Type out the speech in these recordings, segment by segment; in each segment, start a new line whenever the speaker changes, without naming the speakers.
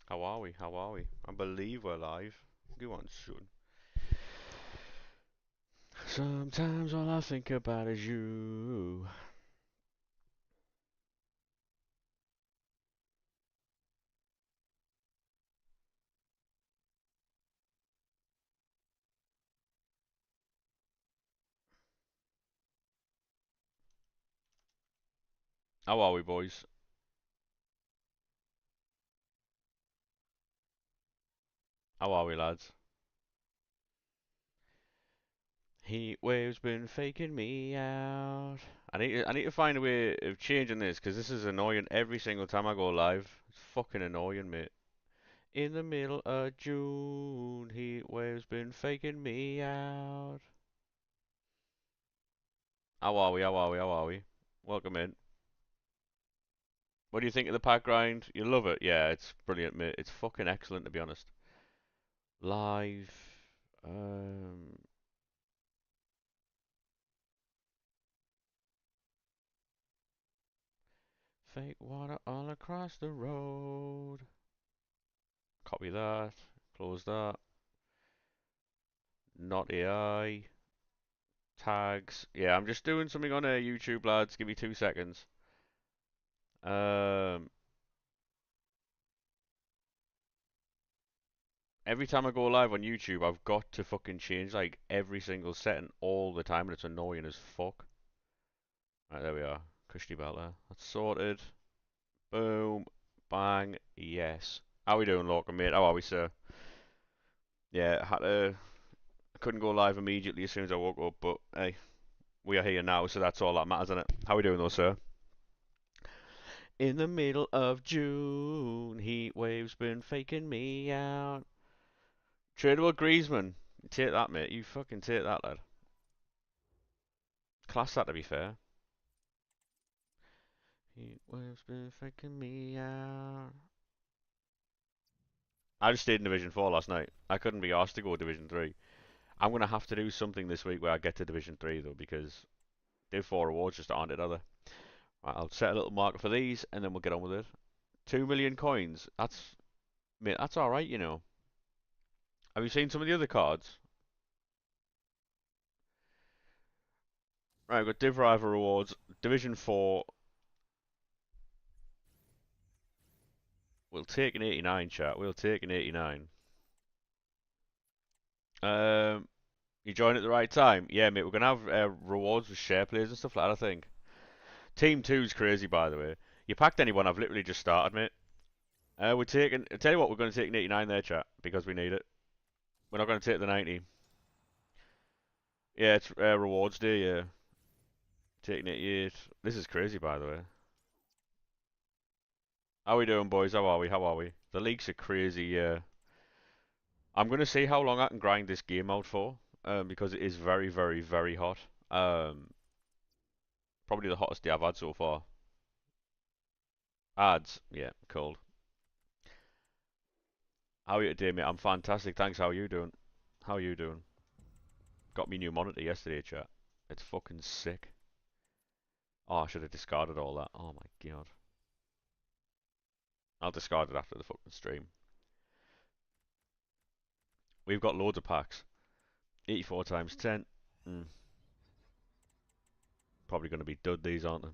How are we? How are we? I believe we're live. Go on, son. Sometimes all I think about is you. How are we, boys? How are we, lads? Heat waves been faking me out. I need to find a way of changing this because this is annoying every single time I go live. It's fucking annoying, mate. In the middle of June, heat waves been faking me out. How are we? How are we? How are we? Welcome in. What do you think of the pack grind? You love it? Yeah, it's brilliant, mate. It's fucking excellent, to be honest. Live. Um, Fake water all across the road. Copy that. Close that. Not AI. Tags. Yeah, I'm just doing something on YouTube, lads. Give me 2 seconds. Um, every time I go live on YouTube, I've got to fucking change like every single setting all the time, and it's annoying as fuck. Right, there we are. Cushy belt there. That's sorted. Boom. Bang. Yes. How we doing, Lorcan, mate? How are we, sir? Yeah, I couldn't go live immediately as soon as I woke up, but hey, we are here now, so that's all that matters, isn't it? How we doing, though, sir? In the middle of June, heat waves been faking me out. Tradable Griezmann. Take that, mate. You fucking take that, lad. Class that, to be fair. Heat waves been faking me out. I just stayed in Division 4 last night. I couldn't be asked to go Division 3. I'm going to have to do something this week where I get to Division 3, though, because Div 4 rewards just aren't it, are they? Right, I'll set a little marker for these, and then we'll get on with it. 2 million coins. Mate, that's alright, you know. Have you seen some of the other cards? Right, we've got Div Rival rewards. Division 4. We'll take an 89, chat. We'll take an 89. Um, you joined at the right time? Yeah, mate, we're going to have rewards with share players and stuff like that, I think. Team 2's crazy, by the way. You packed anyone, I've literally just started, mate. We're taking... I'll tell you what, we're going to take an 89 there, chat, because we need it. We're not going to take the 90. Yeah, it's rewards day, yeah. Taking 88. This is crazy, by the way. How we doing, boys? How are we? How are we? The leaks are crazy, yeah. I'm going to see how long I can grind this game out for, because it is very, very, very hot. Um, Probably the hottest day I've had so far. Ads, yeah, cold. How are you today, mate? I'm fantastic, thanks. How are you doing? How are you doing? Got me new monitor yesterday, chat. It's fucking sick. Oh, I should have discarded all that. Oh my god. I'll discard it after the fucking stream. We've got loads of packs. 84 times 10. Mm, Probably going to be dud these, aren't they?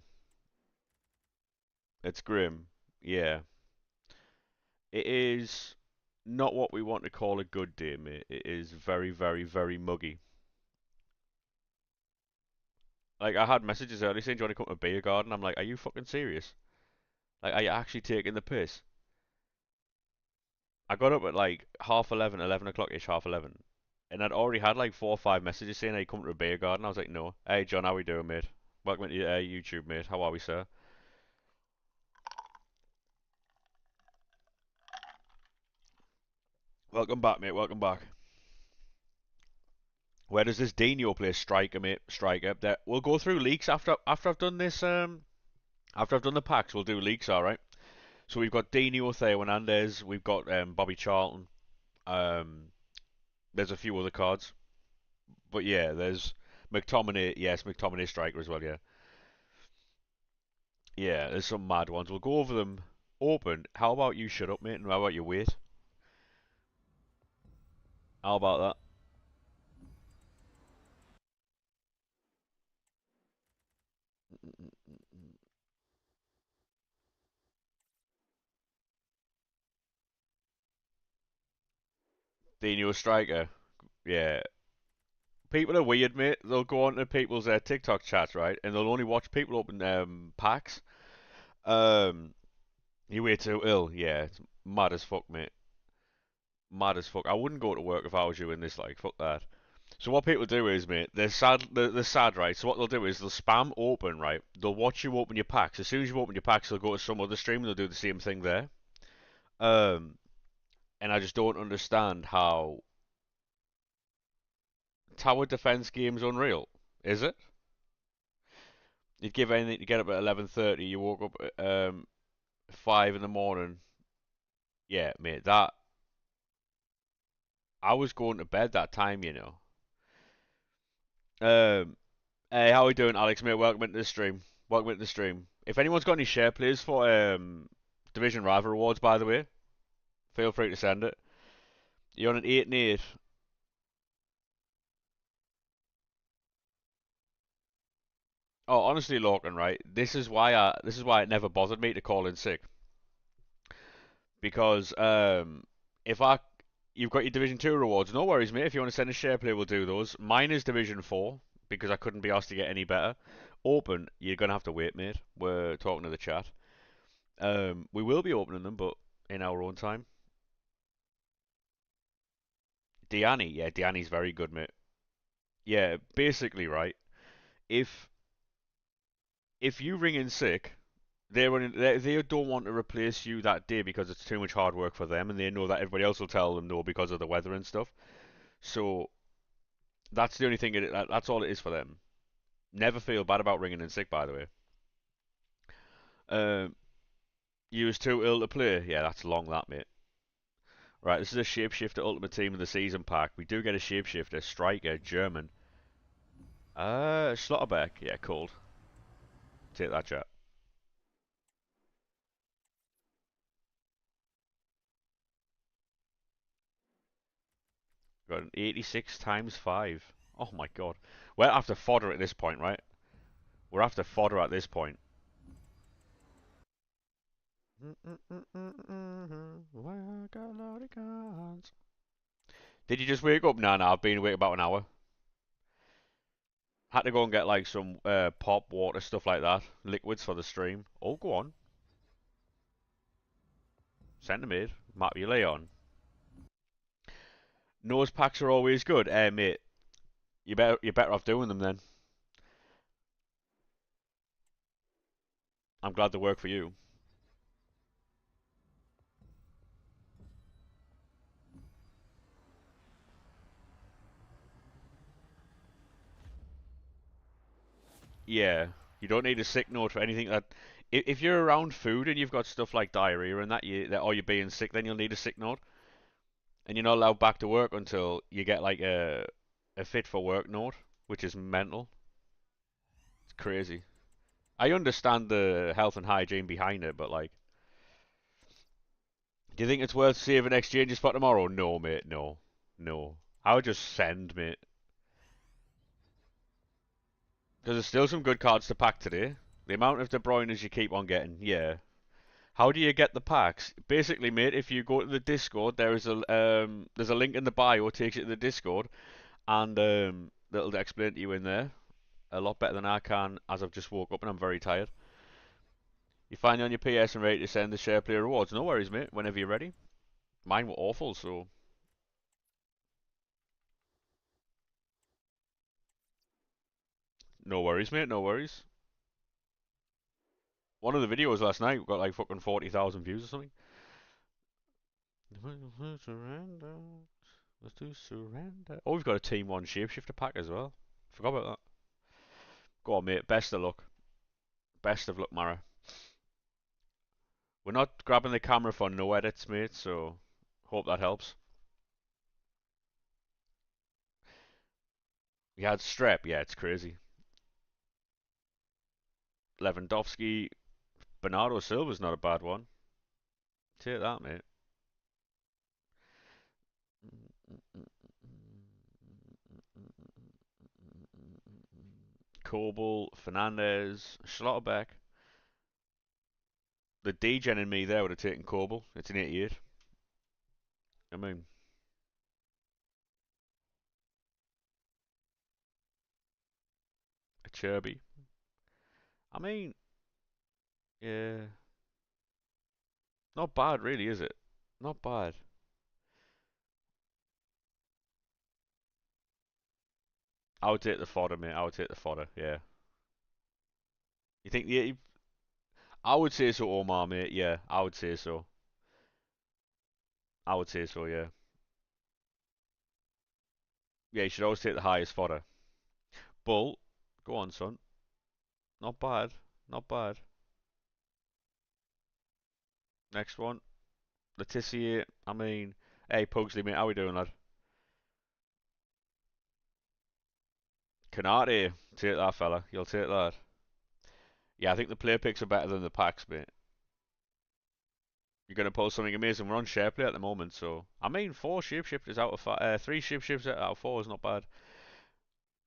It's grim. Yeah. It is not what we want to call a good day, mate. It is very, very, very muggy. Like, I had messages early saying, do you want to come to Beer Garden? I'm like, are you fucking serious? Like, are you actually taking the piss? I got up at like half 11, 11 o'clock-ish, half 11. And I'd already had like 4 or 5 messages saying, hey, come to a Beer Garden. I was like, no. Hey, John, how we doing, mate? Welcome to YouTube, mate. How are we, sir? Welcome back, mate. Welcome back. Where does this Dino play striker, mate? Striker. There. We'll go through leaks after I've done this. After I've done the packs, we'll do leaks. All right. So we've got Dino, Theo Hernandez. We've got Bobby Charlton. Um, there's a few other cards, but yeah, there's McTominay. Yes, McTominay striker as well. Yeah, yeah. There's some mad ones. We'll go over them. Open, how about you shut up, mate, and how about you wait? How about that? The new striker. Yeah. People are weird, mate. They'll go onto people's TikTok chats, right, and they'll only watch people open packs. Um, you wait too ill. Yeah, it's mad as fuck, mate. Mad as fuck. I wouldn't go to work if I was you in this. Like, fuck that. So what people do is, mate, they're sad. They're sad, right? So what they'll do is they'll spam open, right? They'll watch you open your packs. As soon as you open your packs, they'll go to some other stream and they'll do the same thing there. Um, and I just don't understand how tower defense game's unreal. Is it? You'd give anything to get up at 11:30. You woke up at 5 in the morning. Yeah, mate. That I was going to bed that time, you know. Um, hey, how we doing, Alex, mate? Welcome into the stream. Welcome into the stream. If anyone's got any share plays for Division Rival Rewards, by the way, feel free to send it. You're on an 8 and 8. Oh, honestly, Lorcan, right? This is why it never bothered me to call in sick because if I you've got your Division 2 rewards, no worries, mate. If you want to send a share play, we'll do those. Mine is Division 4 because I couldn't be asked to get any better. Open, you're gonna have to wait, mate. We're talking to the chat. We will be opening them, but in our own time. Diani, yeah, Diani's very good, mate. Yeah, basically, right. If you ring in sick, they don't want to replace you that day because it's too much hard work for them, and they know that everybody else will tell them no because of the weather and stuff. So that's the only thing. That's all it is for them. Never feel bad about ringing in sick, by the way. Um, you was too ill to play. Yeah, that's long, that mate. Right, this is a shapeshifter ultimate team in the season pack. We do get a shapeshifter, striker, German. Schlotterbeck. Yeah, cold. Take that, chat. Got an 86 times 5. Oh my god. We're after fodder at this point, right? We're after fodder at this point. Did you just wake up? Nah, nah, I've been awake about an hour. Had to go and get like some pop, water, stuff like that. Liquids for the stream. Oh, go on. Centimade. Map you lay on. Nose packs are always good. Mate, you're better off doing them then. I'm glad they work for you. Yeah, you don't need a sick note for anything that. If you're around food and you've got stuff like diarrhea and or you're being sick, then you'll need a sick note, and you're not allowed back to work until you get like a fit for work note, which is mental. It's crazy. I understand the health and hygiene behind it, but like, do you think it's worth saving exchanges for tomorrow? No, mate. No, no. I would just send, mate. Because there's still some good cards to pack today. The amount of De Bruyne's you keep on getting, yeah. How do you get the packs? Basically, mate, if you go to the Discord, there's a link in the bio, takes you to the Discord, and that'll explain to you in there a lot better than I can, as I've just woke up and I'm very tired. You find it on your PS and ready to send the share player rewards. No worries, mate. Whenever you're ready. Mine were awful, so no worries, mate. No worries. One of the videos last night got like fucking 40,000 views or something. Surrender. Let's do surrender. Oh, we've got a Team 1 shapeshifter pack as well. Forgot about that. Go on, mate. Best of luck. Best of luck, Mara. We're not grabbing the camera for no edits, mate, so hope that helps. We had Strep. Yeah, it's crazy. Lewandowski. Bernardo Silva's not a bad one. Take that, mate. Coble, Fernandez, Schlotterbeck. The degen in me there would have taken Coble. It's an 88. I mean, a Cherby. I mean, yeah. Not bad, really, is it? Not bad. I would take the fodder, mate. I would take the fodder, yeah. You think the... I would say so, Omar, mate. Yeah, I would say so. I would say so, yeah. Yeah, you should always take the highest fodder. Bull, go on, son. Not bad. Not bad. Next one. Letitia. I mean, hey, Pugsley, mate. How we doing, lad? Canate. Take that, fella. You'll take that. Yeah, I think the player picks are better than the packs, mate. You're going to post something amazing. We're on SharePlay at the moment, so... I mean, 4 shapeshifters out of 5... 3 shapeshifters out of 4 is not bad.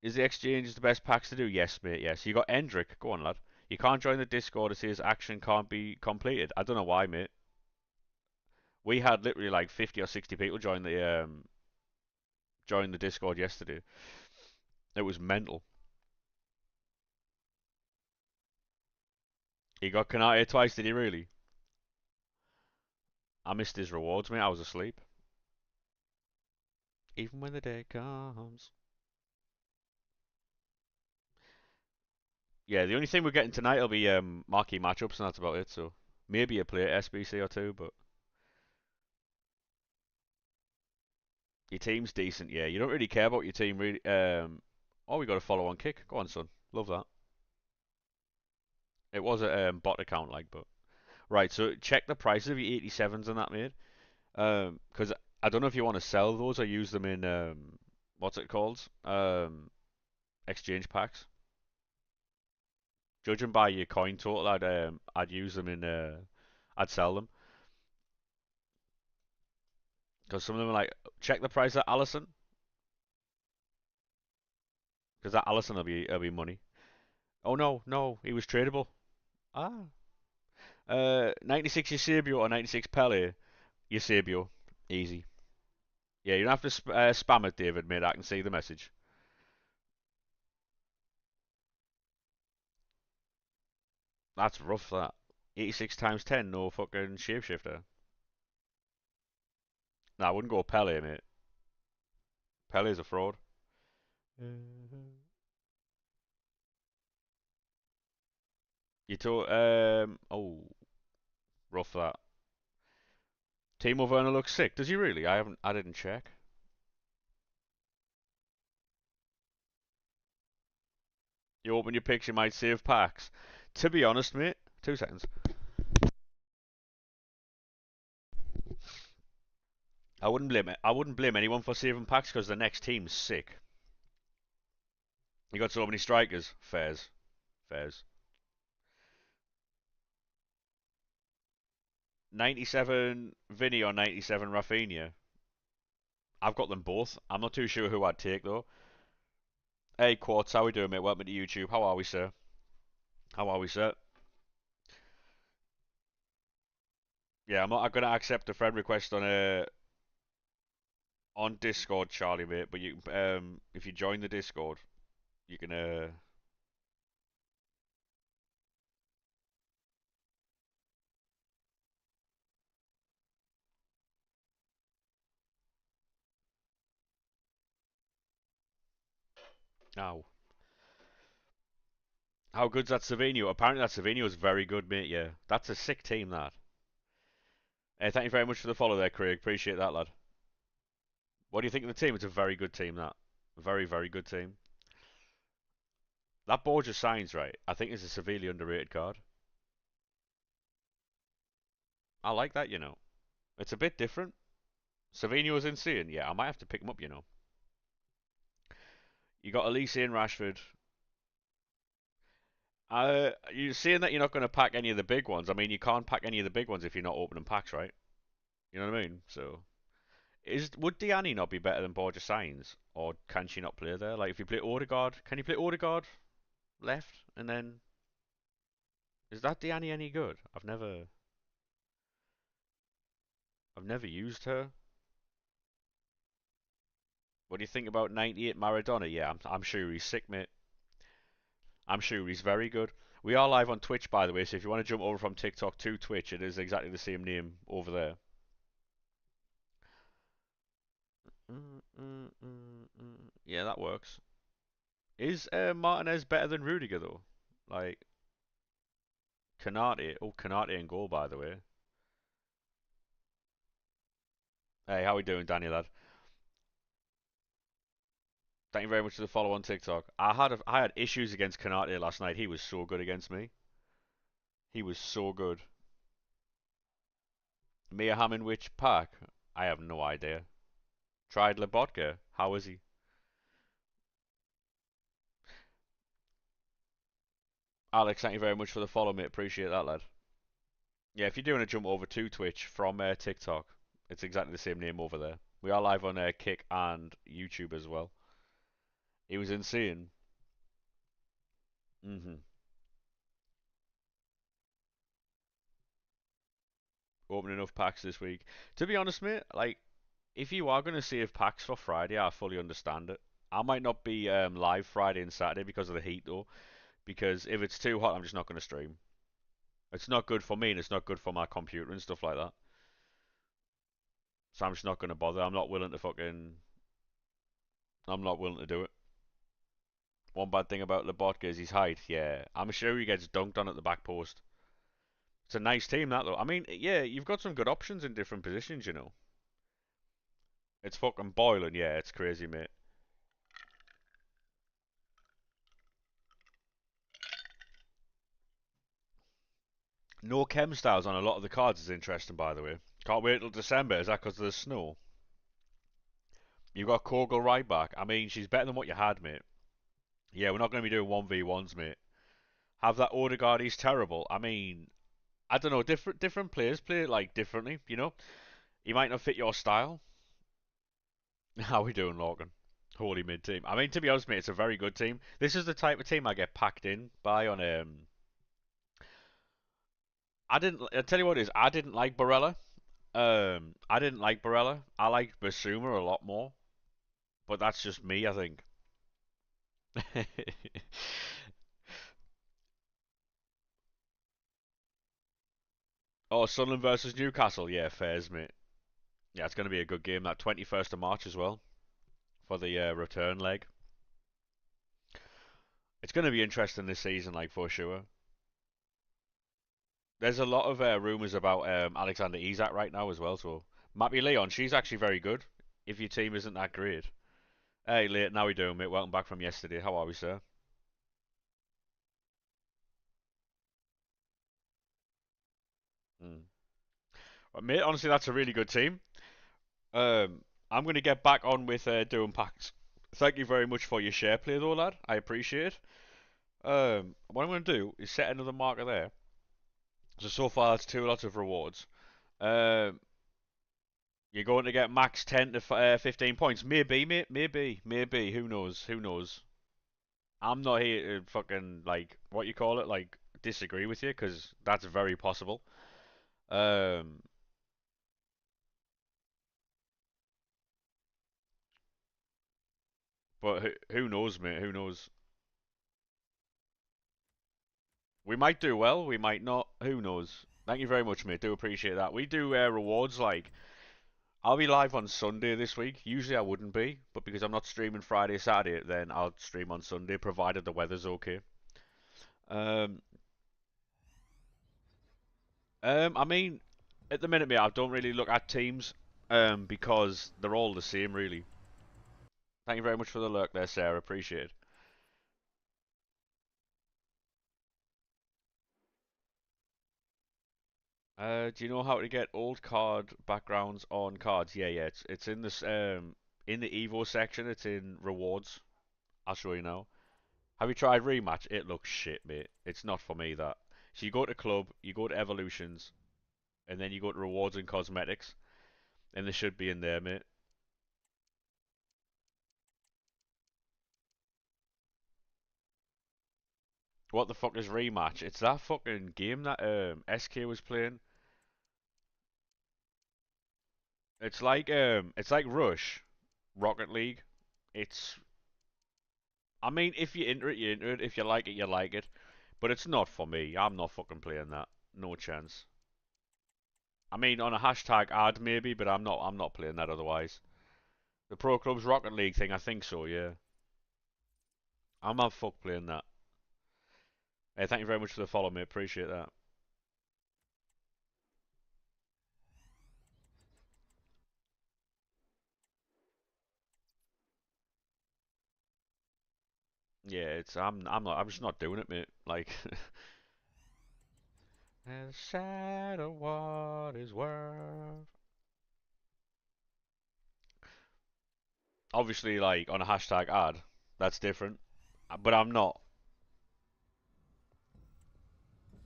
Is the exchange the best packs to do? Yes, mate, yes. You got Endrick. Go on, lad. You can't join the Discord. It says action can't be completed. I don't know why, mate. We had literally like 50 or 60 people join the Discord yesterday. It was mental. He got Kanate twice, did he really? I missed his rewards, mate. I was asleep. Even when the day comes. Yeah, the only thing we're getting tonight will be marquee matchups, and that's about it. So maybe a play SBC or two, but your team's decent. Yeah, you don't really care about your team, really. Oh, we got a follow on kick. Go on, son. Love that. It was a bot account, like, but right. So check the prices of your 87s and that, mate. Because I don't know if you want to sell those or use them in what's it called? Exchange packs. Judging by your coin total, I'd use them in I'd sell them because some of them are like check the price of Allison because that Allison will be money. Oh no, no, he was tradable. Ah, 96 Eusebio or 96 Pele. Eusebio, easy. Yeah, you don't have to spam it, David, mate. I can see the message. That's rough. That 86 times 10, no fucking shapeshifter. Nah, I wouldn't go Pele, mate. Pele's a fraud. You told oh, rough that. Timo Werner looks sick. Does he really? I didn't check. You open your picks, you might save packs. To be honest, mate, 2 seconds. I wouldn't blame anyone for saving packs because the next team's sick. You got so many strikers. Fairs. Fairs. 97 Vinny or 97 Rafinha. I've got them both. I'm not too sure who I'd take though. Hey Quartz, how we doing, mate? Welcome to YouTube. How are we, sir? How are we, sir? Yeah, I'm not gonna accept a friend request on Discord, Charlie, mate. But you, if you join the Discord, you can Ow. How good's that Savinho? Apparently that Savinho is very good, mate. Yeah, that's a sick team. That. Hey, thank you very much for the follow there, Craig. Appreciate that, lad. What do you think of the team? It's a very good team. That. Very, very good team. That Borja signs right. I think is a severely underrated card. I like that. It's a bit different. Savinho is insane. Yeah, I might have to pick him up. You got Elise and Rashford. You're saying that you're not going to pack any of the big ones. I mean, you can't pack any of the big ones if you're not opening packs, right? You know what I mean? So, would Diani not be better than Borja Sainz, or can she not play there? Like, if you play Odegaard, can you play Odegaard left, and then is that Diani any good? I've never used her. What do you think about 98 Maradona? Yeah, I'm sure he's sick, mate. I'm sure he's very good. We are live on Twitch, by the way, so if you want to jump over from TikTok to Twitch, it is exactly the same name over there. Yeah, that works. Is Martinez better than Rudiger though? Like Canate. Oh, Canate in goal, by the way. Hey, how we doing, Danny lad? Thank you very much for the follow on TikTok. I had issues against Canate last night. He was so good against me. He was so good. Mia Hamm in which pack? I have no idea. Tried Lobotka. How is he? Alex, thank you very much for the follow, mate. Appreciate that, lad. Yeah, if you're doing a jump over to Twitch from TikTok, it's exactly the same name over there. We are live on Kick and YouTube as well. It was insane. hmm Opening enough packs this week. To be honest, mate, like, if you are going to save packs for Friday, I fully understand it. I might not be live Friday and Saturday because of the heat, though. Because if it's too hot, I'm just not going to stream. It's not good for me, and it's not good for my computer and stuff like that. So I'm just not going to bother. I'm not willing to do it. One bad thing about Lobotka is his height. Yeah, I'm sure he gets dunked on at the back post. It's a nice team, that, though. I mean, yeah, you've got some good options in different positions, you know. It's fucking boiling. Yeah, it's crazy, mate. No chem styles on a lot of the cards is interesting, by the way. Can't wait till December. Is that because of the snow? You got Kogel right back. I mean, she's better than what you had, mate. Yeah, we're not going to be doing 1v1s, mate. Have that Odegaard, he's terrible. I mean, I don't know. Different players play it like differently, you know? He might not fit your style. How we doing, Logan? Holy mid team. I mean, to be honest, mate, it's a very good team. This is the type of team I get packed in by on. I didn't. I tell you what it is. I didn't like Barella. I didn't like Barella. I liked Basuma a lot more. But that's just me, I think. Oh, Sunderland versus Newcastle. Yeah, fairs, mate. Yeah, it's going to be a good game. That 21st of March as well for the return leg. It's going to be interesting this season, like for sure. There's a lot of rumours about Alexander Isak right now as well. So Mappy Leon, she's actually very good. If your team isn't that great. Hey, late. How we doing, mate? Welcome back from yesterday. How are we, sir? Mm. Well, mate, honestly, that's a really good team. I'm going to get back on with doing packs. Thank you very much for your share play, though, lad. I appreciate it. What I'm going to do is set another marker there. So far, that's two lots of rewards. Um, you're going to get max 10 to 15 points. Maybe, mate. Maybe. Who knows? Who knows? I'm not here to fucking, like, what you call it, like, disagree with you, because that's very possible. Um, but who knows, mate? Who knows? We might do well, we might not. Who knows? Thank you very much, mate. Do appreciate that. We do rewards like I'll be live on Sunday this week. Usually I wouldn't be, but because I'm not streaming Friday, Saturday, then I'll stream on Sunday, provided the weather's okay. Um, I mean, at the minute, mate, I don't really look at teams, because they're all the same, really. Thank you very much for the lurk there, Sarah. Appreciate it. Do you know how to get old card backgrounds on cards? Yeah, yeah. It's in this in the Evo section. It's in rewards. I'll show you now. Have you tried rematch? It looks shit, mate. It's not for me that. So you go to club, you go to evolutions, and then you go to rewards and cosmetics. And they should be in there, mate. What the fuck is rematch? It's that fucking game that SK was playing. It's like Rush, Rocket League. It's I mean if you're into it, you're into it. If you like it, you like it. But it's not for me. I'm not fucking playing that. No chance. I mean on a hashtag ad maybe, but I'm not playing that otherwise. The Pro Clubs Rocket League thing, I think so, yeah. I'm not fuck playing that. Hey, thank you very much for the follow, mate. Appreciate that. Yeah, it's I'm just not doing it, mate. Like and shadow what is worth. Obviously, like on a hashtag ad, that's different. But I'm not.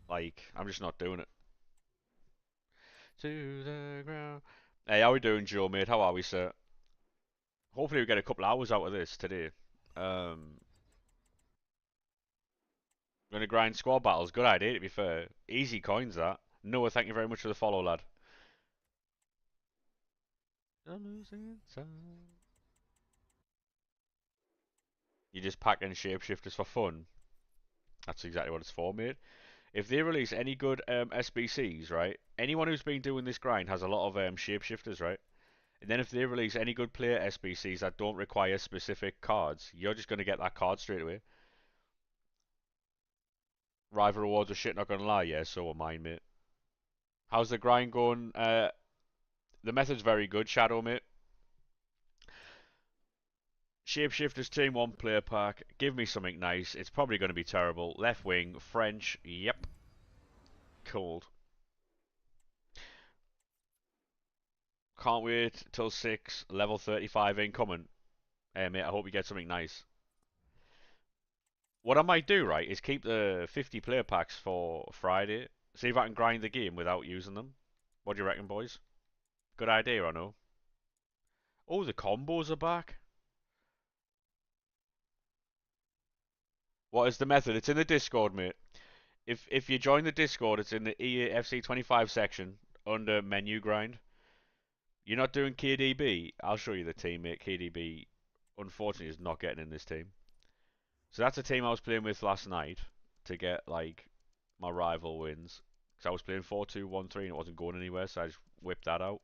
Like, I'm just not doing it. To the ground. Hey, how we doing, Joe, mate? How are we, sir? Hopefully, we get a couple hours out of this today. Gonna grind squad battles. Good idea, to be fair. Easy coins, that. Noah, thank you very much for the follow, lad. I'm losing time. You just pack in shapeshifters for fun. That's exactly what it's for, mate. If they release any good SBCs, right? Anyone who's been doing this grind has a lot of shapeshifters, right? And then if they release any good player SBCs that don't require specific cards, you're just gonna get that card straight away. Rival rewards are shit, not gonna lie, yeah, so are mine, mate. How's the grind going? The method's very good, Shadow, mate. Shapeshifters team 1 player pack. Give me something nice. It's probably going to be terrible. Left wing, French. Yep. Cold. Can't wait till 6. Level 35 incoming. Hey, mate, I hope you get something nice. What I might do, right, is keep the 50 player packs for Friday. See if I can grind the game without using them. What do you reckon, boys? Good idea, I know. Oh, the combos are back. What is the method? It's in the Discord, mate. If you join the Discord, it's in the EAFC 25 section under menu grind. You're not doing KDB. I'll show you the team, mate. KDB, unfortunately, is not getting in this team. So that's a team I was playing with last night to get like my rival wins. Because I was playing 4-2-1-3 and it wasn't going anywhere, so I just whipped that out.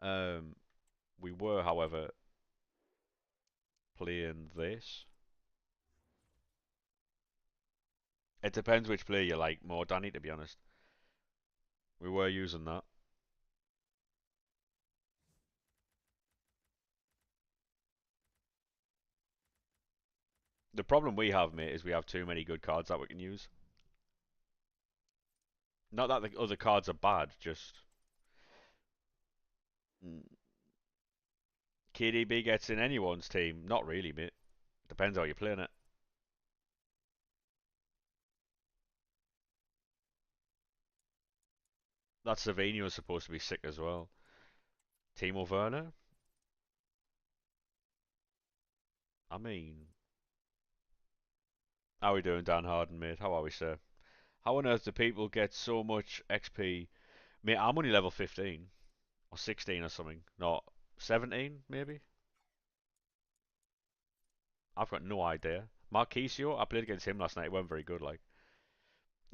Um, we were, however, playing this. It depends which player you like more, Danny, to be honest. We were using that. The problem we have, mate, is we have too many good cards that we can use. Not that the other cards are bad, just KDB gets in anyone's team. Not really, mate. Depends how you're playing it. That Savinho is supposed to be sick as well. Timo Werner? I mean, how are we doing, Dan Harden, mate? How are we, sir? How on earth do people get so much XP? Mate, I'm only level 15 or 16 or something. Not 17, maybe? I've got no idea. Marquisio, I played against him last night. It wasn't very good, like.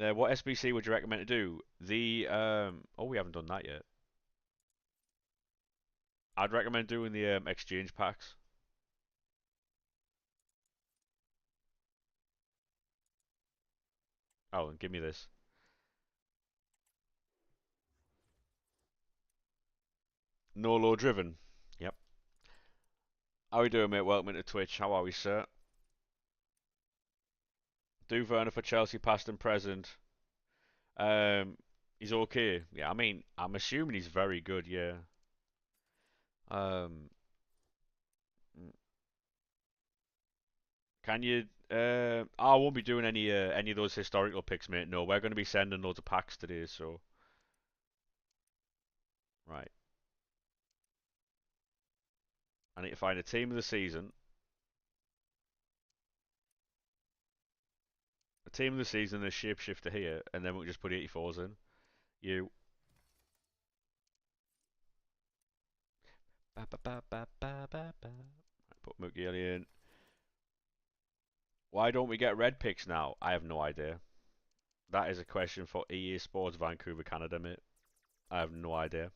What SBC would you recommend to do? Oh, we haven't done that yet. I'd recommend doing the exchange packs. Oh, and give me this. No low driven. Yep. How we doing, mate? Welcome to Twitch. How are we, sir? Do Werner for Chelsea, past and present. He's okay. Yeah, I mean, I'm assuming he's very good. Yeah. Um, can you? I won't be doing any of those historical picks, mate. No, we're going to be sending loads of packs today. So, right. I need to find a team of the season. A team of the season, a shapeshifter here, and then we'll just put 84s in. You. Ba, ba, ba, ba, ba, ba, ba. Put Mukiele in. Why don't we get red picks now? I have no idea. That is a question for EA Sports Vancouver, Canada, mate. I have no idea.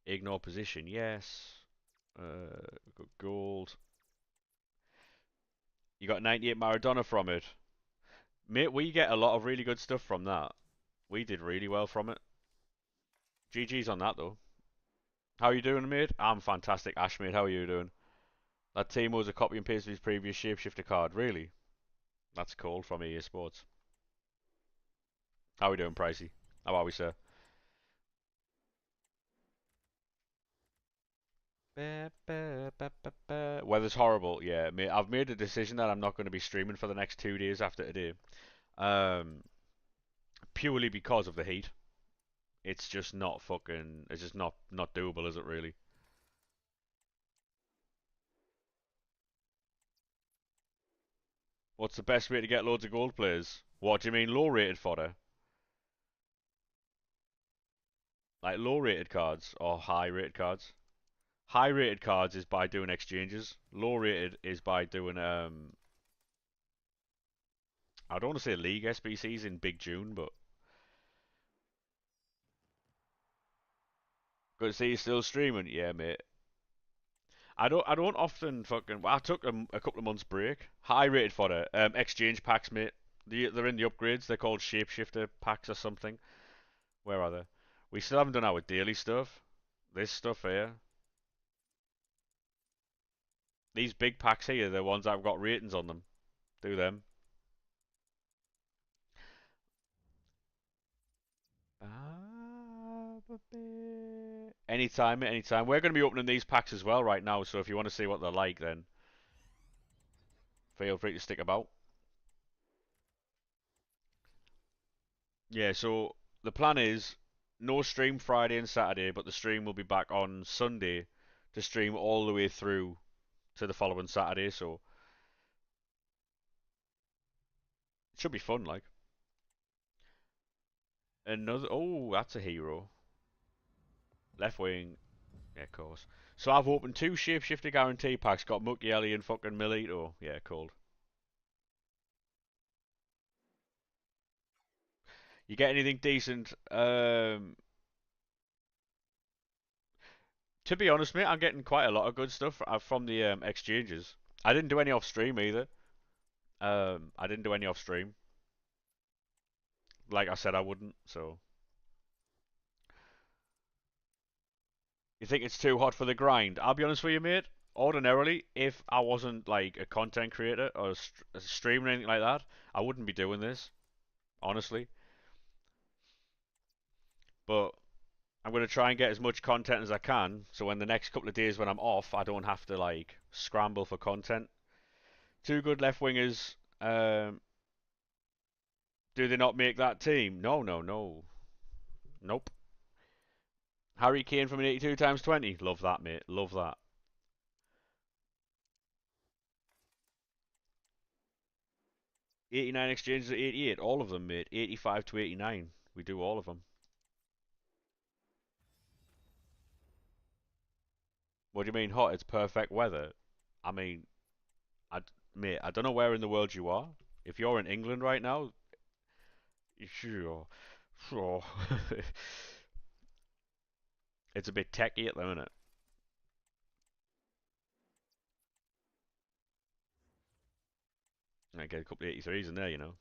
Ignore position, yes. Got gold. You got 98 Maradona from it. Mate, we get a lot of really good stuff from that. We did really well from it. GG's on that, though. How you doing, mate? I'm fantastic, Ash, mate. How are you doing? That team was a copy and paste of his previous shapeshifter card. Really? That's cool from EA Sports. How are we doing, Pricey? How are we, sir? Weather's horrible. Yeah, mate. I've made a decision that I'm not going to be streaming for the next 2 days after today. Purely because of the heat. It's just not fucking. It's just not doable, is it really? What's the best way to get loads of gold players? What do you mean low rated fodder? Like low rated cards or high rated cards? High rated cards is by doing exchanges. Low rated is by doing I don't want to say league SBCs in Big June, but good to see you still streaming. Yeah, mate. I don't often fucking. Well, I took a couple of months break. High rated fodder. Exchange packs, mate. They're in the upgrades. They're called shapeshifter packs or something. Where are they? We still haven't done our daily stuff. This stuff here. These big packs here, they're ones that have got ratings on them. Do them. Anytime, anytime. We're going to be opening these packs as well right now, so if you want to see what they're like, then feel free to stick about. Yeah, so the plan is no stream Friday and Saturday, but the stream will be back on Sunday to stream all the way through to the following Saturday, so it should be fun, like. Another, oh, that's a hero. Left wing, yeah, of course. So I've opened two Shapeshifter guarantee packs, got Mukiele and fucking Milito. Yeah, cool. You get anything decent? To be honest, mate, I'm getting quite a lot of good stuff from the exchanges. I didn't do any off stream either. I didn't do any off stream. Like I said, I wouldn't. So you think it's too hot for the grind? I'll be honest with you, mate. Ordinarily, if I wasn't like a content creator or a streamer or anything like that, I wouldn't be doing this. Honestly, but I'm gonna try and get as much content as I can, so when the next couple of days when I'm off, I don't have to like scramble for content. Two good left wingers. Do they not make that team? No, no, no. Nope. Harry Kane from an 82 times 20. Love that, mate. Love that. '89 exchanges at 88. All of them, mate. 85 to 89. We do all of them. What do you mean hot? It's perfect weather. I mean, mate, I don't know where in the world you are. If you're in England right now, sure, sure. It's a bit techy at the minute. I get a couple of 83s in there, you know.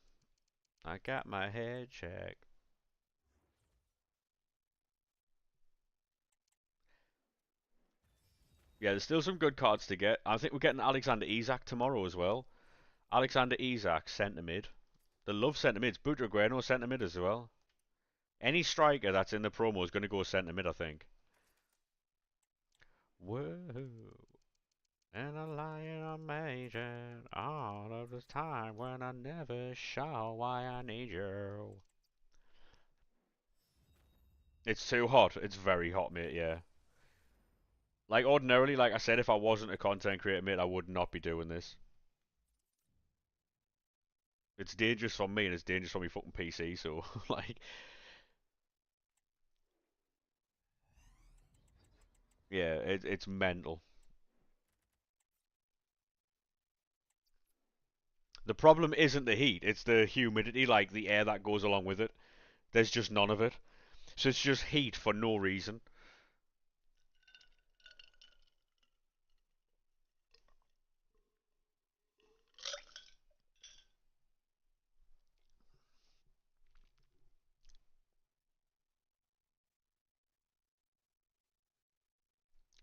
I got my head checked. Yeah, there's still some good cards to get. I think we're getting Alexander Isak tomorrow as well. Alexander Isak, centre mid. They love centre mids. Butragueno, centre mid as well. Any striker that's in the promo is going to go centre mid, I think. Whoa. And a lion amazing all of this time when I never show why I need you. It's too hot. It's very hot, mate, yeah. Like ordinarily, like I said, if I wasn't a content creator, mate, I would not be doing this. It's dangerous for me and it's dangerous for my fucking PC. So like, yeah, it's mental. The problem isn't the heat; it's the humidity, like the air that goes along with it. There's just none of it, so it's just heat for no reason.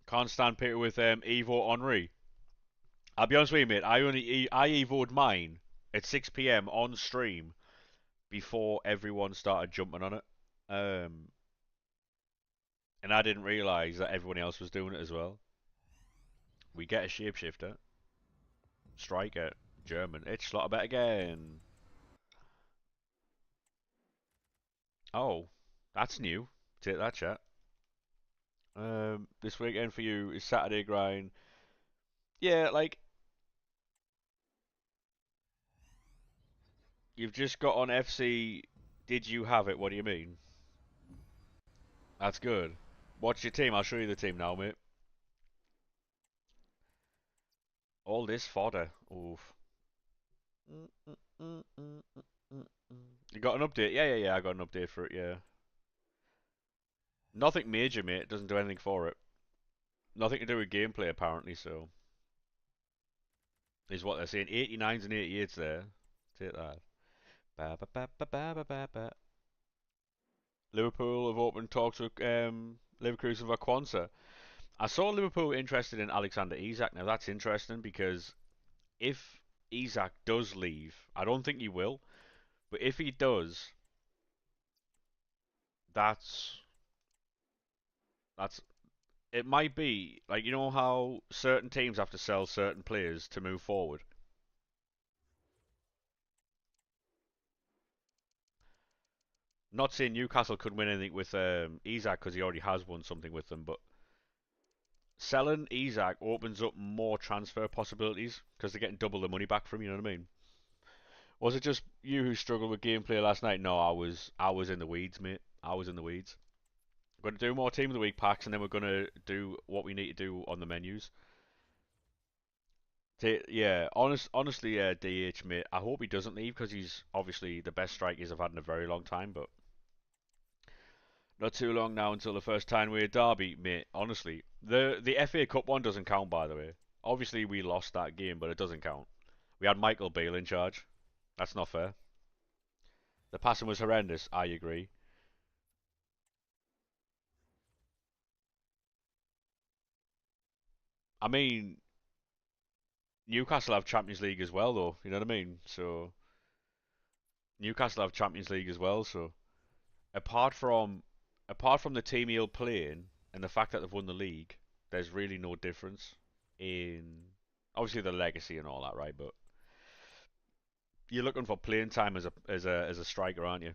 Can't stand Peter with Evo Henri. I'll be honest with you, mate. I evoed mine at 6 p.m. on stream before everyone started jumping on it. Um, and I didn't realise that everyone else was doing it as well. We get a shapeshifter, striker, German. It's Schlotterbet again. Oh, that's new. Take that, chat. This weekend for you is Saturday grind. Yeah, like you've just got on FC. Did you have it? What do you mean? That's good. Watch your team. I'll show you the team now, mate. All this fodder. Oof. You got an update? Yeah. I got an update for it. Yeah. Nothing major, mate. It doesn't do anything for it. Nothing to do with gameplay, apparently. So is what they're saying. 89s and 88s there. Take that. Ba ba ba ba ba ba ba ba. Liverpool have opened talks with Leverkusen for Kwanzaa. I saw Liverpool interested in Alexander Isak. Now that's interesting because if Isak does leave, I don't think he will, but if he does, that's that's it might be like you know how certain teams have to sell certain players to move forward. Not saying Newcastle could win anything with Isak because he already has won something with them, but selling Isak opens up more transfer possibilities because they're getting double the money back from you. You know what I mean? Was it just you who struggled with gameplay last night? No, I was in the weeds, mate. I was in the weeds. We're going to do more Team of the Week packs, and then we're going to do what we need to do on the menus. Yeah, honestly, DH, mate, I hope he doesn't leave because he's obviously the best strikers I've had in a very long time, but not too long now until the first time we're Derby, mate. Honestly, the FA Cup one doesn't count, by the way. Obviously, we lost that game, but it doesn't count. We had Michael Beale in charge. That's not fair. The passing was horrendous. I agree. I mean, Newcastle have Champions League as well, though. You know what I mean? So Newcastle have Champions League as well. So apart from apart from the team he'll playing and the fact that they've won the league, there's really no difference in obviously the legacy and all that, right? But you're looking for playing time as a striker, aren't you?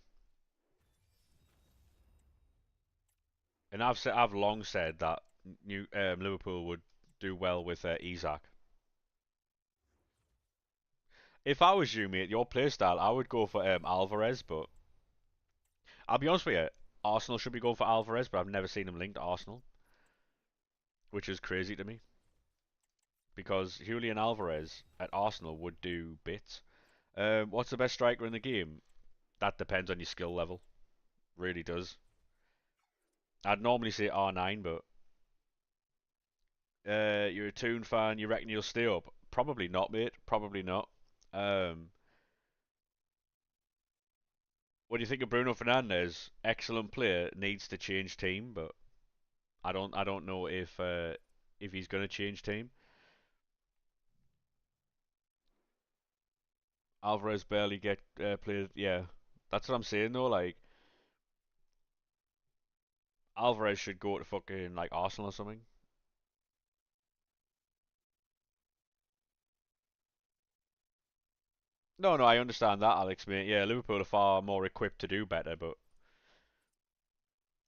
And I've long said that Liverpool would do well with Isak. If I was you, mate, your playstyle, I would go for Alvarez, but I'll be honest with you, Arsenal should be going for Alvarez, but I've never seen him linked to Arsenal, which is crazy to me because Julian Alvarez at Arsenal would do bits. What's the best striker in the game? That depends on your skill level. Really does. I'd normally say R9, but you're a Toon fan. You reckon you'll stay up? Probably not, mate. Probably not. Um, what do you think of Bruno Fernandes? Excellent player. Needs to change team, but I don't know if he's going to change team. Alvarez barely get played. Yeah, that's what I'm saying though. Like Alvarez should go to fucking like Arsenal or something. No, I understand that, Alex, mate. Yeah, Liverpool are far more equipped to do better, but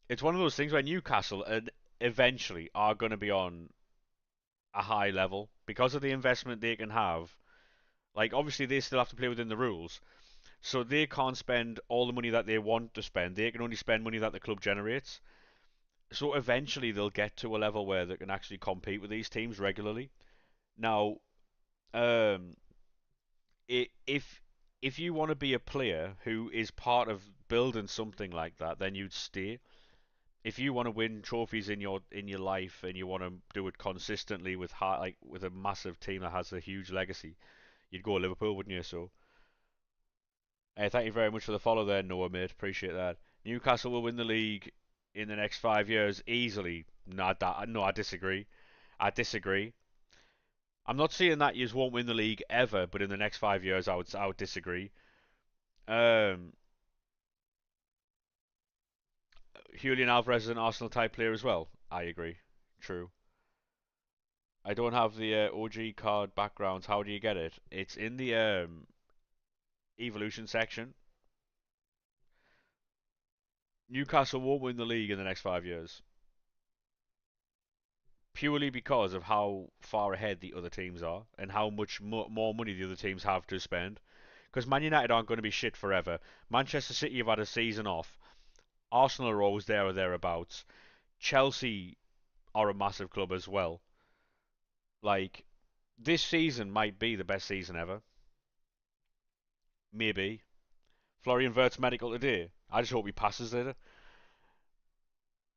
it's one of those things where Newcastle, eventually are going to be on a high level because of the investment they can have. Like, obviously, they still have to play within the rules, so they can't spend all the money that they want to spend. They can only spend money that the club generates. So eventually, they'll get to a level where they can actually compete with these teams regularly. Now, um, if you want to be a player who is part of building something like that, then you'd stay. If you want to win trophies in your life and you want to do it consistently with like with a massive team that has a huge legacy, you'd go Liverpool, wouldn't you? So, thank you very much for the follow there, Noah, mate. Appreciate that. Newcastle will win the league in the next 5 years easily. No, I disagree. I disagree. I'm not saying that you won't win the league ever, but in the next 5 years, I would disagree. Um, Julian Alvarez is an Arsenal type player as well. I agree. True. I don't have the OG card backgrounds. How do you get it? It's in the evolution section. Newcastle won't win the league in the next 5 years purely because of how far ahead the other teams are and how much more money the other teams have to spend. Because Man United aren't going to be shit forever. Manchester City have had a season off. Arsenal are always there or thereabouts. Chelsea are a massive club as well. Like, this season might be the best season ever. Maybe. Florian Wirtz medical today. I just hope he passes it.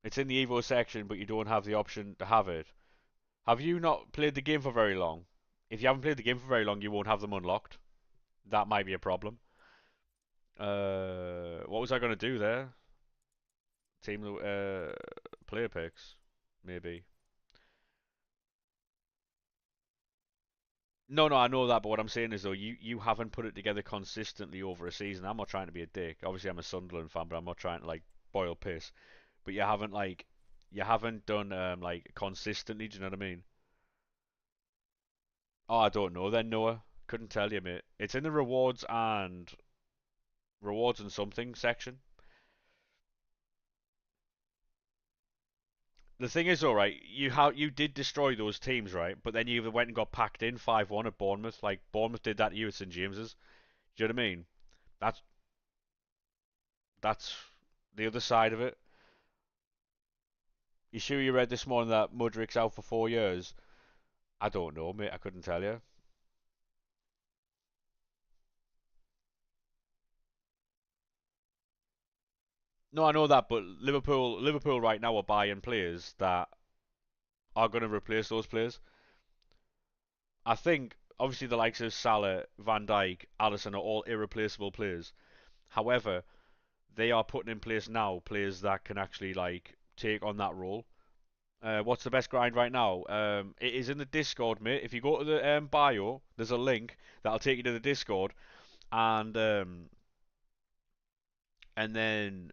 It's in the Evo section, but you don't have the option to have it. Have you not played the game for very long? If you haven't played the game for very long, you won't have them unlocked. That might be a problem. What was I going to do there? Team player picks, maybe. No, I know that, but what I'm saying is though, you haven't put it together consistently over a season. I'm not trying to be a dick. Obviously, I'm a Sunderland fan, but I'm not trying to like boil piss. But you haven't done like consistently. Do you know what I mean? Oh, I don't know then, Noah. Couldn't tell you, mate. It's in the rewards and something section. The thing is, all right, you did destroy those teams, right? But then you went and got packed in 5-1 at Bournemouth. Like Bournemouth did that to you at St James's. Do you know what I mean? That's that's the other side of it. You sure you read this morning that Mudrik's out for 4 years? I don't know, mate. I couldn't tell you. No, I know that, but Liverpool right now are buying players that are going to replace those players. I think obviously the likes of Salah, Van Dijk, Alisson are all irreplaceable players. However, they are putting in place now players that can actually like take on that role. What's the best grind right now? It is in the Discord, mate. If you go to the bio, there's a link that'll take you to the Discord, and and then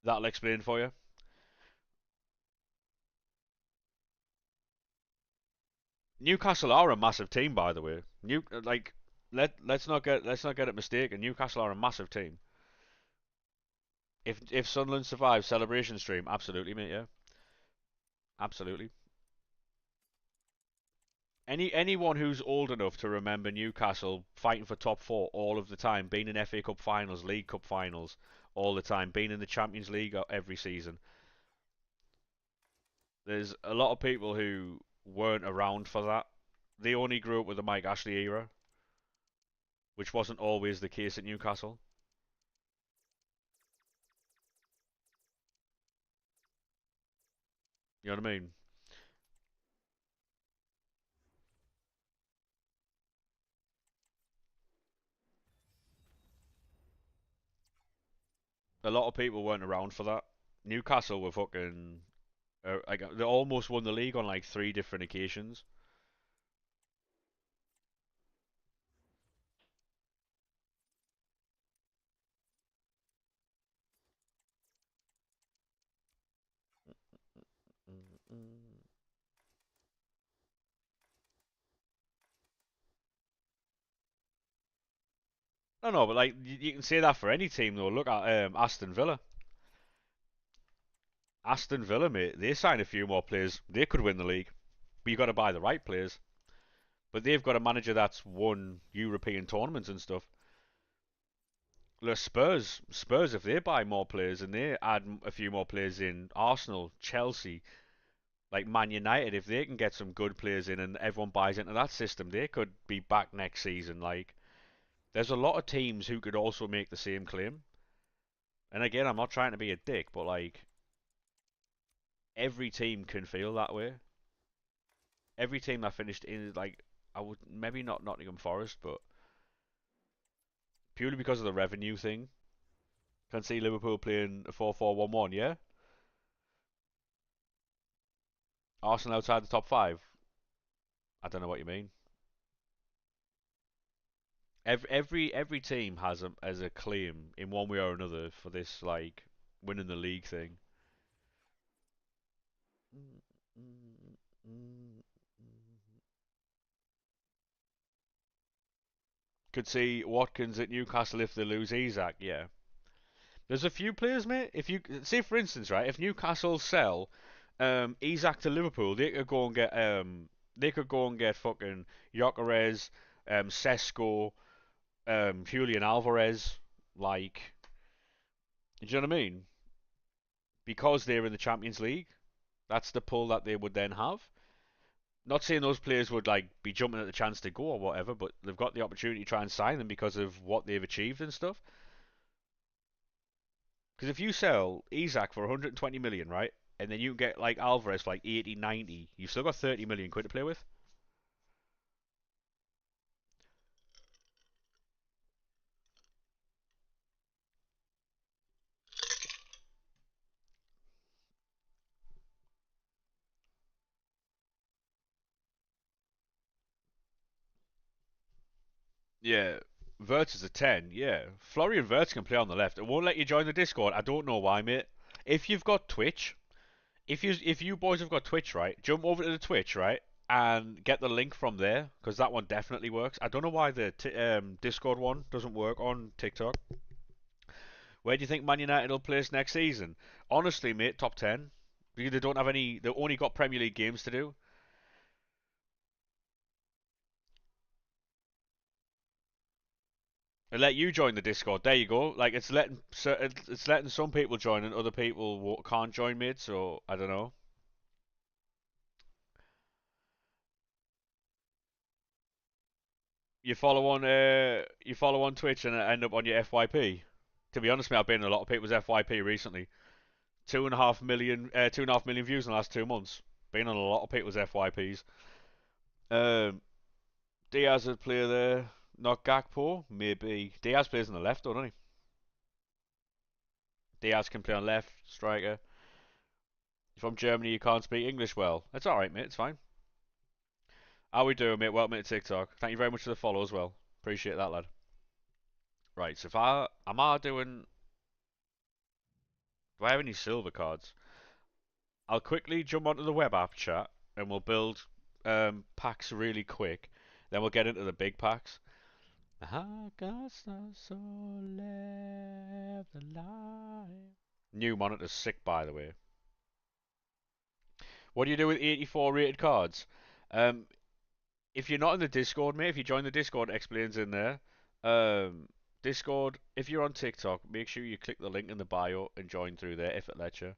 that'll explain for you. Newcastle are a massive team, by the way. Let's not get it mistaken. Newcastle are a massive team. If Sunderland survives celebration stream, absolutely, mate. Yeah, absolutely. Anyone who's old enough to remember Newcastle fighting for top four all of the time, being in FA Cup finals, League Cup finals all the time, being in the Champions League every season. There's a lot of people who weren't around for that. They only grew up with the Mike Ashley era, which wasn't always the case at Newcastle. You know what I mean? A lot of people weren't around for that. Newcastle were fucking like they almost won the league on like three different occasions. No, but like you can say that for any team though. Look at Aston Villa. Aston Villa, mate, they sign a few more players. They could win the league. But you got to buy the right players. But they've got a manager that's won European tournaments and stuff. The Spurs, if they buy more players and they add a few more players in, Arsenal, Chelsea, like Man United, if they can get some good players in and everyone buys into that system, they could be back next season. Like, there's a lot of teams who could also make the same claim. And again, I'm not trying to be a dick, but like, every team can feel that way. Every team that finished in, like, I would maybe not Nottingham Forest, but purely because of the revenue thing, can see Liverpool playing a 4-4-1-1, yeah? Arsenal outside the top five. I don't know what you mean. Every team has a claim in one way or another for this like winning the league thing. Could see Watkins at Newcastle if they lose Isak. Yeah, there's a few players, mate. If you say, for instance, right, if Newcastle sell Isak to Liverpool, they could go and get fucking Gyökeres, Sesko, Julian Alvarez, like, do you know what I mean? Because they're in the Champions League, that's the pull that they would then have. Not saying those players would like be jumping at the chance to go or whatever, but they've got the opportunity to try and sign them because of what they've achieved and stuff. Because if you sell Isak for 120 million, right, and then you get like Alvarez for like 80, 90, you've still got 30 million quid to play with. Yeah, Wirtz is a 10, yeah. Florian Wirtz can play on the left. It won't let you join the Discord. I don't know why, mate. If you've got Twitch, if you boys have got Twitch, right, jump over to the Twitch, right, and get the link from there, because that one definitely works. I don't know why the Discord one doesn't work on TikTok. Where do you think Man United will place next season? Honestly, mate, top 10. Because they don't have any. They've only got Premier League games to do. And let you join the Discord. There you go. Like it's letting some people join and other people can't join, mate. So I don't know. You follow on Twitch and end up on your FYP. To be honest, mate, I've been in a lot of people's FYP recently. 2.5 million views in the last 2 months. Been on a lot of people's FYPs. Um, Diaz would play there, not Gakpo. Maybe Diaz plays on the left, though, doesn't he? Diaz can play on left, striker. You're from Germany, you can't speak English well. That's all right, mate. It's fine. How we doing, mate? Welcome to TikTok. Thank you very much for the follow as well. Appreciate that, lad. Right, so if am I doing? Do I have any silver cards? I'll quickly jump onto the web app chat and we'll build packs really quick. Then we'll get into the big packs. August so left alive. New monitor's sick, by the way. What do you do with 84 rated cards? Um, if you're not in the Discord, mate, if you join the Discord, it explains in there. Discord, if you're on TikTok, make sure you click the link in the bio and join through there if it lets you.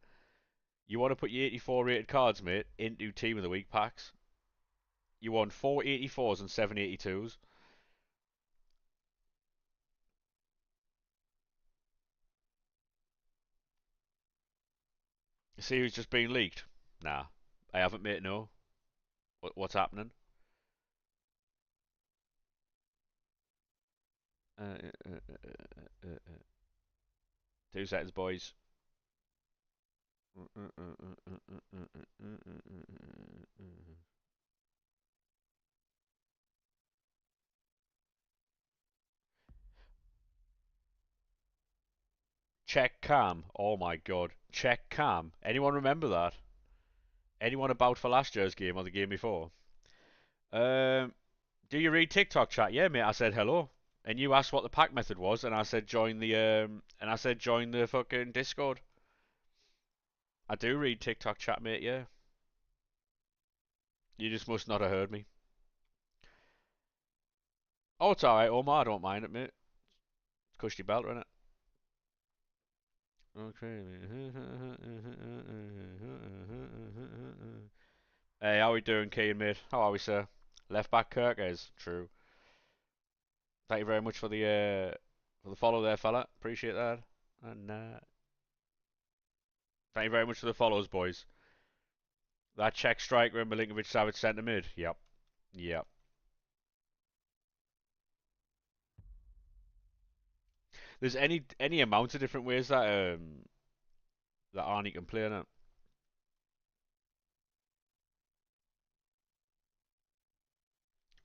You want to put your 84 rated cards, mate, into Team of the Week packs. You want 4 84s and 7 82s. See who's just been leaked? Nah, I haven't, mate, no. What's happening? Uh, uh, uh, uh, uh, uh. 2 seconds, boys. Check cam. Oh my god. Check cam. Anyone remember that? Anyone about for last year's game or the game before? Um, do you read TikTok chat? Yeah, mate. I said hello, and you asked what the pack method was, and I said join the fucking Discord. I do read TikTok chat, mate, yeah. You just must not have heard me. Oh, it's alright, Omar, I don't mind it, mate. It's Cushy Belter, innit? Okay. Hey, how we doing, Keane, mate? How are we, sir? Left back Kirk is true. Thank you very much for the follow there, fella. Appreciate that. And thank you very much for the follows, boys. That Czech striker and Milinkovic Savic centre mid. Yep. Yep. There's any amount of different ways that Arnie can play in it.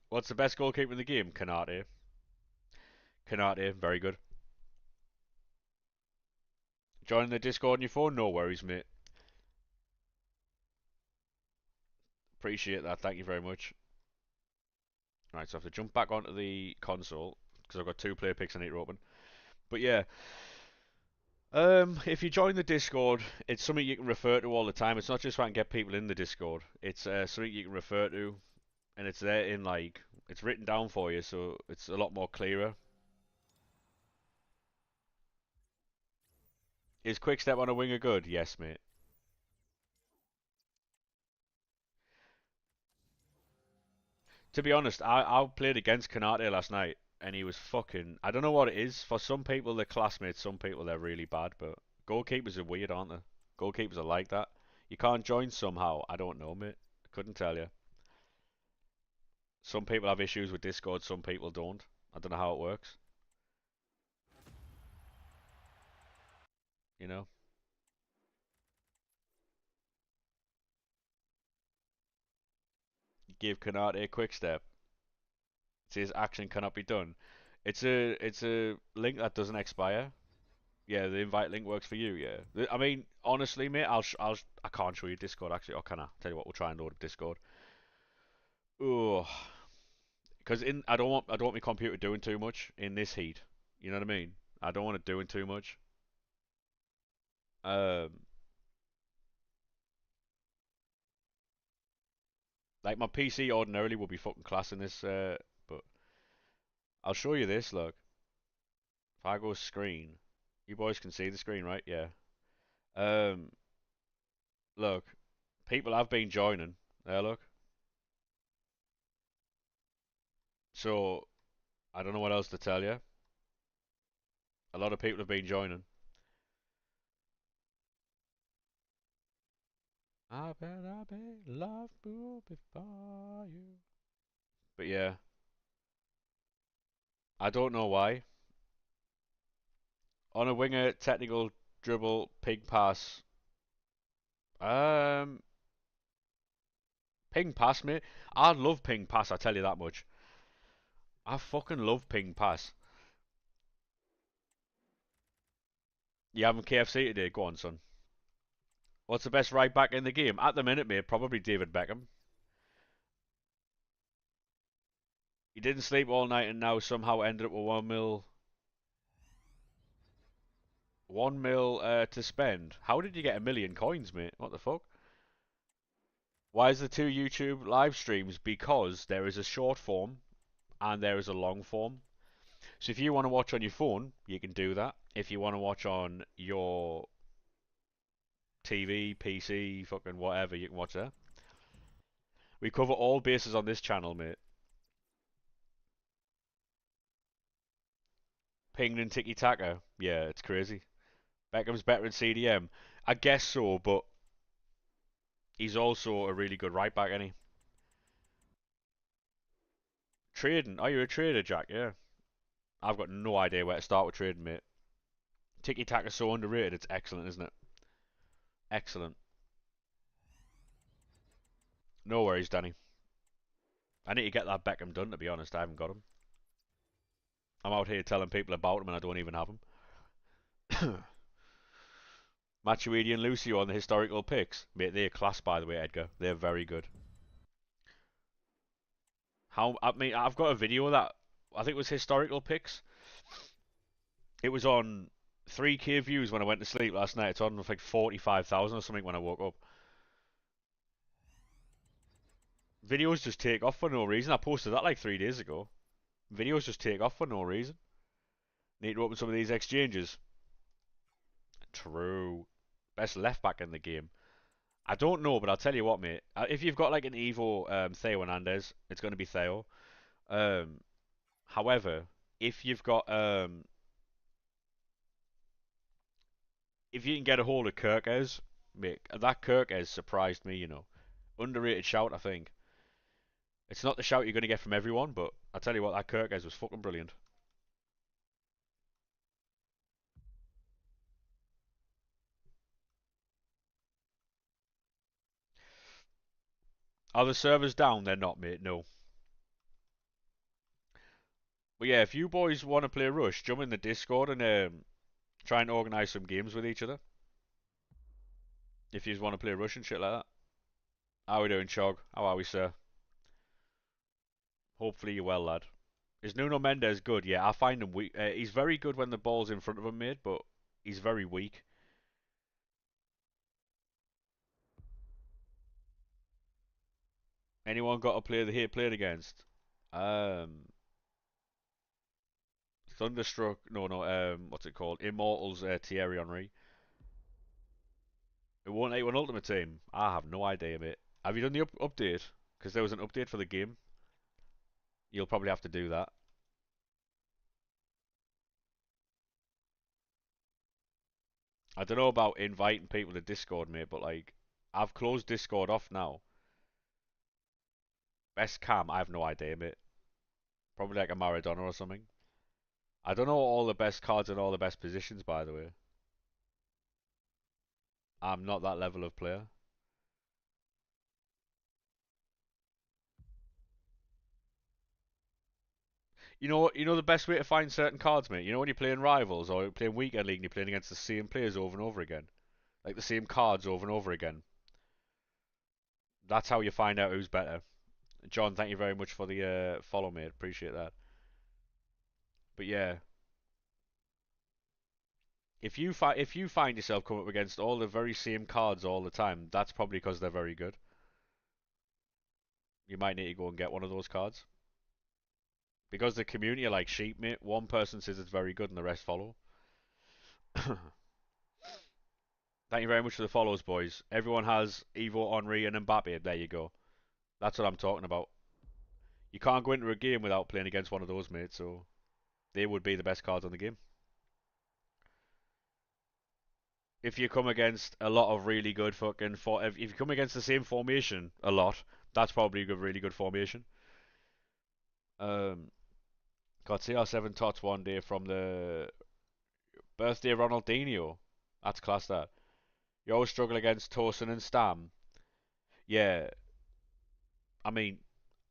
What's the best goalkeeper in the game? Kanate. Kanate, very good. Joining the Discord on your phone? No worries, mate. Appreciate that. Thank you very much. Right, so I have to jump back onto the console because I've got two player picks I need to open. But yeah, if you join the Discord, it's something you can refer to all the time. It's not just trying to get people in the Discord. It's something you can refer to, and it's there in like it's written down for you, so it's a lot more clearer. Is Quickstep on a winger good? Yes, mate. To be honest, I played against Kanate last night, and he was fucking. I don't know what it is. For some people, they're classmates. Some people, they're really bad. But goalkeepers are weird, aren't they? Goalkeepers are like that. You can't join somehow. I don't know, mate. Couldn't tell you. Some people have issues with Discord. Some people don't. I don't know how it works. You know. Give Kanate a quick step. It says action cannot be done. It's a link that doesn't expire. Yeah, the invite link works for you. Yeah, I mean, honestly, mate, I can't show you Discord actually, or can I? Tell you what, we'll try and load up Discord. Oh, because in I don't want my computer doing too much in this heat. You know what I mean? I don't want it doing too much. Um, like my PC ordinarily would be fucking class in this, but I'll show you this. Look, if I go screen, you boys can see the screen, right? Yeah. Um, look, people have been joining. There, look. So I don't know what else to tell you. A lot of people have been joining. I bet love will before you. But yeah, I don't know why. On a winger, technical dribble, ping pass. Um, Ping pass, mate. I love ping pass. I tell you that much. I fucking love ping pass. You having KFC today? Go on, son. What's the best right back in the game at the minute, mate? Probably David Beckham. He didn't sleep all night and now somehow ended up with 1 mil, 1 mil to spend. How did you get 1 million coins, mate? What the fuck? Why is there two YouTube live streams? Because there is a short form and there is a long form. So if you want to watch on your phone, you can do that. If you want to watch on your TV, PC, fucking whatever, you can watch that. We cover all bases on this channel, mate. Pinged and Tiki Taka. Yeah, it's crazy. Beckham's better in CDM. I guess so, but he's also a really good right back, isn't he? Trading. Are you a trader, Jack? Yeah. I've got no idea where to start with trading, mate. Tiki Taka's so underrated, it's excellent, isn't it? Excellent. No worries, Danny. I need to get that Beckham done, to be honest. I haven't got him. I'm out here telling people about him and I don't even have him. Matuidi and Lucio on the historical picks. Mate, they're class, by the way, Edgar. They're very good. I mean, I've got a video of that. I think it was historical picks. It was on 3K views when I went to sleep last night. It's on with like 45,000 or something when I woke up. Videos just take off for no reason. I posted that like 3 days ago. Videos just take off for no reason. Need to open some of these exchanges. True. Best left back in the game. I don't know, but I'll tell you what, mate. If you've got like an Evo Theo Hernandez, it's going to be Theo. Um, However, if you've got if you can get a hold of Kirkes, mate, that Kirkes surprised me. Underrated shout, I think. It's not the shout you're going to get from everyone, but I tell you what, that Kirkes was fucking brilliant. Are the servers down? They're not, mate. No. But yeah, if you boys want to play Rush, jump in the Discord and try and organise some games with each other. If you want to play Rush and shit like that. How are we doing, Chog? How are we, sir? Hopefully you're well, lad. Is Nuno Mendes good? Yeah, I find him weak. He's very good when the ball's in front of him, mate, but he's very weak. Anyone got a player they hate playing against? Um, Thunderstruck. No, no. What's it called? Immortals. Thierry Henry. It won't 8-1 Ultimate Team. I have no idea, mate. Have you done the update? Because there was an update for the game. You'll probably have to do that. I don't know about inviting people to Discord, mate, but like, I've closed Discord off now. Best cam, I have no idea, mate. Probably like a Maradona or something. I don't know all the best cards and all the best positions, by the way. I'm not that level of player. You know the best way to find certain cards, mate. You know when you're playing rivals or you're playing weekend league and you're playing against the same players over and over again, like the same cards over and over again. That's how you find out who's better. John, thank you very much for the follow, mate. Appreciate that. But yeah, if you find yourself coming up against all the very same cards all the time, that's probably because they're very good. You might need to go and get one of those cards. Because the community are like sheep, mate. One person says it's very good and the rest follow. Thank you very much for the follows, boys. Everyone has Evo, Henry, and Mbappe. There you go. That's what I'm talking about. You can't go into a game without playing against one of those, mate. So they would be the best cards on the game. If you come against a lot of really good fucking if you come against the same formation a lot, that's probably a really good formation. Um, got CR7 tots one day from the birthday of Ronaldinho. That's class. That you always struggle against Tosin and Stam. Yeah, I mean,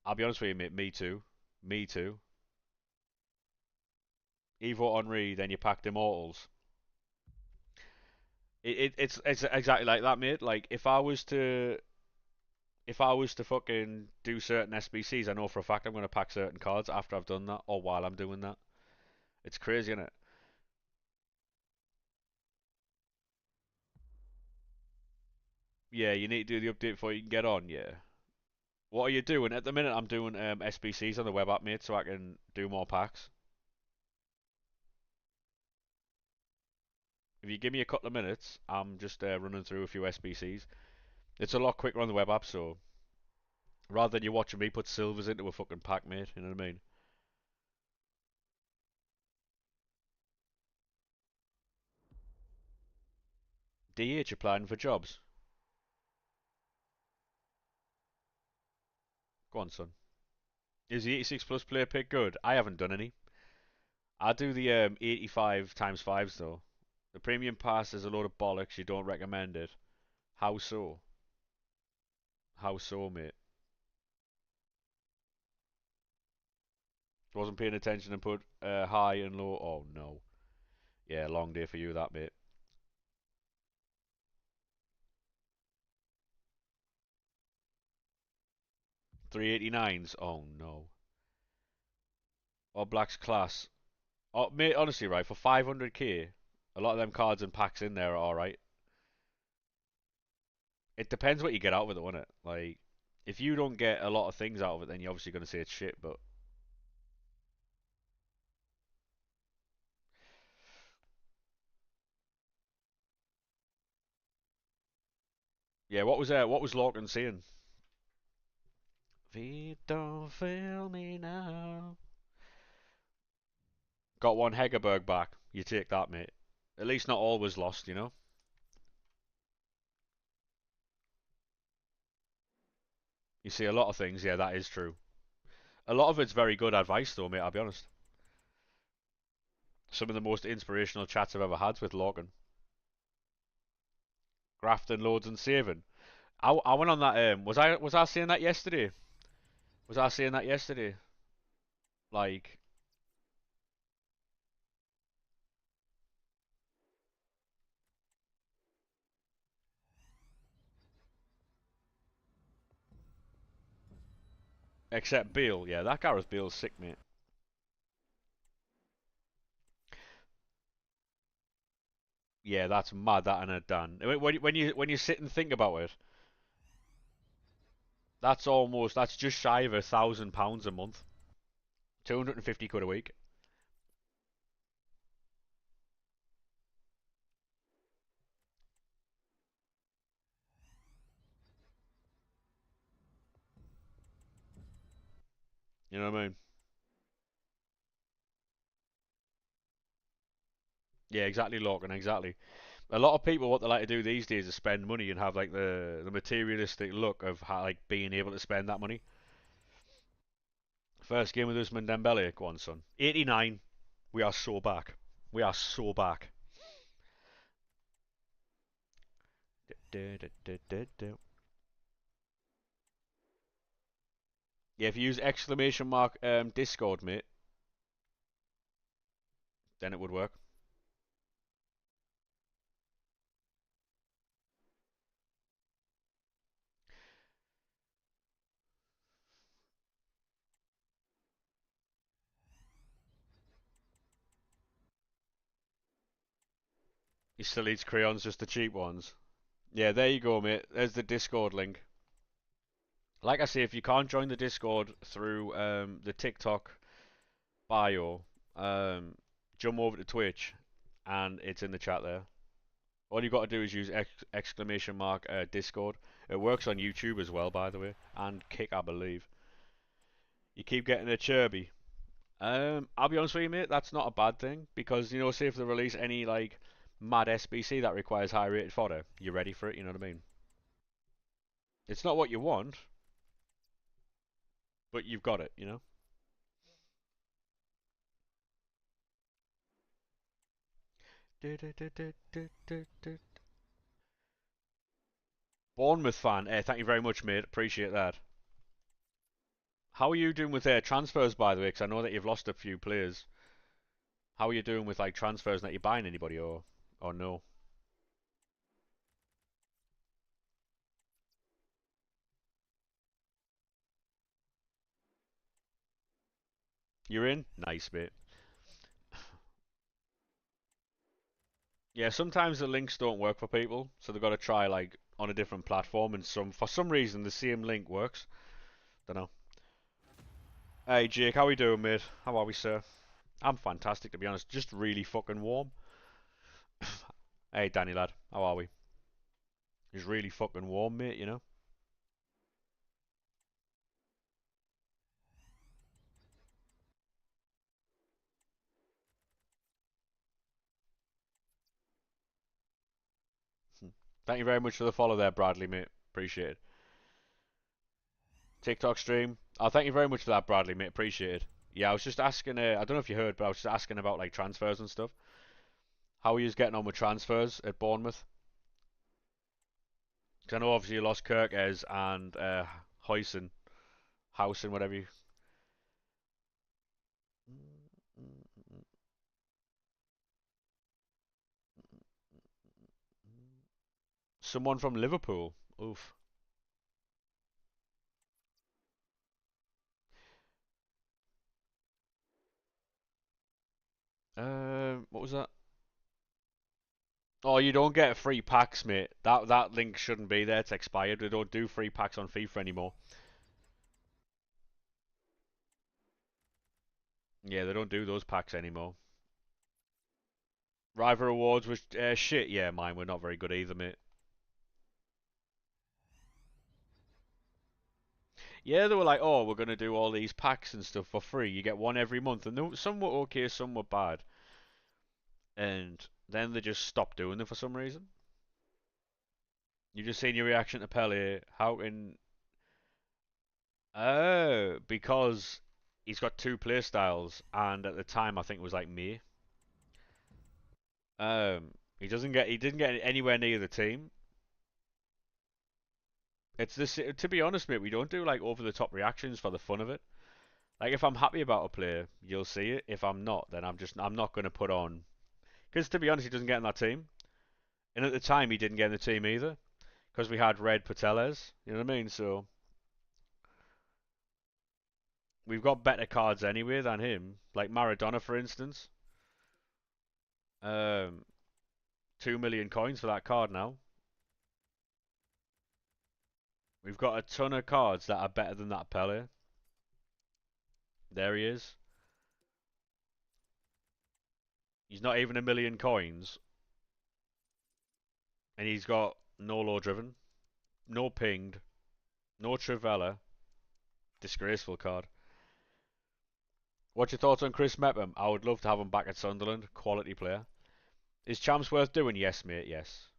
I'll be honest with you, mate. Me too. Me too. Evo Henry, then you packed Immortals. It's exactly like that, mate. Like if I was to fucking do certain SBCs, I know for a fact I'm gonna pack certain cards after I've done that or while I'm doing that. It's crazy, isn't it? Yeah, you need to do the update before you can get on. Yeah. What are you doing at the minute? I'm doing SBCs on the web app, mate, so I can do more packs. If you give me a couple of minutes, I'm just running through a few SBCs. It's a lot quicker on the web app, so rather than you watching me put silvers into a fucking pack, mate. You know what I mean? DH applying for jobs. Go on, son. Is the 86 plus player pick good? I haven't done any. I do the 85 times fives though. The premium pass is a load of bollocks. You don't recommend it. How so? How so, mate? Wasn't paying attention and put high and low. Oh no. Yeah, long day for you, that mate. 389s. Oh no. All Black's class. Oh, mate, honestly, right, for 500k, A lot of them cards and packs in there are alright. It depends what you get out of it, though, innit? Like, if you don't get a lot of things out of it, then you're obviously going to say it's shit, but yeah, what was Lorcan saying? Feet don't fail me now. Got one Hegerberg back. You take that, mate. At least not all was lost, you know? You see a lot of things, yeah, that is true. A lot of it's very good advice, though, mate, I'll be honest. Some of the most inspirational chats I've ever had with Lorcan. Grafting loads and saving. I went on that, was I saying that yesterday? Was I saying that yesterday? Like, except Bale, yeah, that Gareth Bale's sick, mate. Yeah, that's mad, that and a Dan. When you sit and think about it, that's just shy of £1,000 a month. 250 quid a week. You know what I mean? Yeah, exactly, Lorcan, exactly. A lot of people, what they like to do these days is spend money and have like the materialistic look of how, like being able to spend that money. First game with Usman Dembele, go on, son. 89. We are so back. We are so back. Yeah, if you use exclamation mark Discord, mate, then it would work. He still eats crayons, just the cheap ones. Yeah, there you go, mate. There's the Discord link. Like I say, if you can't join the Discord through the TikTok bio, um, jump over to Twitch, and it's in the chat there. All you got to do is use exclamation mark Discord. It works on YouTube as well, by the way, and Kick, I believe. You keep getting a chirby. I'll be honest with you, mate. That's not a bad thing because you know, say if they release any like mad SBC that requires high rated fodder, you're ready for it. You know what I mean? It's not what you want, but you've got it. You know. Bournemouth fan. Thank you very much, mate. Appreciate that. How are you doing with transfers, by the way? Because I know that you've lost a few players. How are you doing with like transfers? That you buying anybody or no? You're in? Nice, mate. Yeah, sometimes the links don't work for people, so they've got to try like on a different platform, and for some reason the same link works. Don't know. Hey Jake, how we doing, mate? How are we, sir? I'm fantastic, to be honest. Just really fucking warm. Hey Danny lad, how are we? It's really fucking warm, mate. You know. Thank you very much for the follow there, Bradley, mate. Appreciate it. TikTok stream. Oh, thank you very much for that, Bradley, mate. Appreciate it. Yeah, I was just asking. I don't know if you heard, but I was just asking about like transfers and stuff. How are you getting on with transfers at Bournemouth? Because I know obviously you lost Kirkes and Huyson, Howson, whatever you. Someone from Liverpool. Oof. What was that? Oh, you don't get free packs, mate. That link shouldn't be there. It's expired. They don't do free packs on FIFA anymore. Yeah, they don't do those packs anymore. Rival Awards was shit. Yeah, mine were not very good either, mate. Yeah, they were like, oh, we're gonna do all these packs and stuff for free. You get one every month, and some were okay, some were bad, and then they just stopped doing them for some reason. You just seen your reaction to Pele. How can? Oh, because he's got two play styles, and at the time I think it was like me. He didn't get anywhere near the team. It's this. To be honest, mate, we don't do like over the top reactions for the fun of it. Like if I'm happy about a player, you'll see it. If I'm not, then I'm not going to put on. Because to be honest, he doesn't get in that team. And at the time, he didn't get in the team either. Because we had Red Pateles. You know what I mean? So we've got better cards anyway than him. Like Maradona, for instance. Um, 2 million coins for that card now. We've got a ton of cards that are better than that Pele. There he is. He's not even 1 million coins. And he's got no low driven, no pinged, no Trivella. Disgraceful card. What's your thoughts on Chris Mepham? I would love to have him back at Sunderland. Quality player. Is Champs worth doing? Yes, mate, yes.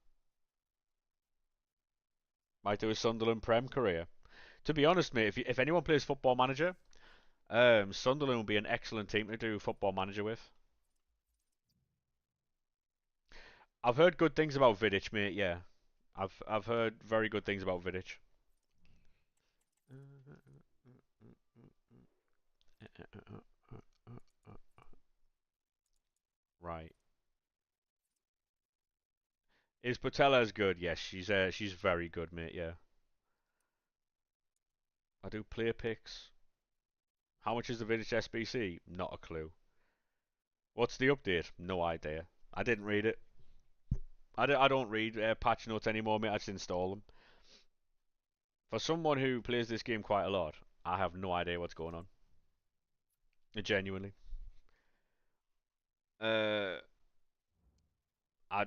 Might do a Sunderland Prem career. To be honest, mate, if anyone plays Football Manager, Sunderland would be an excellent team to do Football Manager with. I've heard good things about Vidic, mate. Yeah, I've heard very good things about Vidic. Right. Is Patella as good? Yes, she's very good, mate. Yeah. I do player picks. How much is the Vidic SBC? Not a clue. What's the update? No idea. I didn't read it. I don't read patch notes anymore, mate. I just install them. For someone who plays this game quite a lot, I have no idea what's going on. Genuinely. Uh, I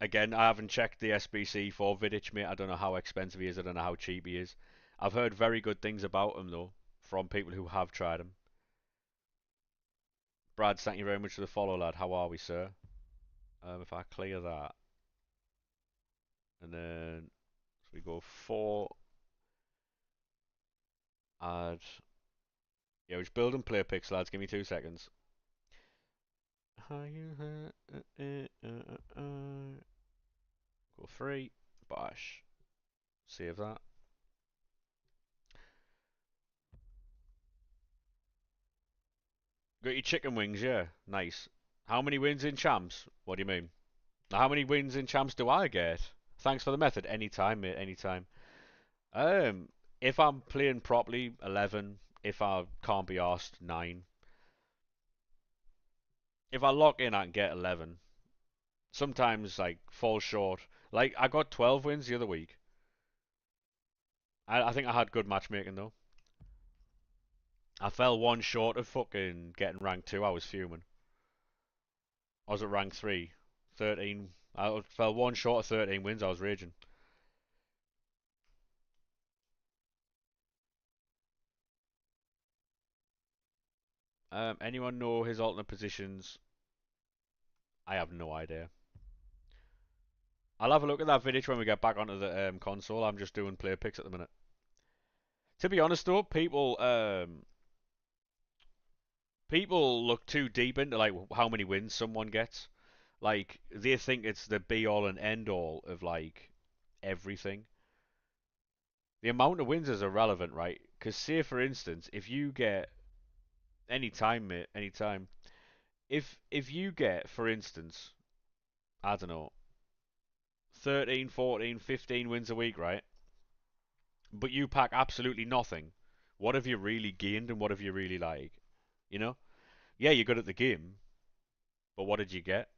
again, I haven't checked the SBC for Vidic, mate. I don't know how expensive he is. I don't know how cheap he is. I've heard very good things about him though, from people who have tried him. Brad, thank you very much for the follow, lad. How are we, sir? If I clear that, and then so we go 4, add. Yeah, we're just building player picks, lads. Give me 2 seconds. Go 3, bash, save that. Got your chicken wings, yeah, nice. How many wins in champs? What do you mean? Now, how many wins in champs do I get? Thanks for the method. Anytime, mate. Anytime. Um, if I'm playing properly, 11. If I can't be asked, 9. If I lock in, I can get 11. Sometimes like fall short. Like I got 12 wins the other week. I think I had good matchmaking though. I fell one short of fucking getting rank 2. I was fuming. I was at rank 3. 13. I fell one short of 13 wins. I was raging. Anyone know his alternate positions? I have no idea. I'll have a look at that video when we get back onto the console. I'm just doing player picks at the minute. To be honest though, people look too deep into like how many wins someone gets. Like they think it's the be all and end all of like everything. The amount of wins is irrelevant, right? Because say for instance, if you get any time, mate, any time. If you get, for instance, I don't know, 13, 14, 15 wins a week, right? But you pack absolutely nothing. What have you really gained and what have you really like? You know? Yeah, you're good at the game, but what did you get?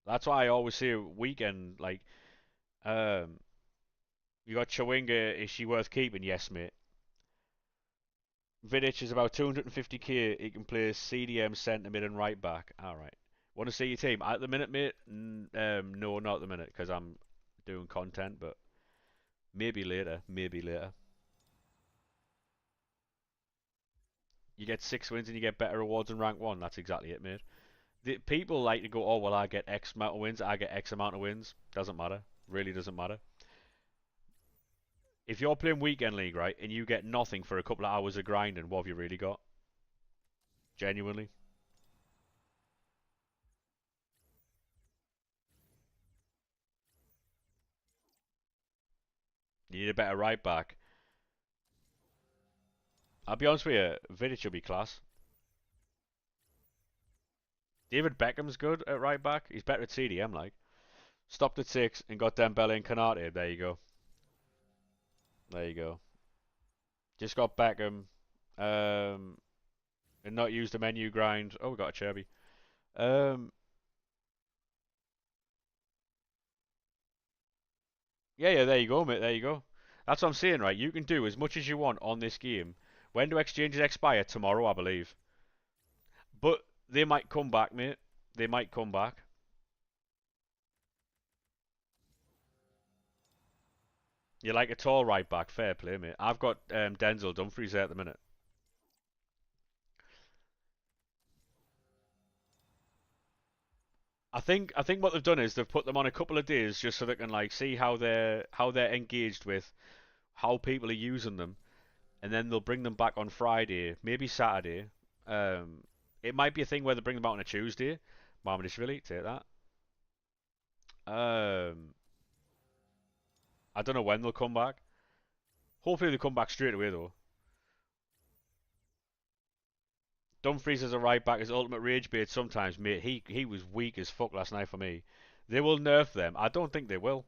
That's why I always say weekend, like, um, you got Chawinga, is she worth keeping? Yes, mate. Vidic is about 250k. He can play CDM, centre mid, and right back. All right. Want to see your team at the minute, mate? No, not at the minute, because I'm doing content, but maybe later. Maybe later. You get 6 wins and you get better rewards in rank one. That's exactly it, mate. People like to go, oh well, I get X amount of wins. I get X amount of wins. Doesn't matter. Really doesn't matter. If you're playing weekend league, right, and you get nothing for a couple of hours of grinding, what have you really got? Genuinely. You need a better right back. I'll be honest with you, Vidic will be class. David Beckham's good at right back. He's better at CDM, like. Stopped at 6 and got Dembele and Konate. There you go. There you go. Just got Beckham. Um, and not used the menu grind. Oh, we got a Cherby. Um, yeah, there you go, mate. There you go. That's what I'm saying, right? You can do as much as you want on this game. When do exchanges expire? Tomorrow, I believe. But they might come back, mate. They might come back. You like a tall right back, fair play, mate. I've got Denzel Dumfries there at the minute. I think what they've done is they've put them on a couple of days just so they can like see how they're engaged with how people are using them, and then they'll bring them back on Friday, maybe Saturday. Um, it might be a thing where they bring them out on a Tuesday. Marmonish take that. Um, I don't know when they'll come back. Hopefully they come back straight away though. Dumfries as a right back is ultimate rage bait sometimes, mate. He was weak as fuck last night for me. They will nerf them. I don't think they will.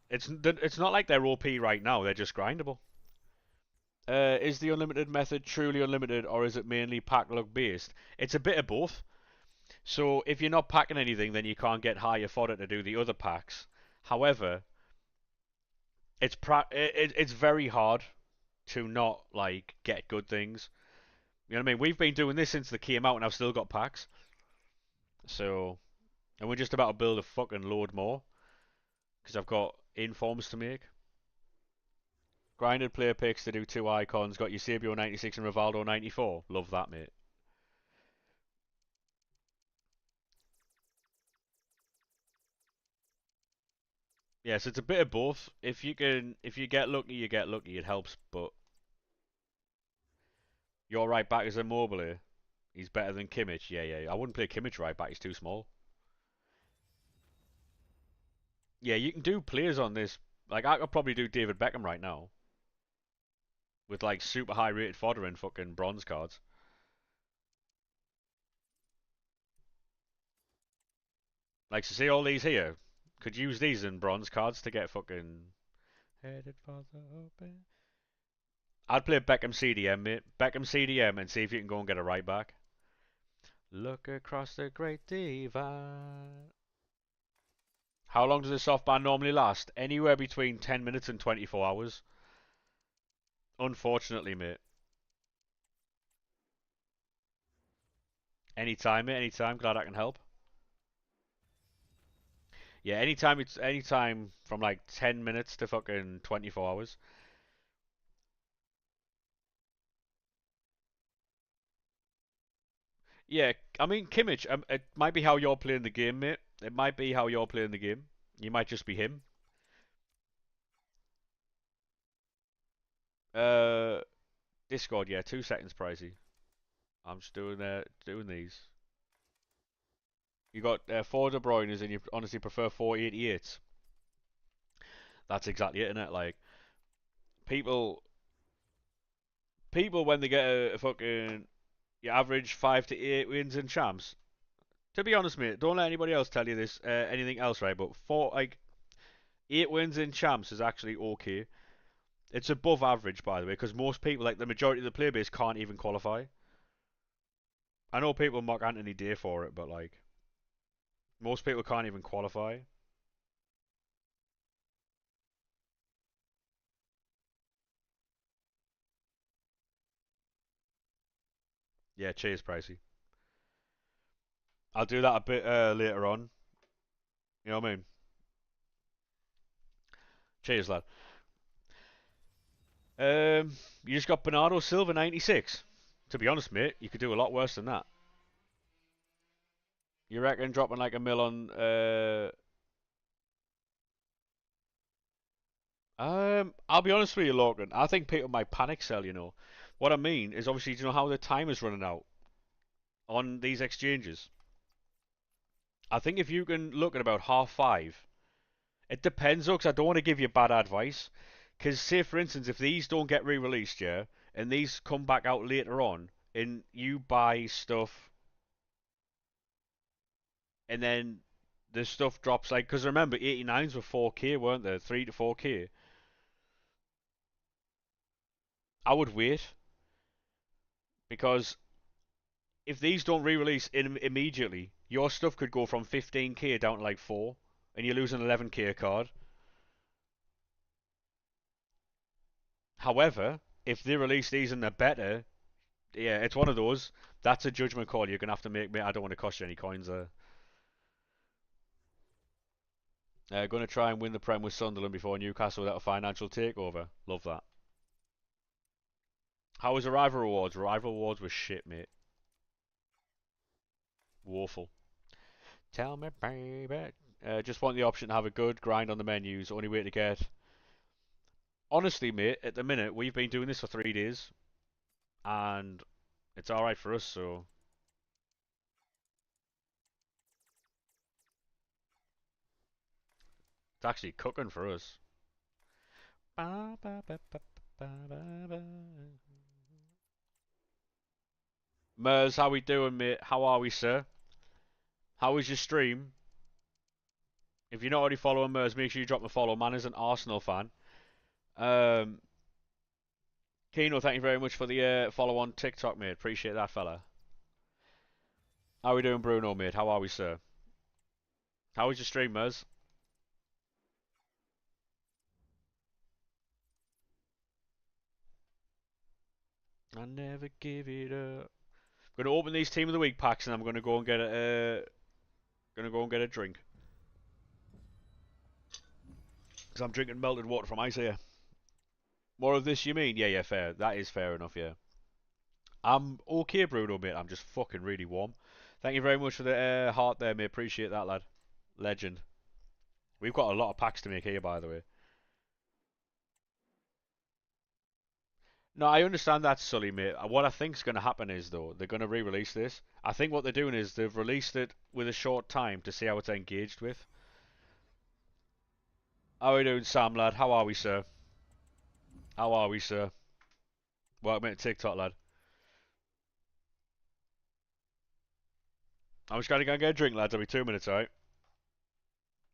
It's not like they're OP right now. They're just grindable. Is the unlimited method truly unlimited, or is it mainly pack luck based? It's a bit of both. So if you're not packing anything, then you can't get higher fodder to do the other packs. However, it's very hard to not like get good things. You know what I mean? We've been doing this since they came out, and I've still got packs. So, and we're just about to build a fucking load more because I've got informs to make. Grinded player picks to do two icons. Got Eusebio 96 and Rivaldo 94. Love that, mate. Yes, it's a bit of both. If you get lucky, you get lucky. It helps, but your right back is Immobile. He's better than Kimmich. Yeah, yeah. I wouldn't play Kimmich right back. He's too small. Yeah, you can do players on this. Like I could probably do David Beckham right now with like super high rated fodder and fucking bronze cards. Like to see all these here. Could use these in bronze cards to get fucking headed for the open. I'd play Beckham CDM, mate. Beckham CDM and see if you can go and get a right back. Look across the great divide. How long does a soft ban normally last? Anywhere between 10 minutes and 24 hours. Unfortunately, mate. Anytime, mate. Anytime. Glad I can help. Yeah, anytime it's anytime from like 10 minutes to fucking 24 hours. Yeah, I mean Kimmich. It might be how you're playing the game, mate. It might be how you're playing the game. You might just be him. Uh, Discord. Yeah, 2 seconds pricey. I'm just doing these. You got 4 De Bruyne's and you honestly prefer 488s. That's exactly it, innit? Like people, people when they get a fucking you average 5 to 8 wins in champs. To be honest, mate, don't let anybody else tell you this anything else, right? But 8 wins in champs is actually okay. It's above average, by the way, because most people, like the majority of the player base, can't even qualify. I know people mock Anthony Day for it, but like Most people can't even qualify. Yeah, cheers, Pricey. I'll do that a bit later on. You know what I mean? Cheers, lad. You just got Bernardo Silva 96. To be honest, mate, you could do a lot worse than that. You reckon dropping like a mil on? I'll be honest with you, Logan. I think people might panic sell. You know, what I mean is obviously, do you know how the time is running out on these exchanges? I think if you can look at about half five, it depends though, 'cause I don't want to give you bad advice. Because say for instance, if these don't get re-released, yeah, and these come back out later on, and you buy stuff, and then the stuff drops like, because remember, 89s were 4K, weren't they? 3 to 4K. I would wait because if these don't re-release immediately, your stuff could go from 15K down to like 4, and you lose an 11K card. However, if they release these and they're better, yeah, it's one of those. That's a judgment call you're gonna have to make. Mate, I don't want to cost you any coins there. Going to try and win the Prem with Sunderland before Newcastle without a financial takeover. Love that. How was the rival rewards? Rival rewards was shit, mate. Woeful. Tell me, baby. Just want the option to have a good grind on the menus. Only way to get. Honestly, mate, at the minute we've been doing this for 3 days, and it's all right for us. So it's actually cooking for us. Ba, ba, ba, ba, ba, ba, ba. Mers, how we doing, mate? How are we, sir? How was your stream? If you're not already following Mers, make sure you drop a follow. Man is an Arsenal fan. Um, Keno, thank you very much for the follow on TikTok, mate. Appreciate that, fella. How we doing, Bruno, mate? How are we, sir? How was your stream, Mers? I never give it up. I'm gonna open these Team of the Week packs, and I'm gonna go and get a drink. Because I'm drinking melted water from ice here. More of this, you mean? Yeah, yeah, fair. That is fair enough, yeah. I'm okay, Bruno, mate. I'm just fucking really warm. Thank you very much for the heart there, mate. Appreciate that, lad. Legend. We've got a lot of packs to make here, by the way. No, I understand that, Sully, mate. What I think's going to happen is, though, they're going to re-release this. I think what they're doing is they've released it with a short time to see how it's engaged with. How are we doing, Sam, lad? How are we, sir? How are we, sir? Welcome to TikTok, lad. I'm just going to go and get a drink, lads. I'll be 2 minutes, alright?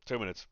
2 minutes.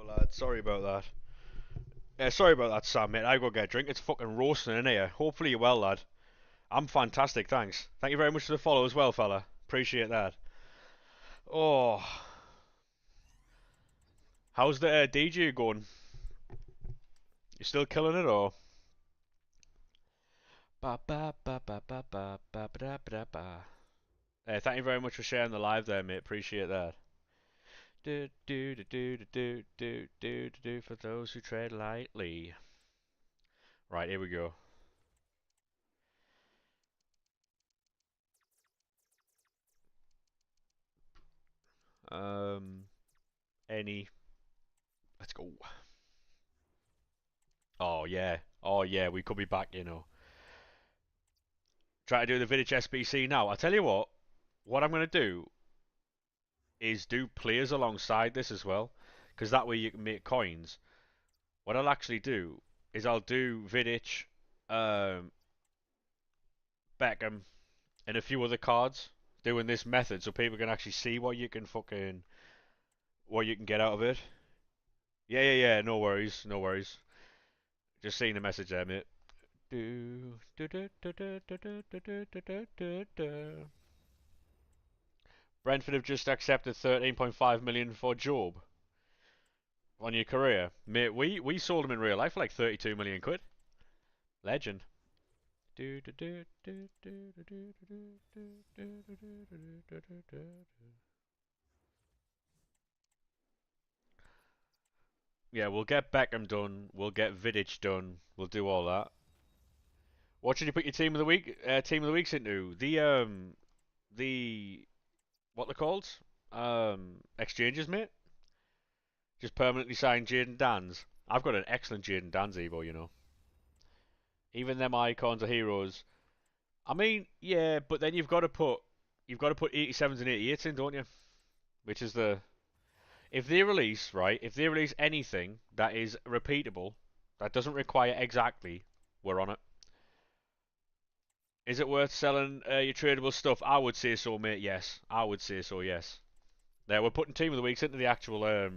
lad. Sorry about that. Yeah, sorry about that, Sam, mate. I go get a drink. It's fucking roasting in here. Hopefully you're well, lad. I'm fantastic, thanks. Thank you very much for the follow as well, fella. Appreciate that. Oh, how's the DJ going? You still killing it, or? Ba ba ba ba ba ba ba ba ba ba. Thank you very much for sharing the live there, mate. Appreciate that. Do do do do do do do do for those who tread lightly. Right, here we go. Um, any. Let's go. Oh yeah. Oh yeah. We could be back, you know. Try to do the Vidic SBC now. I tell you what. What I'm gonna do is do players alongside this as well, because that way you can make coins. What I'll actually do is I'll do Vidic, um, Beckham, and a few other cards doing this method, so people can actually see what you can get out of it. Yeah, yeah, yeah. No worries, no worries. Just seeing the message there, mate. Do do do do do do do do do do do do. Brentford have just accepted 13.5 million for Job on your career, mate. We sold him in real life for like 32 million quid. Legend. Do do do do do do do do do do do do do do. Yeah, we'll get Beckham done. We'll get Vidic done. We'll do all that. What should you put your team of the week? Team of the weeks into the what they're called? Exchanges, mate. Just permanently signed Jaden Dans. I've got an excellent Jaden Dans Evo, you know. Even them icons are heroes. I mean, yeah, but then you've got to put 87s and 88s in, don't you? Which is the if they release, right, if they release anything that is repeatable, that doesn't require exactly, we're on it. Is it worth selling your tradable stuff? I would say so, mate. Yes, I would say so. Yes. There, we're putting team of the weeks into the actual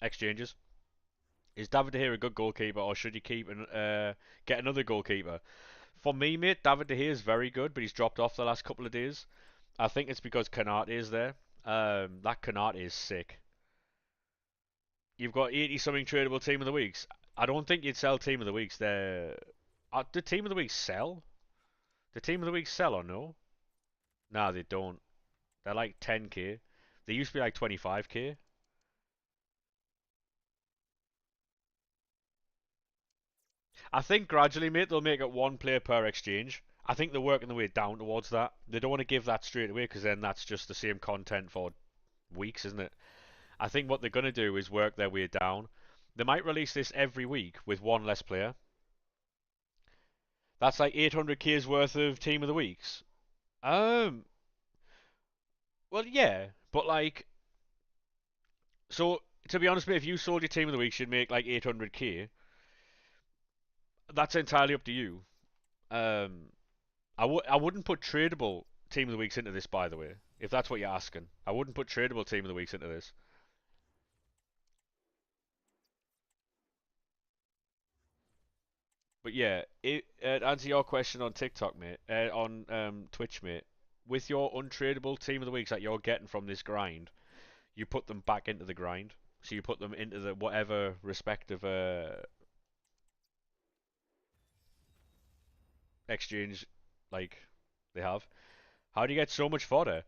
exchanges. Is David De Gea a good goalkeeper, or should you keep and get another goalkeeper? For me, mate, David De Gea is very good, but he's dropped off the last couple of days. I think it's because Kanate is there. That Kanate is sick. You've got 80 something tradable team of the weeks. I don't think you'd sell team of the weeks there. Do team of the weeks sell? Do team of the weeks sell or no? Nah, they don't. They're like 10k. They used to be like 25k. I think gradually, mate, they'll make it one player per exchange. I think they're working their way down towards that. They don't want to give that straight away because then that's just the same content for weeks, isn't it? I think what they're going to do is work their way down. They might release this every week with one less player. That's like 800k's worth of team of the weeks. Um, well, yeah, but like, so to be honest, mate, if you sold your team of the week, you'd make like 800k. That's entirely up to you. Um, I wouldn't put tradable team of the weeks into this, by the way. If that's what you're asking, I wouldn't put tradable team of the weeks into this. But yeah, answer your question on TikTok, mate, on Twitch, mate. With your untradeable team of the weeks that you're getting from this grind, you put them back into the grind. So you put them into the whatever respective exchange like they have. How do you get so much fodder?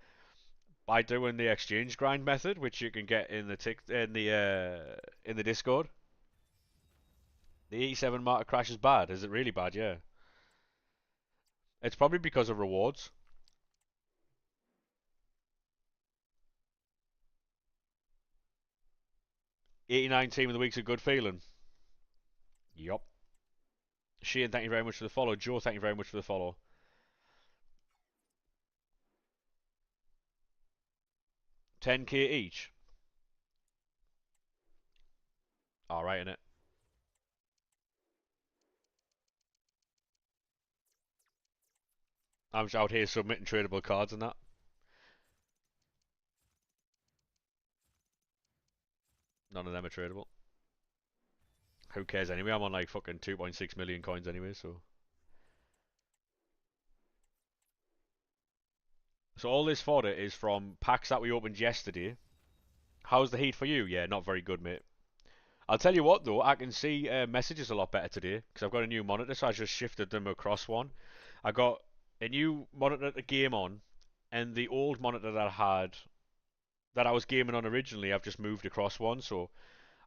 By doing the exchange grind method, which you can get in the in the Discord. The 87 marker crash is bad. Is it really bad? Yeah. It's probably because of rewards. 89 team of the week's a good feeling. Yup. Shane, thank you very much for the follow. Joe, thank you very much for the follow. 10k each. Alright, innit? I'm just out here submitting tradable cards and that. None of them are tradable. Who cares anyway? I'm on like fucking 2.6 million coins anyway, so. So all this fodder is from packs that we opened yesterday. How's the heat for you? Yeah, not very good, mate. I'll tell you what though, I can see messages a lot better today because I've got a new monitor, so I just shifted them across one. I got a new monitor to game on, and the old monitor that I had, that I was gaming on originally, I've just moved across one, so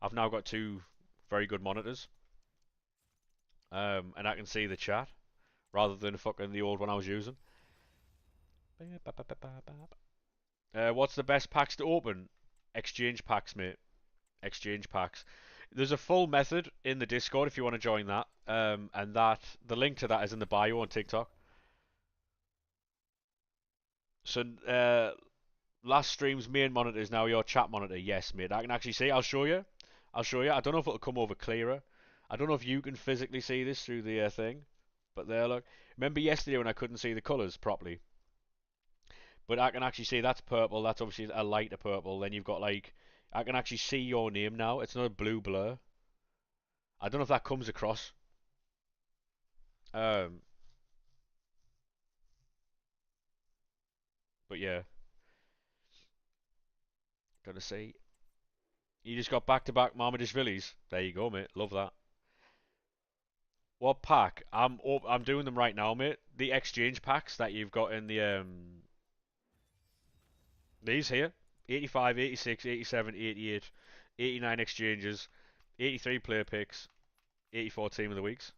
I've now got two very good monitors. And I can see the chat rather than fucking the old one I was using. What's the best packs to open? Exchange packs, mate. Exchange packs. There's a full method in the Discord if you want to join that. And the link to that is in the bio on TikTok. So, last stream's main monitor is now your chat monitor. Yes, mate. I can actually see. I'll show you. I'll show you. I don't know if it'll come over clearer. I don't know if you can physically see this through the thing. But there, look. Remember yesterday when I couldn't see the colours properly? But I can actually see that's purple. That's obviously a lighter purple. Then you've got like, I can actually see your name now. It's not a blue blur. I don't know if that comes across. Um, but yeah, gonna see. You just got back-to-back Marmadishvilis. There you go, mate. Love that. What pack? I'm doing them right now, mate. The exchange packs that you've got in the these here. 85, 86, 87, 88, 89 exchanges, 83 player picks, 84 team of the weeks.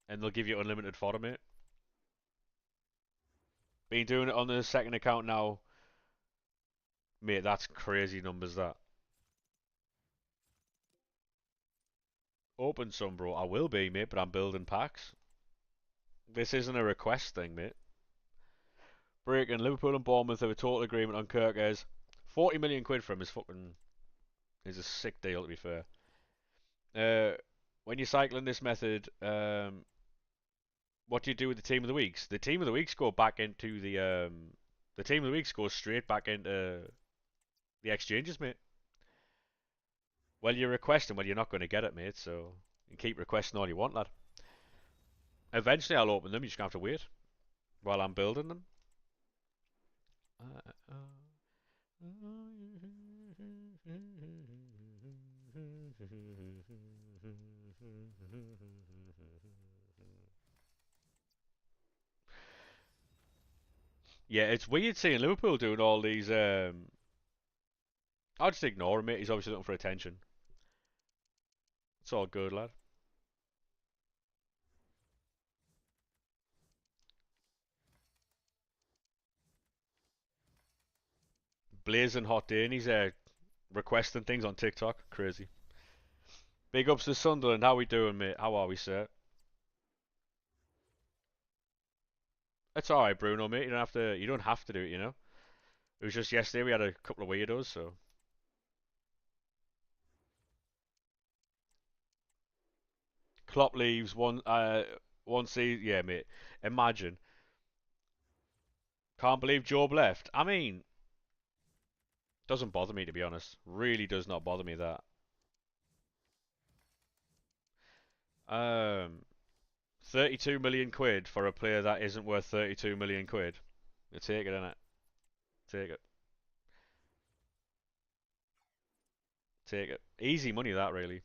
And they'll give you unlimited fodder, mate. Been doing it on the second account now. Mate, that's crazy numbers, that. Open some, bro. I will be, mate, but I'm building packs. This isn't a request thing, mate. Breaking Liverpool and Bournemouth have a total agreement on Kirkes. 40 million quid for him is a sick deal, to be fair. When you're cycling this method, what do you do with the team of the weeks? The team of the weeks go back into the team of the weeks goes straight back into the exchanges, mate. Well, you're requesting, well, you're not going to get it, mate, so you can keep requesting all you want, lad. Eventually I'll open them, you just have to wait while I'm building them. Yeah, it's weird seeing Liverpool doing all these. I'll just ignore him, mate. He's obviously looking for attention. It's all good, lad. Blazing hot day, and he's requesting things on TikTok. Crazy. Big ups to Sunderland. How we doing, mate? How are we, sir? It's all right, Bruno, mate. You don't have to. You don't have to do it. You know. It was just yesterday we had a couple of weirdos, so. Klopp leaves one season. Yeah, mate. Imagine. Can't believe Job left. I mean, doesn't bother me to be honest. Really does not bother me that. Um, 32 million quid for a player that isn't worth 32 million quid. You take it, innit? Take it. Take it. Easy money that really.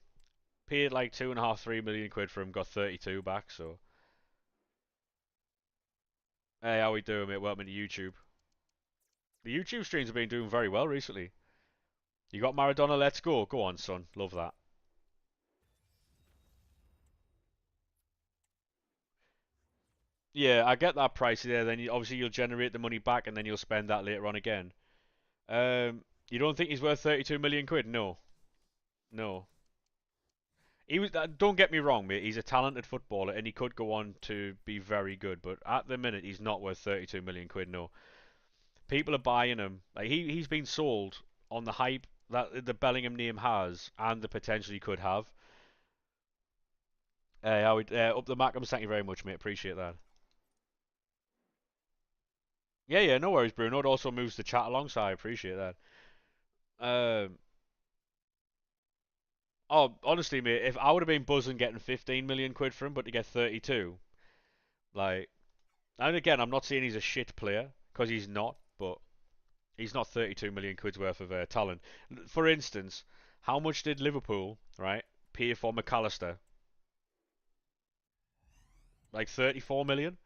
Paid like 2.5, 3 million quid for him, got 32 back, so. Hey, how we doing, mate? Welcome to YouTube. The YouTube streams have been doing very well recently. You got Maradona, let's go. Go on, son. Love that. Yeah, I get that price there. Then obviously you'll generate the money back, and then you'll spend that later on again. You don't think he's worth 32 million quid? No, no. He was. Don't get me wrong, mate. He's a talented footballer, and he could go on to be very good. But at the minute, he's not worth 32 million quid. No, people are buying him. Like he's been sold on the hype that the Bellingham name has and the potential he could have. Up the Mackham, thank you very much, mate. Appreciate that. Yeah, yeah, no worries, Bruno. It also moves the chat along, so I appreciate that. Um, oh, honestly, mate, if I would have been buzzing getting 15 million quid for him, but to get 32, like, and again, I'm not saying he's a shit player, because he's not, but he's not 32 million quid's worth of talent. For instance, how much did Liverpool, right, pay for McAllister? Like 34 million?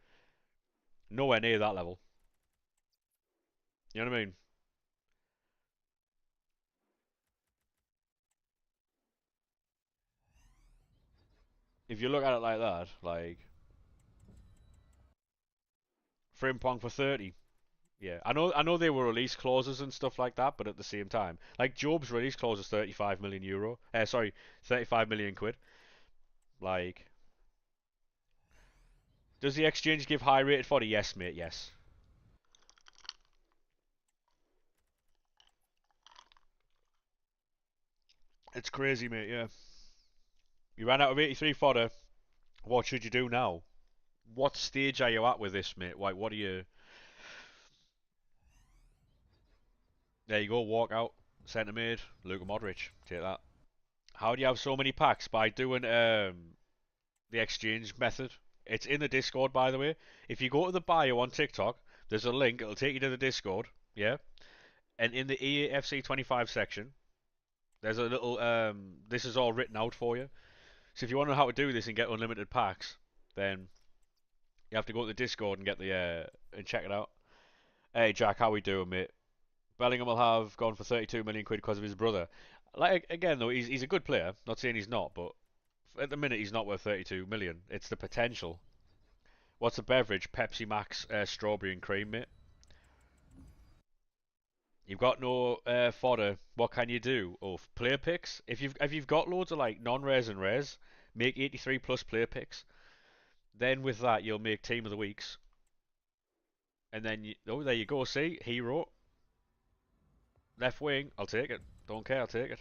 Nowhere near that level. You know what I mean? If you look at it like that, like Frimpong for 30. Yeah, I know they were release clauses and stuff like that, but at the same time, like Job's release clause is 35 million euro. Sorry, 35 million quid. Like, does the exchange give high rated for it? Yes, mate. Yes. It's crazy, mate. Yeah. You ran out of 83 fodder. What should you do now? What stage are you at with this, mate? Like, what are you? There you go. Walk out. Centre mid. Luka Modric. Take that. How do you have so many packs? By doing the exchange method. It's in the Discord, by the way. If you go to the bio on TikTok, there's a link. It'll take you to the Discord. Yeah. And in the EAFC 25 section, there's a little. This is all written out for you. So if you want to know how to do this and get unlimited packs, then you have to go to the Discord and get the and check it out. Hey Jack, how we doing, mate? Bellingham will have gone for 32 million quid because of his brother. Like again though, he's a good player. Not saying he's not, but at the minute he's not worth 32 million. It's the potential. What's a beverage? Pepsi Max, strawberry and cream, mate. You've got no fodder. What can you do? Oh, player picks. If you've got loads of like non-rares and rares, make 83 plus player picks. Then with that, you'll make team of the weeks. And then oh, there you go. See, hero, left wing. I'll take it. Don't care. I'll take it.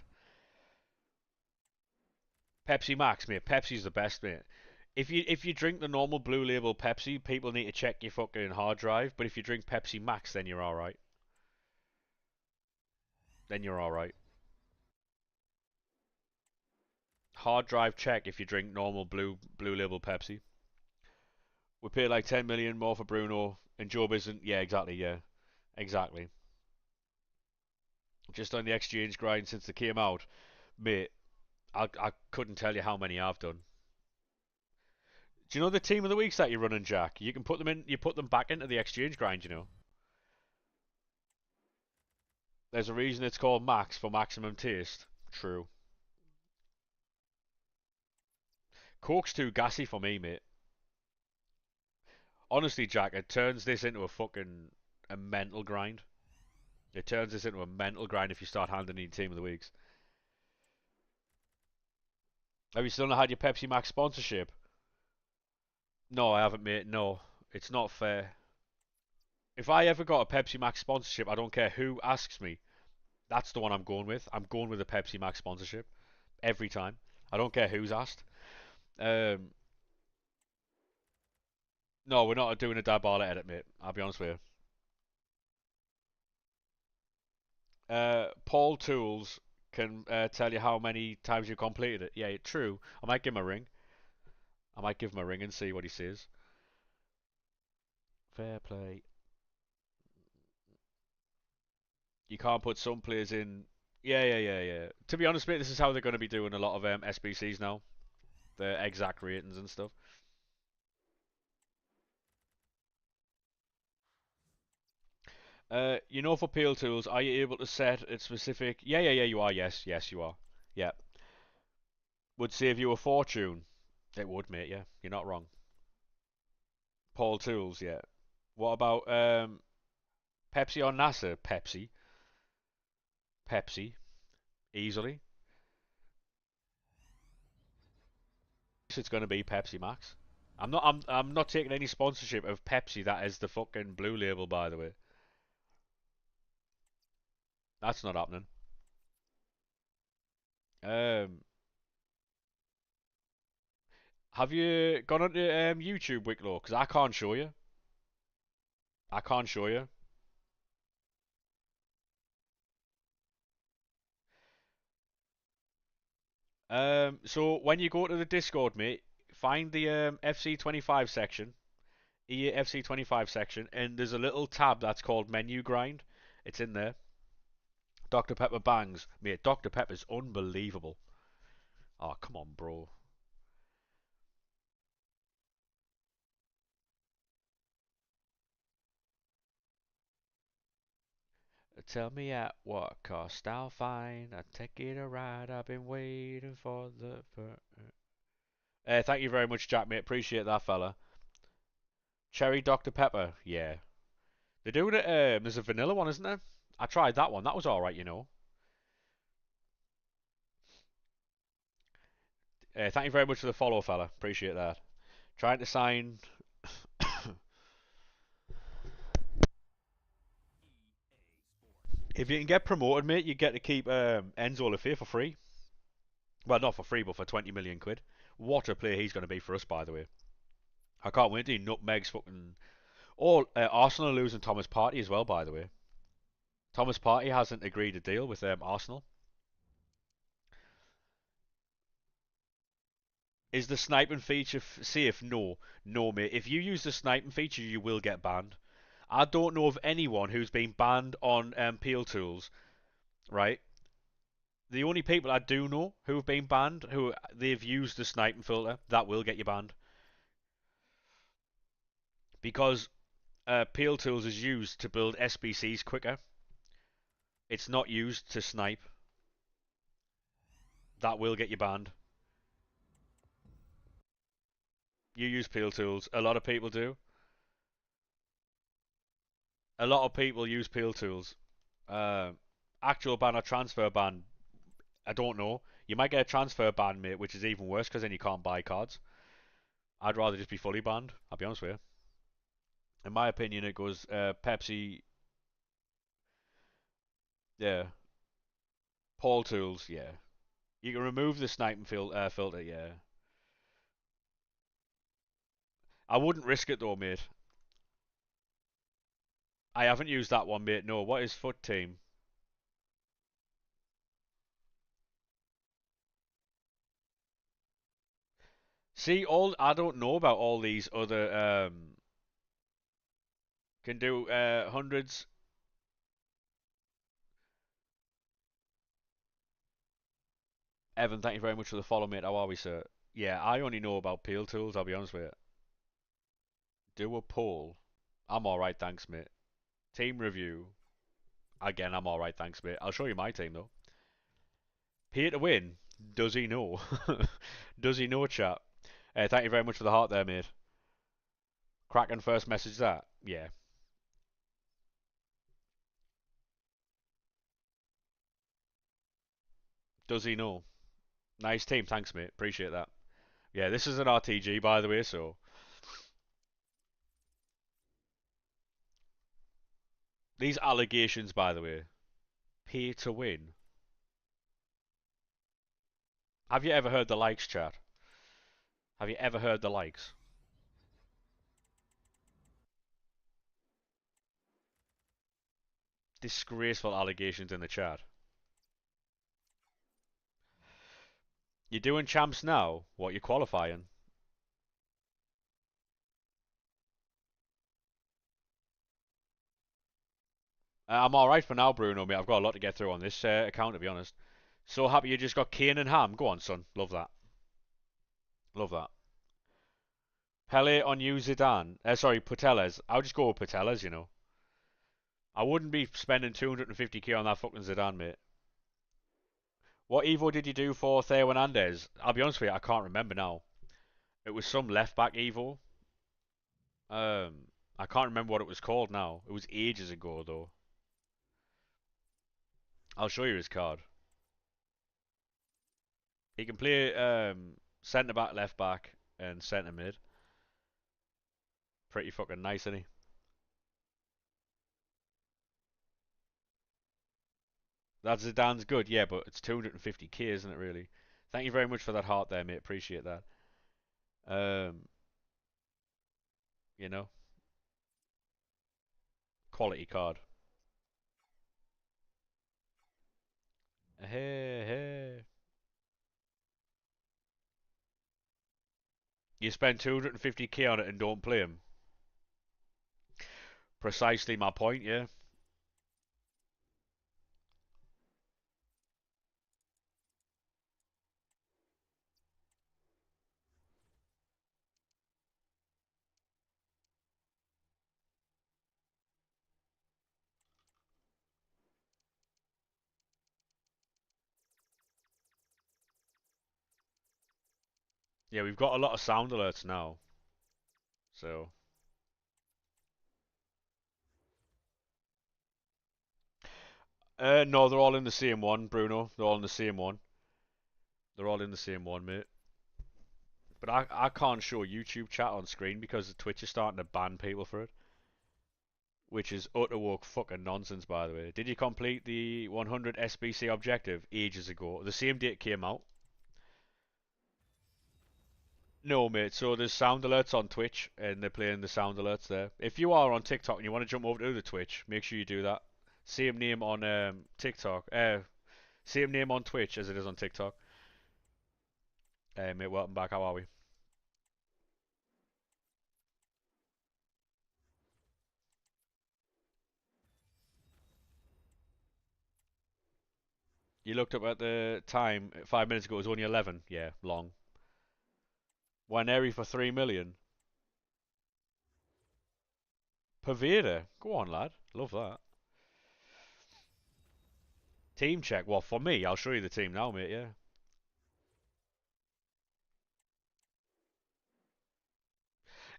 Pepsi Max, mate. Pepsi's the best, mate. If you drink the normal blue label Pepsi, people need to check your fucking hard drive. But if you drink Pepsi Max, then you're all right. Then you're all right. Hard drive check if you drink normal blue label Pepsi. We pay like 10 million more for Bruno, and Job isn't. Yeah, exactly. Yeah, exactly. Just on the exchange grind since they came out, mate. I couldn't tell you how many I've done. Do you know the team of the weeks that you're running, Jack? You can put them in. You put them back into the exchange grind. You know. There's a reason it's called Max for maximum taste. True. Coke's too gassy for me, mate. Honestly, Jack, it turns this into a mental grind. It turns this into a mental grind if you start handing in team of the weeks. Have you still not had your Pepsi Max sponsorship? No, I haven't, mate. No, it's not fair. If I ever got a Pepsi Max sponsorship, I don't care who asks me. That's the one I'm going with. I'm going with a Pepsi Max sponsorship every time. I don't care who's asked. Um, no, we're not doing a Dybala edit, mate. I'll be honest with you. Paul Tools can tell you how many times you completed it. Yeah, true. I might give him a ring. I might give him a ring and see what he says. Fair play. You can't put some players in. Yeah, yeah, yeah, yeah. To be honest, mate, this is how they're going to be doing a lot of SBCs now. The exact ratings and stuff. For Peel Tools, are you able to set it specific? Yeah, yeah, yeah, you are. Yes, yes, you are. Yeah. Would save you a fortune. It would, mate, yeah. You're not wrong. Paul Tools, yeah. What about Pepsi or NASA? Pepsi. Pepsi. Easily. It's going to be Pepsi Max. I'm not taking any sponsorship of Pepsi that is the fucking blue label, by the way. That's not happening. Um have you gone onto YouTube Wicklow? Because I can't show you. I can't show you. So when you go to the Discord, mate, find the FC25 section, EA FC25 section, and there's a little tab that's called Menu Grind. It's in there. Dr. Pepper bangs, mate. Dr. Pepper's unbelievable. Oh, come on, bro. Tell me at what cost I'll find. I take it a ride. I've been waiting for the. Thank you very much, Jack, mate. Appreciate that, fella. Cherry Dr. Pepper, yeah. They're doing it. There's a vanilla one, isn't there? I tried that one. That was all right, you know. Thank you very much for the follow, fella. Appreciate that. Trying to sign. If you can get promoted, mate, you get to keep Enzo Lefebvre for free. Well, not for free, but for 20 million quid. What a player he's going to be for us, by the way. I can't wait to he nutmegs fucking. Oh, Arsenal are losing Thomas Partey as well, by the way. Thomas Partey hasn't agreed a deal with Arsenal. Is the sniping feature safe? No. No, mate. If you use the sniping feature, you will get banned. I don't know of anyone who's been banned on Peel Tools, right? The only people I do know who have been banned, who they've used the sniping filter, that will get you banned. Because Peel Tools is used to build SBCs quicker. It's not used to snipe. That will get you banned. You use Peel Tools. A lot of people do. A lot of people use Peel Tools. Uh, Actual ban or transfer ban, I don't know. You might get a transfer ban, mate, which is even worse because then you can't buy cards. I'd rather just be fully banned. I'll be honest with you. In my opinion, it goes Pepsi, yeah. Paul Tools, yeah. You can remove the sniping filter, yeah. I wouldn't risk it though, mate. I haven't used that one, mate. No, what is Foot Team? See, all I don't know about all these other can do hundreds. Evan, thank you very much for the follow, mate. How are we, sir? Yeah, I only know about Peel Tools. I'll be honest with you. Do a poll. I'm all right, thanks, mate. Team review. Again, I'm all right, thanks, mate. I'll show you my team though. Pay to win. Does he know? Does he know, chat? Thank you very much for the heart there, mate. Cracking first message that. Yeah. Does he know? Nice team, thanks, mate. Appreciate that. Yeah, this is an RTG, by the way, so these allegations, by the way, pay to win. Have you ever heard the likes, chat? Have you ever heard the likes? Disgraceful allegations in the chat. You're doing champs now? What, you're qualifying? I'm alright for now, Bruno, mate. I've got a lot to get through on this account, to be honest. So happy you just got Kane and Ham. Go on, son. Love that. Love that. Pele on you, Zidane. Sorry, Putellas. I'll just go with Putellas, you know. I wouldn't be spending 250k on that fucking Zidane, mate. What Evo did you do for Theo Hernandez? I'll be honest with you, I can't remember now. It was some left back Evo. I can't remember what it was called now. It was ages ago though. I'll show you his card. He can play centre back, left back, and centre mid. Pretty fucking nice, isn't he? That Zidane's good, yeah, but it's 250k, isn't it? Really. Thank you very much for that heart there, mate. Appreciate that. Um, you know. quality card. Hey, hey. You spend 250k on it and don't play him. Precisely my point, yeah. Yeah, we've got a lot of sound alerts now. So. No, they're all in the same one, Bruno. They're all in the same one. They're all in the same one, mate. But I can't show YouTube chat on screen because Twitch is starting to ban people for it. Which is utter woke fucking nonsense, by the way. Did you complete the 100 SBC objective ages ago? The same day it came out? No, mate. So there's sound alerts on Twitch, and they're playing the sound alerts there. If you are on TikTok and you want to jump over to the Twitch, make sure you do that. Same name on TikTok. Same name on Twitch as it is on TikTok. Mate, welcome back. How are we? You looked up at the time 5 minutes ago. It was only 11. Yeah, long. Waneri for 3 million. Paveda. Go on, lad. Love that. Team check. Well, for me, I'll show you the team now, mate. Yeah.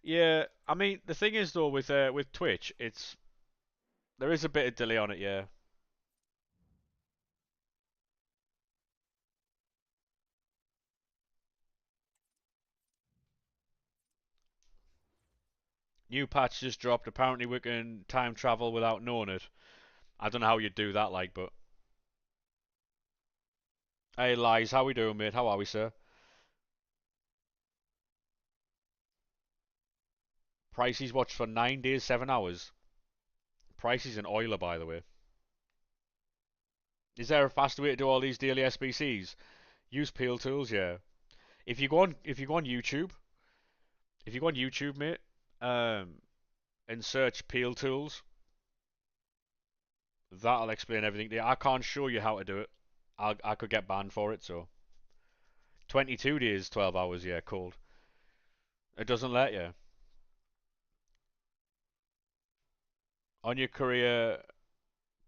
Yeah. I mean, the thing is though, with Twitch, there is a bit of delay on it. Yeah. New patch just dropped. Apparently, we can time travel without knowing it. I don't know how you'd do that, like, but hey, Lies, how we doing, mate? How are we, sir? Pricey's watched for 9 days, 7 hours. Pricey's an oiler, by the way. Is there a faster way to do all these daily SBCs? Use Peel Tools, yeah. If you go on YouTube, if you go on YouTube, mate, um, and search Peel Tools, that'll explain everything to you. I can't show you how to do it. I could get banned for it, so 22 days, 12 hours, yeah, cold. It doesn't let you. On your career,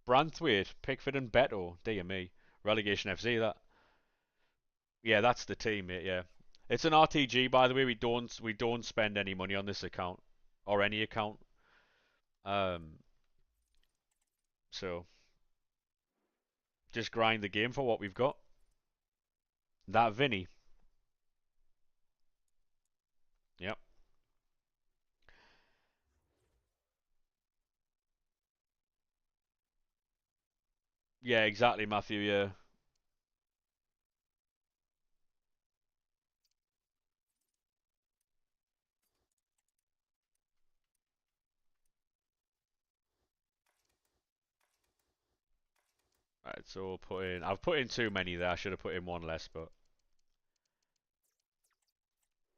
Branthwaite, Pickford and Beto, dear me. Relegation FC, that. Yeah, that's the team, mate, yeah. It's an RTG, by the way. We don't spend any money on this account or any account. Um, so just grind the game for what we've got. That Vinny. Yep. Yeah, exactly, Matthew. Yeah. Right, so we'll put in. I've put in too many there. I should have put in one less, but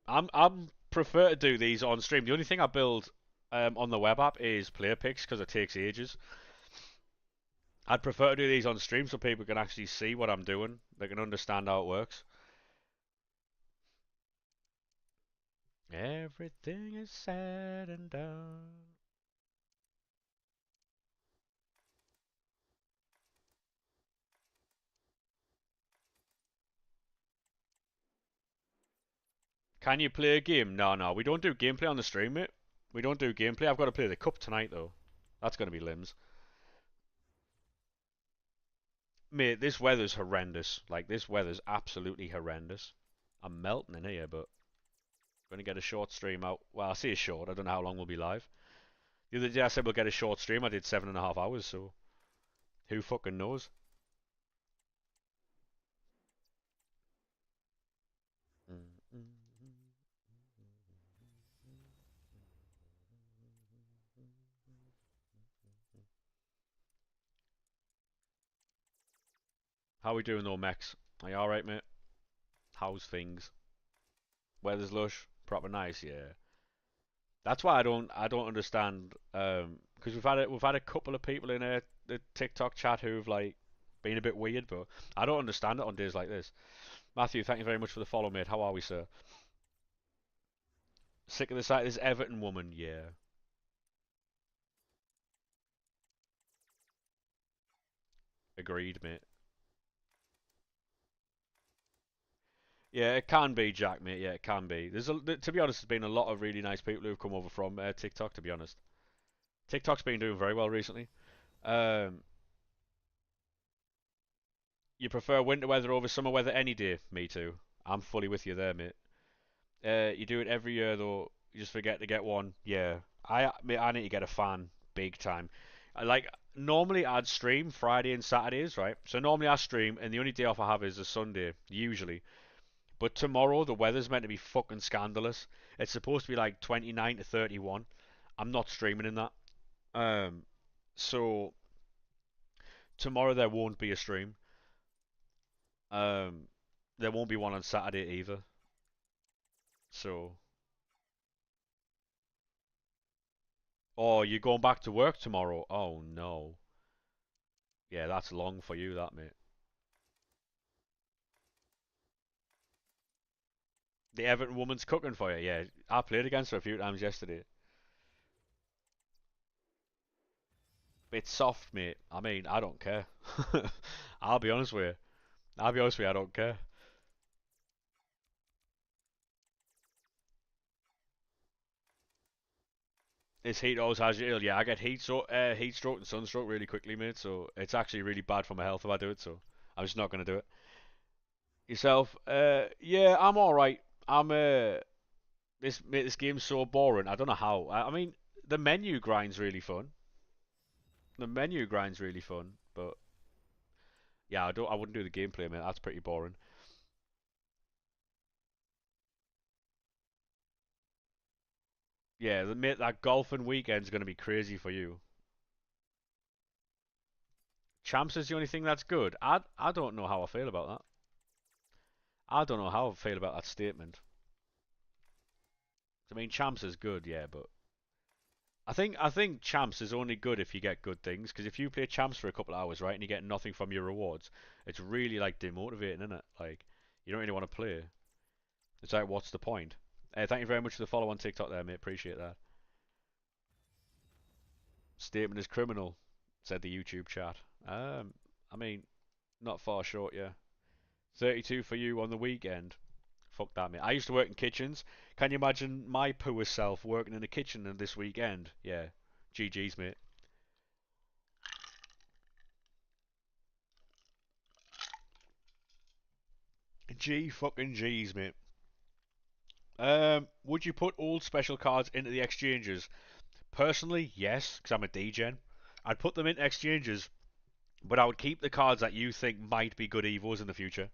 I'm prefer to do these on stream. The only thing I build on the web app is player picks because it takes ages. I'd prefer to do these on stream so people can actually see what I'm doing. They can understand how it works. Everything is said and done. Can you play a game? No, no, we don't do gameplay on the stream, mate. We don't do gameplay. I've got to play the cup tonight, though. That's going to be limbs. Mate, this weather's horrendous. Like, this weather's absolutely horrendous. I'm melting in here, but going to get a short stream out. Well, I say a short. I don't know how long we'll be live. The other day I said we'll get a short stream. I did 7.5 hours, so who fucking knows? How we doing though, Max? Are you alright, mate? How's things? Weather's lush, proper nice, yeah. That's why I don't understand. Because we've had a couple of people in the TikTok chat who've like been a bit weird, but I don't understand it on days like this. Matthew, thank you very much for the follow, mate. How are we, sir? Sick of the sight of this Everton woman, yeah. Agreed, mate. Yeah, it can be, Jack, mate. Yeah, it can be. To be honest, there's been a lot of really nice people who've come over from TikTok. To be honest, TikTok's been doing very well recently. Um, you prefer winter weather over summer weather any day? Me too. I'm fully with you there, mate. You do it every year though. You just forget to get one. Yeah, mate, I need to get a fan big time. Like normally I'd stream Friday and Saturdays, right? So normally I stream, and the only day off I have is a Sunday usually. But tomorrow the weather's meant to be fucking scandalous. It's supposed to be like 29 to 31. I'm not streaming in that. Um, so tomorrow there won't be a stream. Um, there won't be one on Saturday either. So, oh, you're going back to work tomorrow? Oh no. Yeah, that's long for you, that mate. The Everton woman's cooking for you. Yeah, I played against her a few times yesterday. It's soft, mate. I mean, I don't care. I'll be honest with you. I'll be honest with you. I don't care. This heat always has you ill. Yeah, I get heat stroke and sunstroke really quickly, mate. So it's actually really bad for my health if I do it. So I'm just not gonna do it. Yourself? Yeah, I'm all right. I'm this game's so boring. I don't know how. I mean, the menu grind's really fun. The menu grind's really fun, but yeah, I wouldn't do the gameplay, mate. That's pretty boring. Yeah, mate, that golfing weekend's gonna be crazy for you. Champs is the only thing that's good. I don't know how I feel about that. I don't know how I feel about that statement. I mean, champs is good, yeah, but I think champs is only good if you get good things. Because if you play champs for a couple of hours, right, and you get nothing from your rewards, it's really like demotivating, isn't it? Like you don't really want to play. It's like, what's the point? Thank you very much for the follow on TikTok there, mate. Appreciate that. Statement is criminal, said the YouTube chat. I mean, not far short, yeah. 32 for you on the weekend. Fuck that, mate. I used to work in kitchens. Can you imagine my poor self working in a kitchen this weekend? Yeah. GG's, mate. G fucking G's, mate. Would you put old special cards into the exchanges? Personally, yes, because I'm a degen. I'd put them into exchanges, but I would keep the cards that you think might be good evos in the future.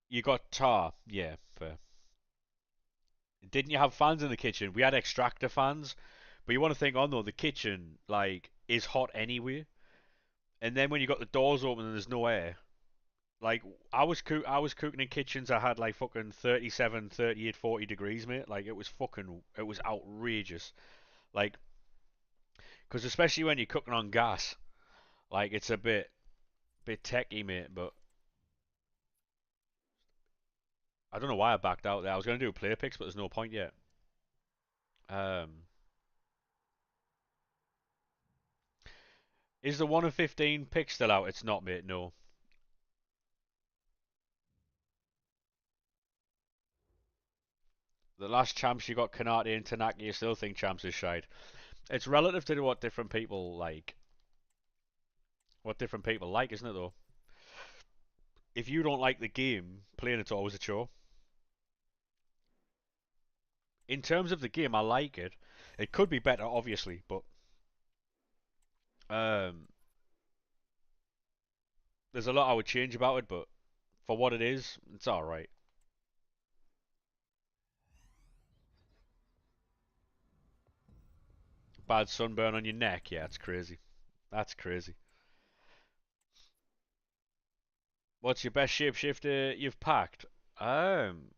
You got Tar, yeah, fair. Didn't you have fans in the kitchen? We had extractor fans, but you want to think, oh no, the kitchen like is hot anyway. And then when you got the doors open and there's no air, like I was cooking in kitchens that had like fucking 37, 38, 40 degrees, mate. Like it was outrageous. Like, because especially when you're cooking on gas, like it's a bit techy, mate. But I don't know why I backed out there. I was gonna do player picks, but there's no point yet. Um, is the 1 of 15 pick still out? It's not, mate. No. The last champs you got Kanate and Tanaka, you still think champs is shite. It's relative to what different people like. What different people like, isn't it though? If you don't like the game, playing it's always a chore. In terms of the game, I like it. It could be better, obviously, but um, there's a lot I would change about it. But for what it is, it's all right. Bad sunburn on your neck. Yeah, it's crazy. That's crazy. What's your best shapeshifter you've packed? Um,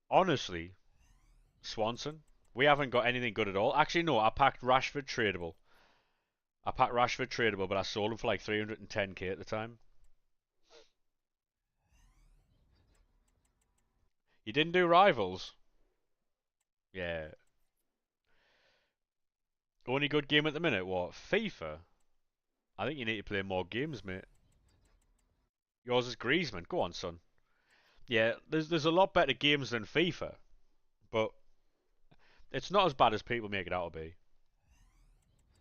Honestly, Swanson. We haven't got anything good at all. Actually, no, I packed Rashford tradable. But I sold him for like 310k at the time. You didn't do rivals? Yeah. Only good game at the minute? What? FIFA? I think you need to play more games, mate. Yours is Griezmann. Go on, son. Yeah, there's a lot better games than FIFA, but it's not as bad as people make it out to be.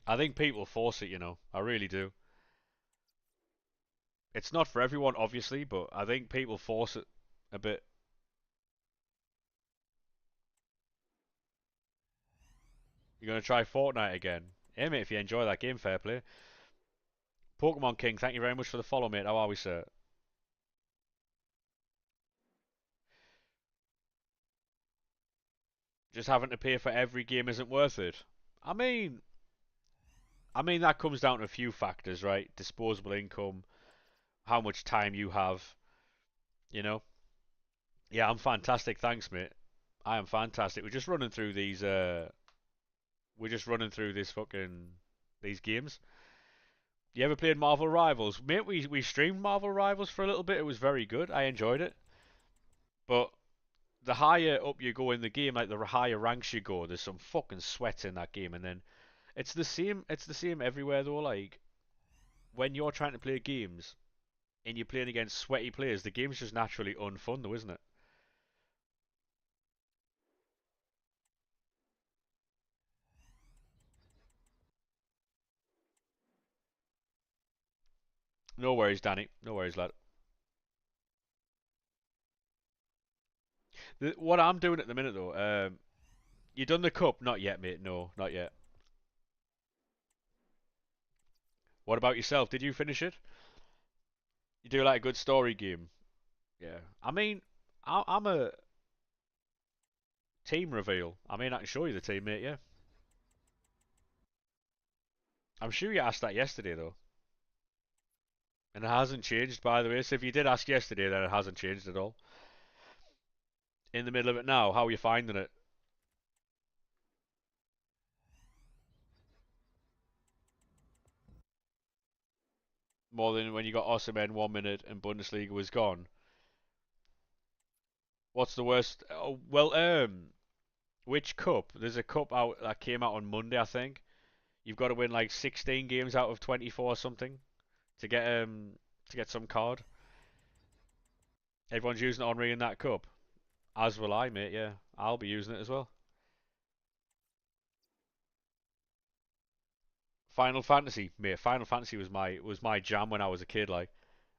I think people force it, you know. I really do. It's not for everyone, obviously, but I think people force it a bit. You're gonna try Fortnite again? Hey, mate, if you enjoy that game, fair play. Pokemon King, thank you very much for the follow, mate. How are we, sir? Just having to pay for every game isn't worth it. I mean, that comes down to a few factors, right? Disposable income, how much time you have, you know. Yeah, I'm fantastic, thanks, mate. I am fantastic. We're just running through this fucking these games. You ever played Marvel Rivals? Mate, we streamed Marvel Rivals for a little bit. It was very good. I enjoyed it. But the higher up you go in the game, like the higher ranks you go, there's some fucking sweat in that game, and then it's the same everywhere though. Like when you're trying to play games and you're playing against sweaty players, the game's just naturally unfun though, isn't it? No worries, Danny. No worries, lad. What I'm doing at the minute though, you done the cup? Not yet, mate. No, not yet. What about yourself? Did you finish it? You do like a good story game? Yeah. I mean, I'm a team reveal. I mean, I can show you the team, mate. Yeah. I'm sure you asked that yesterday though, and it hasn't changed, by the way. So if you did ask yesterday, then it hasn't changed at all. In the middle of it now, how are you finding it? More than when you got Osimhen 1 minute and Bundesliga was gone. What's the worst? Oh, well, which cup? There's a cup out that came out on Monday, I think. You've got to win like 16 games out of 24 or something to get some card. Everyone's using Henri in that cup. As will I, mate. Yeah, I'll be using it as well. Final Fantasy, mate. Final Fantasy was my jam when I was a kid. Like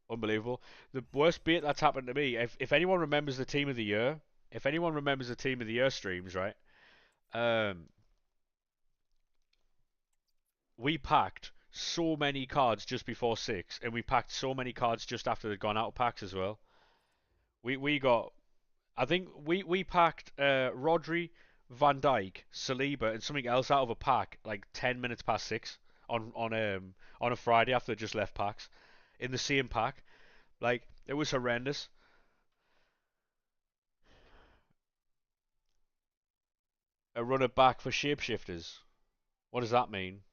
unbelievable. The worst bit that's happened to me. If anyone remembers the Team of the Year, if anyone remembers the Team of the Year streams, right? Um, we packed so many cards just before six, and we packed so many cards just after they'd gone out of packs as well. We got I think we packed Rodri, Van Dijk, Saliba, and something else out of a pack like 10 minutes past six on a Friday after they just left packs in the same pack. Like it was horrendous. A runner back for shapeshifters. What does that mean?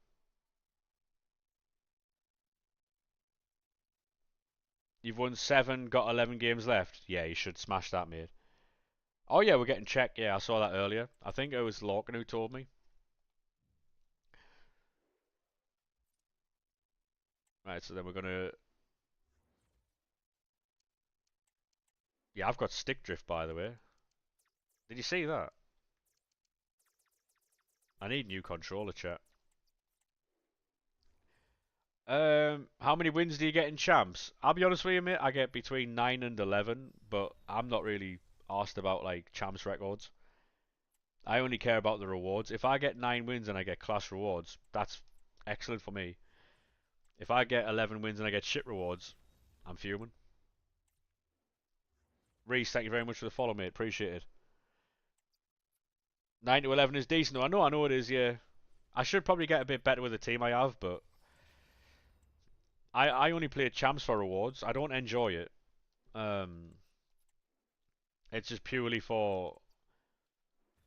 You've won seven, got 11 games left. Yeah, you should smash that, mate. Oh yeah, we're getting checked. Yeah, I saw that earlier. I think it was Lorcan who told me. Right, so then we're gonna. Yeah, I've got stick drift by the way. Did you see that? I need new controller, chat. How many wins do you get in champs? I'll be honest with you, mate. I get between 9 and 11, but I'm not really asked about like champs records. I only care about the rewards. If I get 9 wins and I get class rewards, that's excellent for me. If I get 11 wins and I get shit rewards, I'm fuming. Reese, thank you very much for the follow, mate. Appreciate it. 9 to 11 is decent. I know it is. Yeah. I should probably get a bit better with the team I have, but I only play champs for rewards. I don't enjoy it. Um, it's just purely for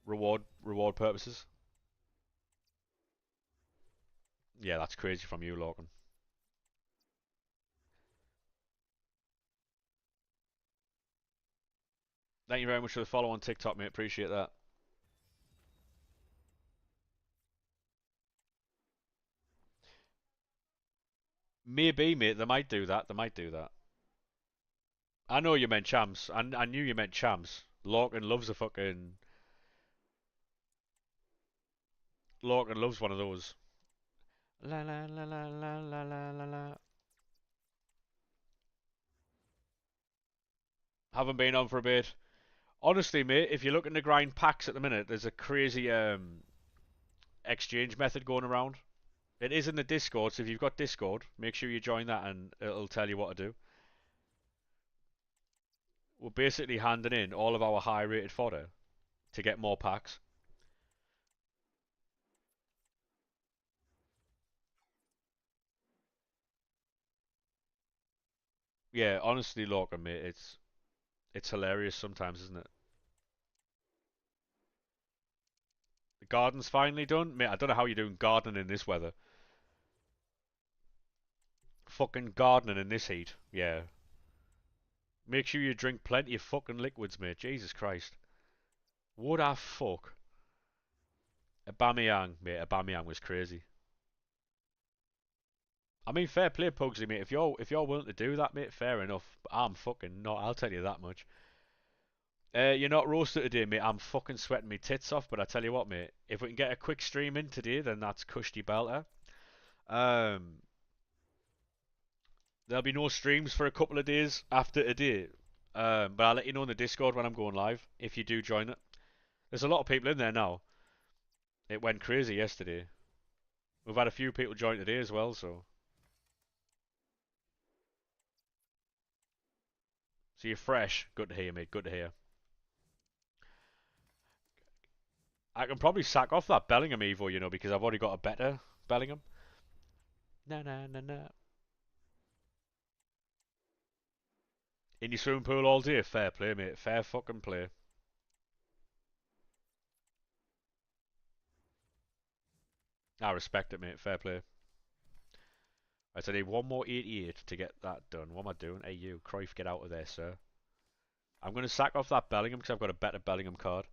reward purposes. Yeah, that's crazy from you, Logan. Thank you very much for the follow on TikTok, mate. Appreciate that. Maybe, mate. They might do that. They might do that. I know you meant champs. I knew you meant champs. Lorcan loves a fucking. Lorcan loves one of those. La la la la la la la la la. Haven't been on for a bit. Honestly, mate, if you're looking to grind packs at the minute, there's a crazy exchange method going around. It is in the Discord, so if you've got Discord, make sure you join that and it'll tell you what to do. We're basically handing in all of our high rated fodder to get more packs. Yeah, honestly, Lorcan, mate, it's hilarious sometimes, isn't it? The garden's finally done. Mate, I don't know how you're doing gardening in this weather. Fucking gardening in this heat. Yeah. Make sure you drink plenty of fucking liquids, mate. Jesus Christ. What a fuck? Aubameyang, mate. Aubameyang was crazy. I mean, fair play, Pugsley, mate. If you're willing to do that, mate, fair enough. But I'm fucking not. I'll tell you that much. You're not roasted today, mate. I'm fucking sweating my tits off. But I tell you what, mate. If we can get a quick stream in today, then that's cushy belter. Um, there'll be no streams for a couple of days after today. But I'll let you know in the Discord when I'm going live if you do join it. There's a lot of people in there now. It went crazy yesterday. We've had a few people join today as well, so. So you're fresh. Good to hear, mate. Good to hear. I can probably sack off that Bellingham Evo, because I've already got a better Bellingham. Na na na na. In your swimming pool all day. Fair play, mate. Fair fucking play. I respect it, mate. Fair play. Right, so I need one more 88 to get that done. What am I doing? Hey, you. Cruyff, get out of there, sir. I'm going to sack off that Bellingham because I've got a better Bellingham card.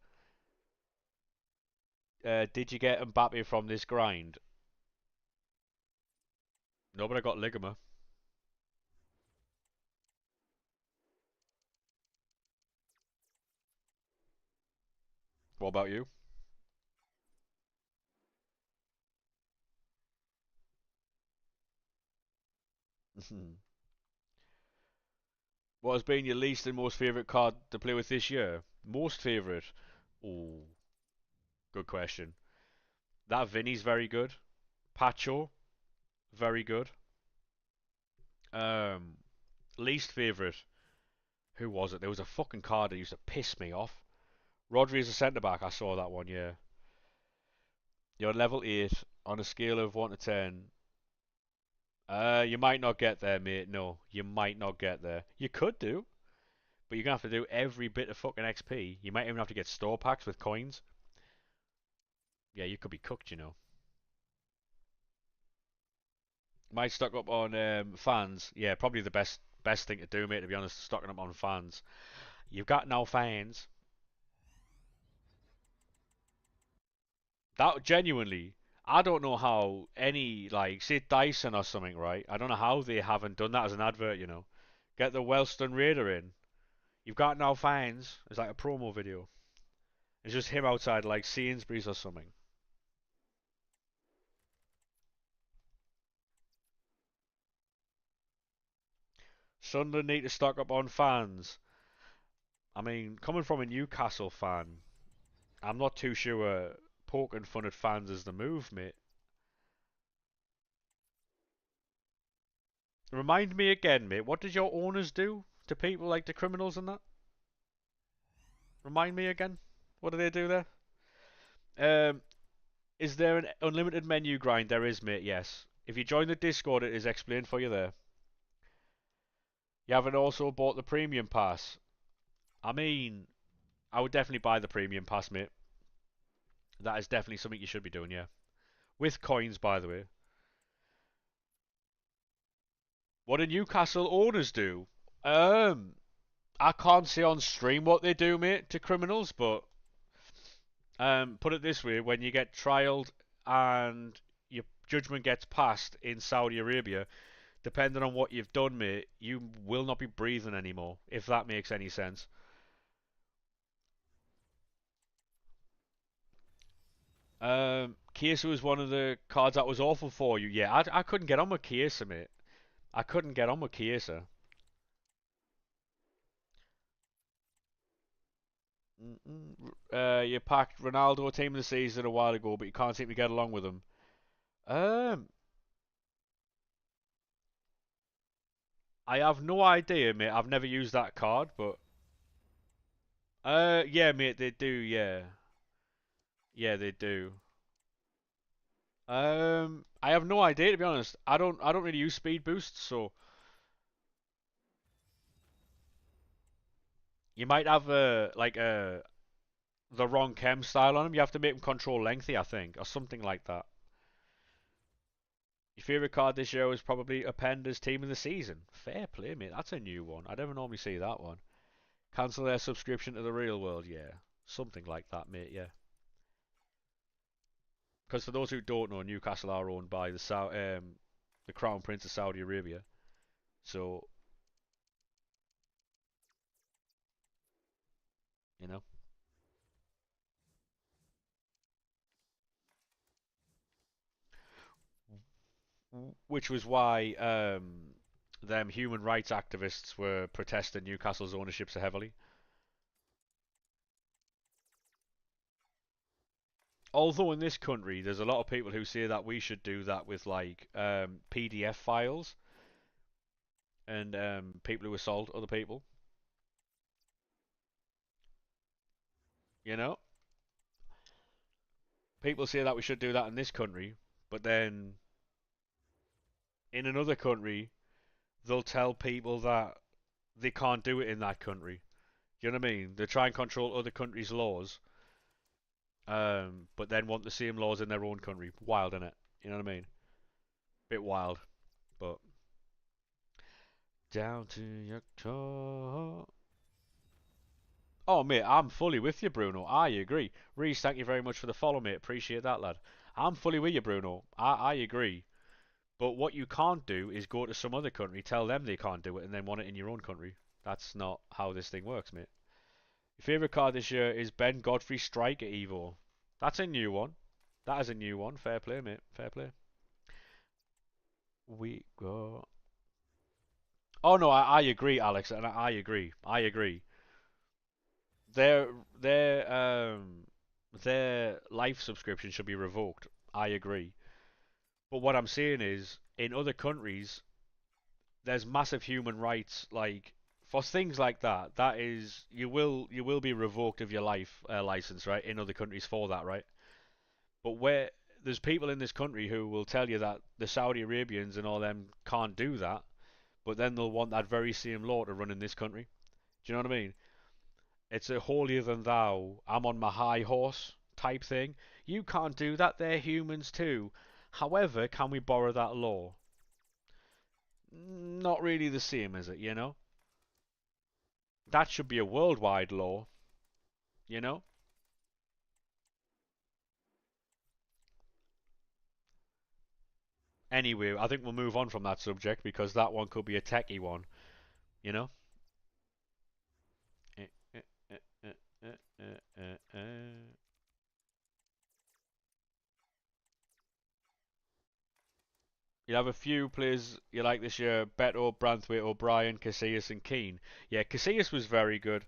Did you get Mbappe from this grind? No, but I got Ligama. What about you? What has been your least and most favourite card to play with this year? Most favourite? Oh, good question. That Vinny's very good. Pacho, very good. Um, Least favourite? Who was it? There was a fucking card that used to piss me off. Rodri is a centre back. I saw that one. Yeah. You're level 8 on a scale of 1 to 10. You might not get there, mate. No, you might not get there. You could do, but you're gonna have to do every bit of fucking XP. You might even have to get store packs with coins. Yeah, you could be cooked. Might stock up on fans. Yeah, probably the best thing to do, mate. To be honest, stocking up on fans. You've got no fans. That genuinely, I don't know how any like say Dyson or something, right? I don't know how they haven't done that as an advert. Get the Wellston Raider in. You've got no fans. It's like a promo video. It's just him outside like Sainsbury's or something. Sunderland need to stock up on fans. I mean, coming from a Newcastle fan, I'm not too sure poking fun at fans is the move, mate. Remind me again, mate. What did your owners do to people like the criminals and that? Remind me again. What do they do there? Um, Is there an unlimited menu grind? There is, mate, yes. If you join the Discord, it is explained for you there. You haven't also bought the premium pass. I mean, I would definitely buy the premium pass, mate. That is definitely something you should be doing, yeah. With coins, by the way. What do Newcastle owners do? I can't say on stream what they do, mate, to criminals, but put it this way: when you get trialed and your judgment gets passed in Saudi Arabia, depending on what you've done, mate, you will not be breathing anymore. If that makes any sense. Chiesa was one of the cards that was awful for you. Yeah, I couldn't get on with Chiesa, mate. I couldn't get on with Chiesa. You packed Ronaldo team of the season a while ago, but you can't seem to get along with him. Um, I have no idea, mate. I've never used that card, but yeah, mate, they do. Yeah, yeah, they do. I have no idea to be honest. I don't really use speed boosts, so you might have the wrong chem style on them. You have to make them control lengthy, I think, or something like that. Your favorite card this year was probably Oppenda's team of the season. Fair play, mate. That's a new one. I never normally see that one. Cancel their subscription to the real world. Yeah, something like that, mate. Yeah. Because for those who don't know, Newcastle are owned by the Crown Prince of Saudi Arabia. So you know, which was why them human rights activists were protesting Newcastle's ownership so heavily. Although in this country, there's a lot of people who say that we should do that with like PDF files and people who assault other people. You know, people say that we should do that in this country, but then in another country, they'll tell people that they can't do it in that country. You know what I mean? They try and control other countries' laws, but then want the same laws in their own country. Wild, innit? You know what I mean? Bit wild, but down to your core. Oh, mate, I'm fully with you, Bruno. I agree. Reese, thank you very much for the follow, mate. Appreciate that, lad. I'm fully with you, Bruno. I agree. But what you can't do is go to some other country, tell them they can't do it, and then want it in your own country. That's not how this thing works, mate. Your favourite card this year is Ben Godfrey Striker Evo. That's a new one. That is a new one. Fair play, mate. Fair play. We go. Oh no, I agree, Alex, and I agree. I agree. Their their their life subscription should be revoked. I agree. But what I'm saying is, in other countries, there's massive human rights like for things like that. That is, you will be revoked of your life license, right? In other countries for that, right? But where there's people in this country who will tell you that the Saudi Arabians and all them can't do that, but then they'll want that very same law to run in this country. Do you know what I mean? It's a holier than thou, I'm on my high horse type thing. You can't do that, they're humans too. However, can we borrow that law? Not really the same, is it, you know? That should be a worldwide law, you know? Anyway, I think we'll move on from that subject because that one could be a techie one, you know? Eh, eh, eh, eh, eh, eh, eh, eh. You have a few players you like this year: Beto, Branthwaite, O'Brien, Casillas, and Keane. Yeah, Casillas was very good.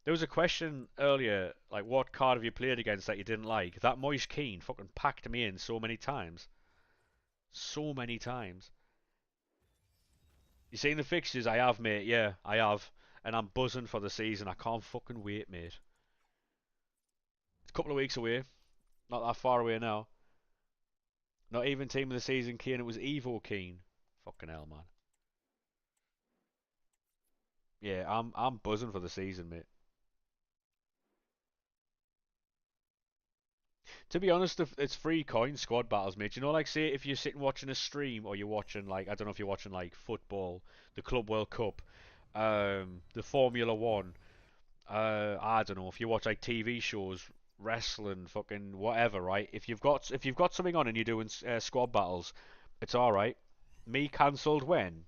There was a question earlier, like what card have you played against that you didn't like? That Moise Keane fucking packed me in so many times. So many times. You seen the fixtures? I have, mate. Yeah, I have. And I'm buzzing for the season. I can't fucking wait, mate. It's a couple of weeks away. Not that far away now. Not even team of the season, Keane. It was Evo Keane. Fucking hell, man. Yeah, I'm buzzing for the season, mate. To be honest, it's free coin squad battles, mate. You know, like say if you're sitting watching a stream or you're watching like I don't know if you're watching like football, the Club World Cup, the Formula One. I don't know if you watch like TV shows, wrestling, fucking whatever, right? If you've got something on and you're doing squad battles, it's all right. Me cancelled when?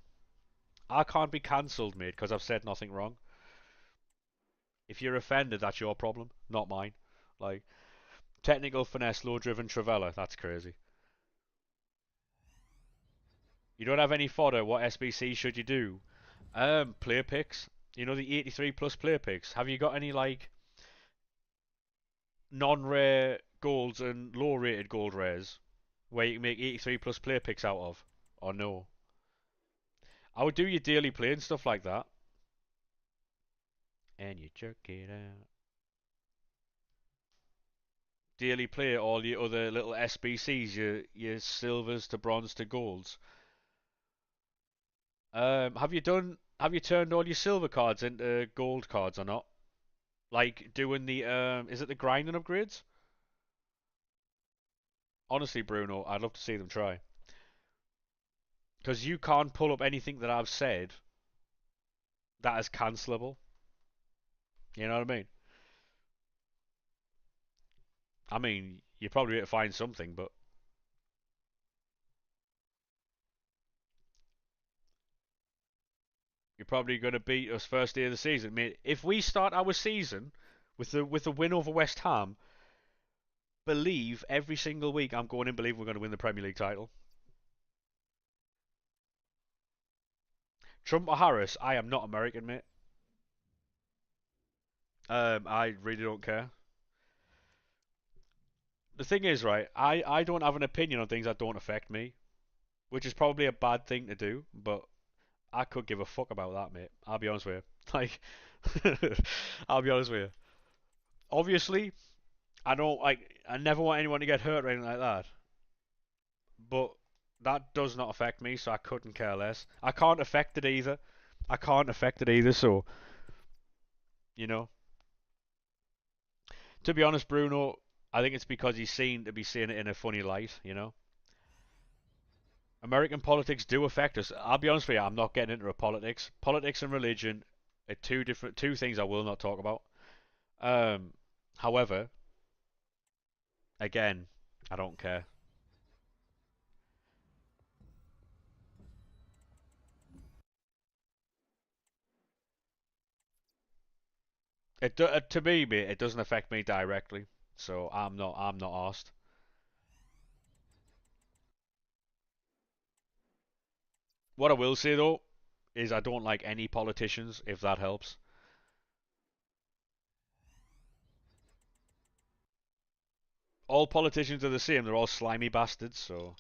I can't be cancelled, mate, because I've said nothing wrong. If you're offended, that's your problem, not mine. Like technical finesse, low driven Travella, that's crazy. You don't have any fodder. What SBC should you do? Player picks. You know the 83 plus player picks. Have you got any like non-rare golds and low-rated gold rares where you can make 83 plus player picks out of? Or no? I would do your daily play and stuff like that. And you jerk it out. Daily play all your other little SBCs, your silvers to bronze to golds. Have you turned all your silver cards into gold cards or not? Like doing the is it the grinding upgrades? Honestly, Bruno, I'd love to see them try. Because you can't pull up anything that I've said that is cancelable. You know what I mean? I mean, you're probably going to find something, but you're probably going to beat us first day of the season. I mean, if we start our season with the win over West Ham, believe every single week I'm going in believe we're going to win the Premier League title. Trump or Harris, I am not American, mate. I really don't care. The thing is, right, I don't have an opinion on things that don't affect me, which is probably a bad thing to do, but I could give a fuck about that, mate. I'll be honest with you. Like, I'll be honest with you. Obviously, I don't like. I never want anyone to get hurt or anything like that. But that does not affect me, so I couldn't care less. I can't affect it either. I can't affect it either. So you know, to be honest, Bruno, I think it's because he's seen to be seeing it in a funny light. You know, American politics do affect us. I'll be honest with you. I'm not getting into politics. Politics and religion are two things I will not talk about. Um, however, again, I don't care. To me, mate, it doesn't affect me directly, so I'm not asked. What I will say though is I don't like any politicians, if that helps. All politicians are the same. They're all slimy bastards, so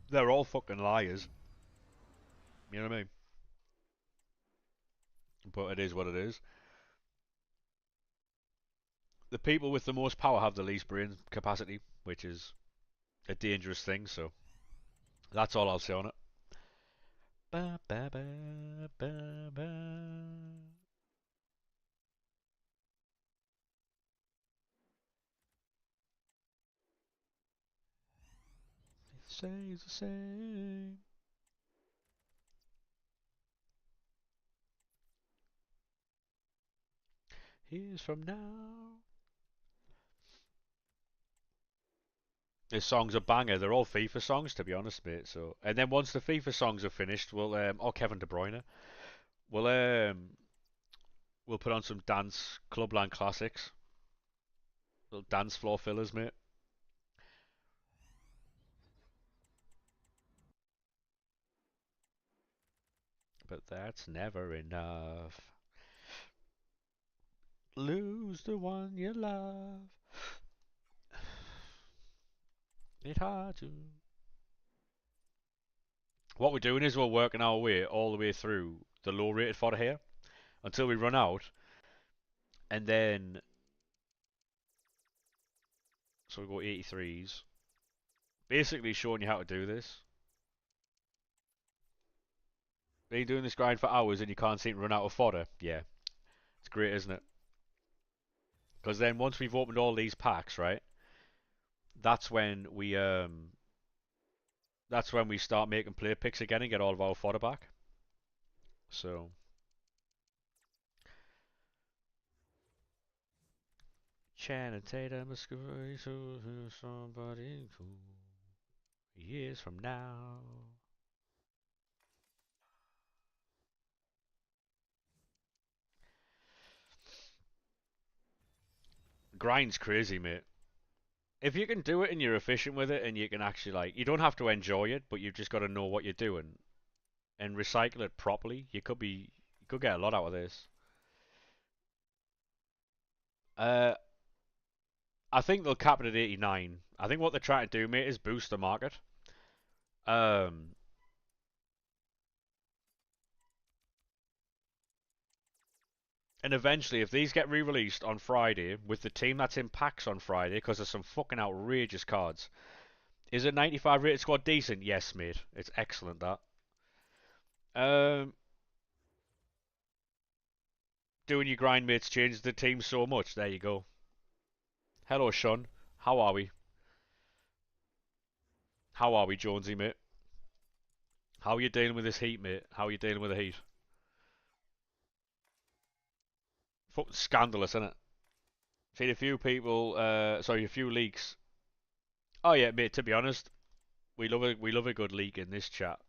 they're all fucking liars. You know what I mean? But it is what it is. The people with the most power have the least brain capacity, which is a dangerous thing. So that's all I'll say on it. Ba, ba, ba, ba, ba. It stays the same. Here's from now. This song's a banger. They're all FIFA songs, to be honest, mate. So, and then once the FIFA songs are finished, or Kevin De Bruyne, we'll we'll put on some dance clubland classics, little dance floor fillers, mate. But that's never enough. Lose the one you love. It's hard to. What we're doing is we're working our way all the way through the low rated fodder here. until we run out, and then so we go 83s. Basically showing you how to do this. Been doing this grind for hours and you can't seem to run out of fodder. Yeah, it's great, isn't it? Because then once we've opened all these packs, right? That's when we start making player picks again and get all of our fodder back. So Channing Tatum is going to somebody cool years from now. Grind's crazy, mate. If you can do it and you're efficient with it and you can actually like, you don't have to enjoy it, but you've just got to know what you're doing and recycle it properly. You could get a lot out of this. Uh, I think they'll cap it at 89. I think what they're trying to do, mate, is boost the market. Um, and eventually, if these get re-released on Friday with the team that's in packs on Friday, because there's some fucking outrageous cards, is a 95 rated squad decent? Yes, mate. It's excellent, that. Um, doing your grind, mates, changes the team so much. There you go. Hello, Sean. How are we? How are we, Jonesy, mate? How are you dealing with this heat, mate? How are you dealing with the heat? Fucking scandalous, isn't it? Seen a few people, sorry, a few leaks. Oh yeah, mate. To be honest, we love a good leak in this chat.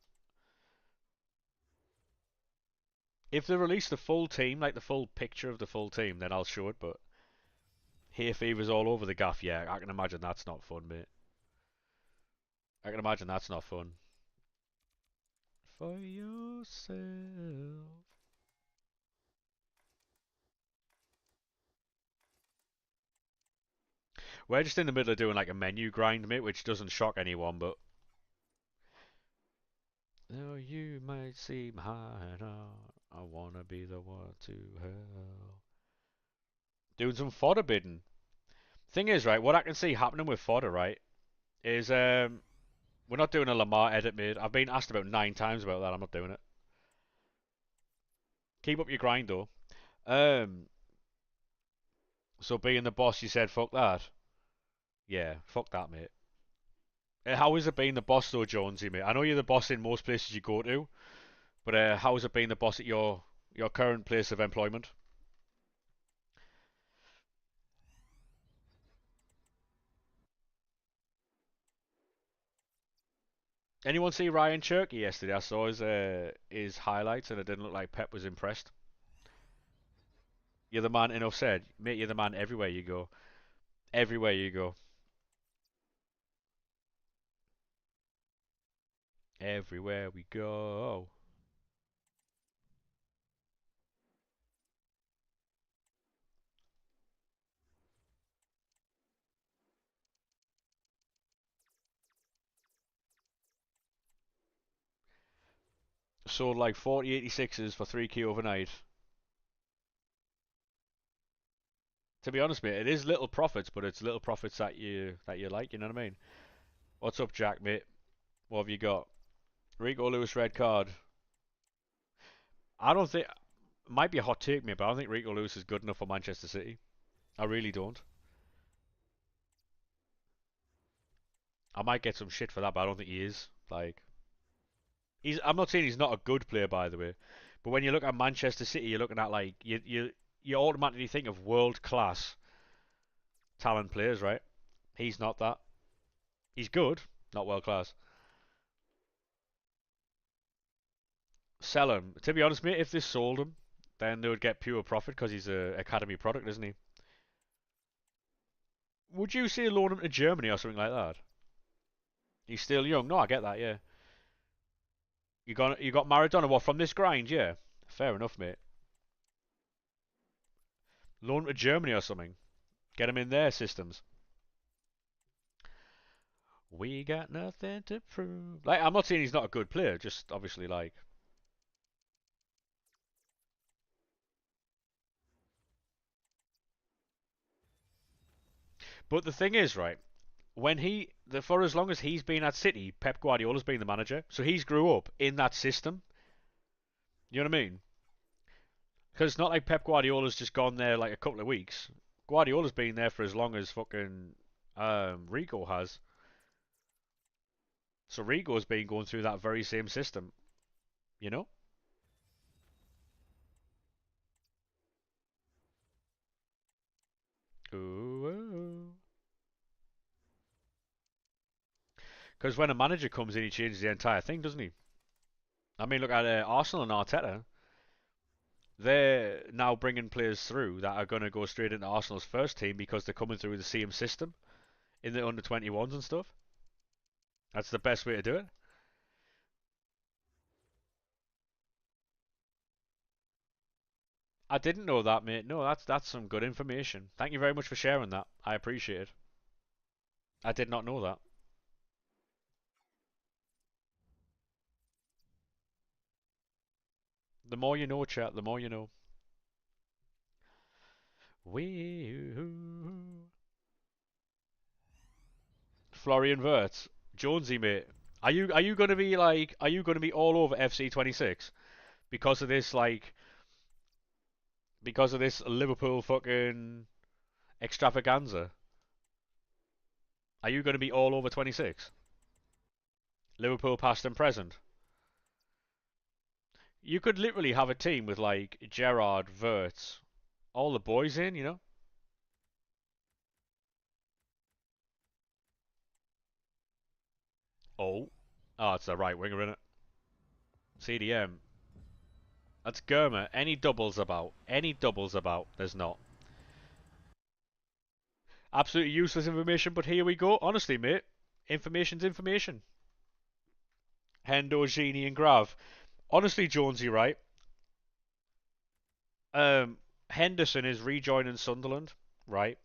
If they release the full team, like the full picture of the full team, then I'll show it. But hay fever's all over the gaff. Yeah, I can imagine that's not fun, mate. I can imagine that's not fun. For yourself. We're just in the middle of doing like a menu grind, mate, which doesn't shock anyone, but though you might seem high art, I wanna be the one to help. Doing some fodder bidding. Thing is, right, what I can see happening with fodder, right, is we're not doing a Lamar edit mid. I've been asked about 9 times about that. I'm not doing it. Keep up your grind though. Um, so being the boss, you said fuck that. Yeah, fuck that, mate. How is it being the boss though, Jonesy, mate? I know you're the boss in most places you go to, but how is it being the boss at your current place of employment? Anyone see Ryan Cherky yesterday? I saw his highlights and it didn't look like Pep was impressed. You're the man, enough said. Mate, you're the man everywhere you go. Everywhere you go. Everywhere we go. Sold like 40 86s for 3k overnight. To be honest, mate, it is little profits, but it's little profits that you like, you know what I mean? What's up, Jack, mate? What have you got? Rico Lewis red card. I don't think might be a hot take, mate, but I don't think Rico Lewis is good enough for Manchester City. I really don't. I might get some shit for that, but I don't think he is. Like I'm not saying he's not a good player, by the way, but when you look at Manchester City, you're looking at like you automatically think of world class talent players, right? He's not that. He's good, not world class. Sell him. To be honest, mate, if they sold him, then they would get pure profit because he's a academy product, isn't he? Would you say loan him to Germany or something like that? He's still young. No, I get that. Yeah. You got Maradona. What from this grind? Yeah. Fair enough, mate. Loan him to Germany or something. Get him in their systems. We got nothing to prove. Like I'm not saying he's not a good player. Just obviously like But the thing is, right, for as long as he's been at City, Pep Guardiola's been the manager, so he's grew up in that system. You know what I mean? Because it's not like Pep Guardiola's just gone there like a couple of weeks. Guardiola's been there for as long as fucking Rico has. So Rico's been going through that very same system, you know? Ooh. Because when a manager comes in, he changes the entire thing, doesn't he? I mean, look at Arsenal and Arteta. They're now bringing players through that are going to go straight into Arsenal's first team because they're coming through the same system in the under 21s and stuff. That's the best way to do it. I didn't know that, mate. No, that's some good information. Thank you very much for sharing that. I appreciate it. I did not know that. The more you know, chat, the more you know. Wee Florian Wirtz, Jonesy, mate. Are you gonna be like? Are you gonna be all over FC 26 because of this Liverpool fucking extravaganza? Are you gonna be all over 26? Liverpool past and present. You could literally have a team with like Gerrard, Wirtz, all the boys in, you know? Oh. Oh, it's the right winger, in it. CDM. That's Germa. Any doubles about? Any doubles about? There's not. Absolutely useless information, but here we go. Honestly, mate. Information's information. Hendo, Genie, and Grav. Honestly, Jonesy, right? Henderson is rejoining Sunderland, right?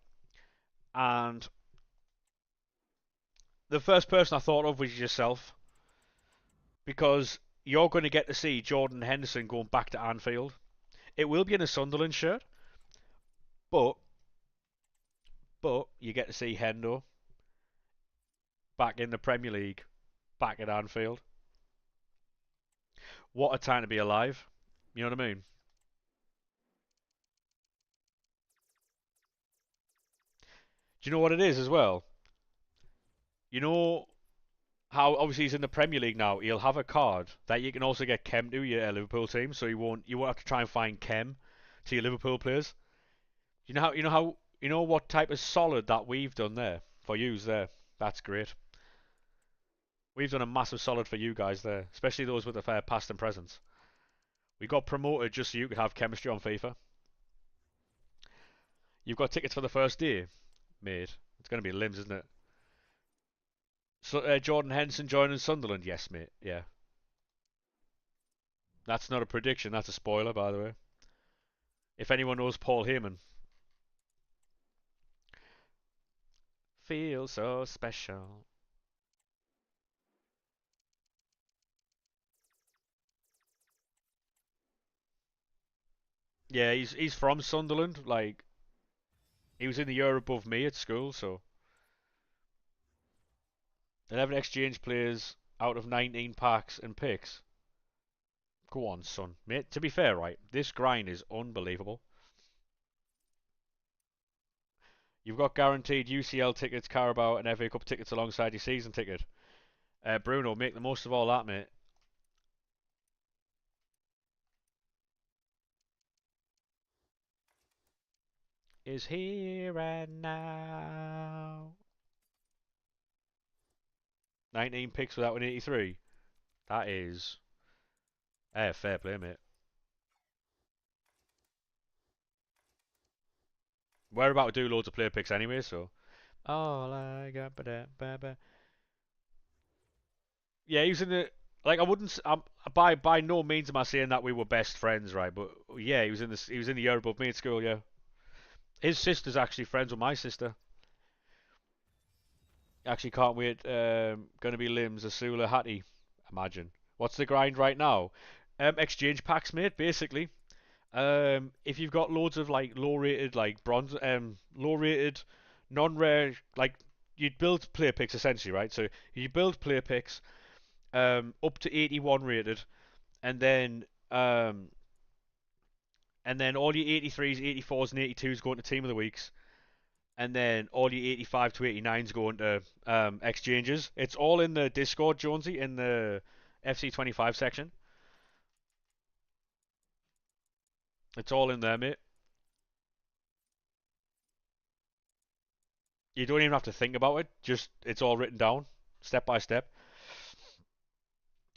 And the first person I thought of was yourself, because you're going to get to see Jordan Henderson going back to Anfield. It will be in a Sunderland shirt, but you get to see Hendo back in the Premier League, back at Anfield. What a time to be alive. You know what I mean? Do you know what it is as well? You know how obviously he's in the Premier League now. He'll have a card that you can also get Kem to your Liverpool team, so you won't have to try and find Kem to your Liverpool players. You know what type of solid that we've done there for yous there. That's great. We've done a massive solid for you guys there, especially those with the fair past and presents. We got promoted just so you could have chemistry on FIFA. You've got tickets for the first day, mate. It's going to be limbs, isn't it? So Jordan Henderson joining Sunderland, yes, mate. Yeah, that's not a prediction. That's a spoiler, by the way. If anyone knows Paul Heyman, feel so special. Yeah, he's from Sunderland. Like he was in the year above me at school, so 11 exchange players out of 19 packs and picks. Go on, son. Mate, to be fair, right, this grind is unbelievable. You've got guaranteed UCL tickets, Carabao, and FA Cup tickets alongside your season ticket. Bruno, make the most of all that, mate. Is here and now. 19 picks without an 83. That is. Fair play, mate. We're about to do loads of player picks anyway, so. All I got, ba. Yeah, he's in the. Like I wouldn't. By no means am I saying that we were best friends, right? But yeah, he was in the year above me at school. Yeah, his sister's actually friends with my sister. Actually, can't wait. Gonna be Limbs, Asula, Hattie. Imagine. What's the grind right now? Exchange packs, mate. Basically, if you've got loads of like low rated, like bronze, low rated non-rare, like you'd build player picks essentially, right? So you build player picks up to 81 rated, and then um, all your 83s, 84s, and 82s go into team of the weeks, and then all your 85 to 89s go into exchanges. It's all in the Discord, Jonesy, in the FC25 section. It's all in there, mate. You don't even have to think about it. Just it's all written down, step by step.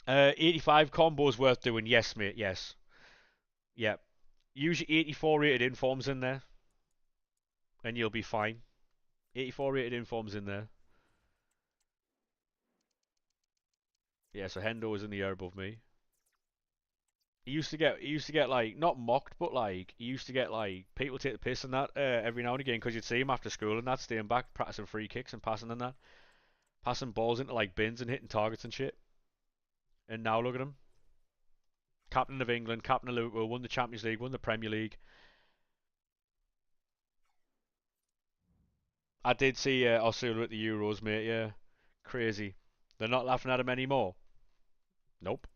85 combos worth doing. Yes, mate. Yes. Yep. Use your 84 rated informs in there, and you'll be fine. 84 rated informs in there. Yeah. So Hendo is in the air above me. He used to get like not mocked, but like he used to get like people take the piss and that every now and again because you'd see him after school and that staying back practicing free kicks and passing and that, passing balls into like bins and hitting targets and shit. And now look at him, captain of England, captain of Liverpool, won the Champions League, won the Premier League. I did see Osula at the Euros, mate. Yeah, crazy. They're not laughing at him anymore. Nope.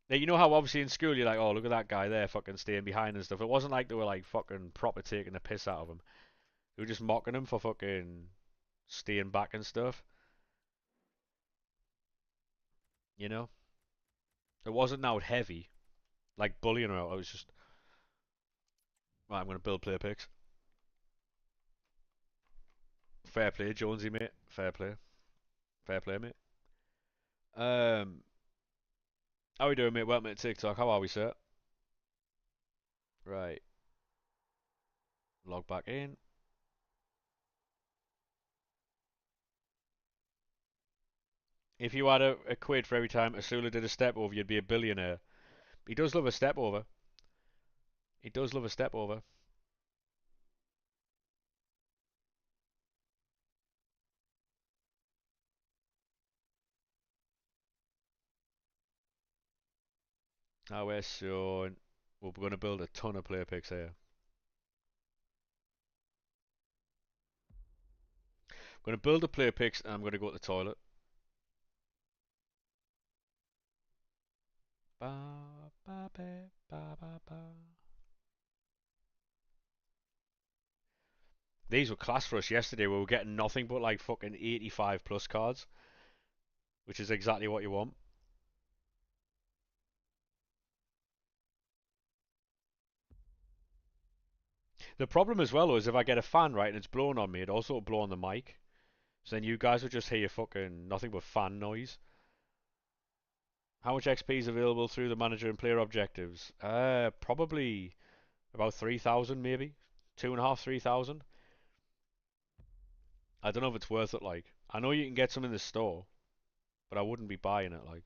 Now, you know how obviously in school you're like, oh look at that guy there, fucking staying behind and stuff. It wasn't like they were like fucking proper taking the piss out of him. They were just mocking him for fucking staying back and stuff. You know, it wasn't out heavy like bullying her out. I was just, right, I'm gonna build player picks. Fair play, Jonesy, mate. Fair play. Fair play, mate. Um, how we doing, mate? Welcome to TikTok. How are we, sir? Right. Log back in. If you had a quid for every time Asula did a step over, you'd be a billionaire. He does love a step over. He does love a step over. Now we're going to build a ton of player picks here. I'm going to build a player picks and I'm going to go to the toilet. Ba, ba, ba, ba, ba, ba. These were class for us yesterday. We were getting nothing but like fucking 85 plus cards, which is exactly what you want. The problem as well is if I get a fan right and it's blowing on me, it also will blow on the mic. So then you guys will just hear fucking nothing but fan noise. How much XP is available through the manager and player objectives? Probably about 3,000 maybe. 2.5, 3,000. I don't know if it's worth it, like. I know you can get some in the store, but I wouldn't be buying it, like.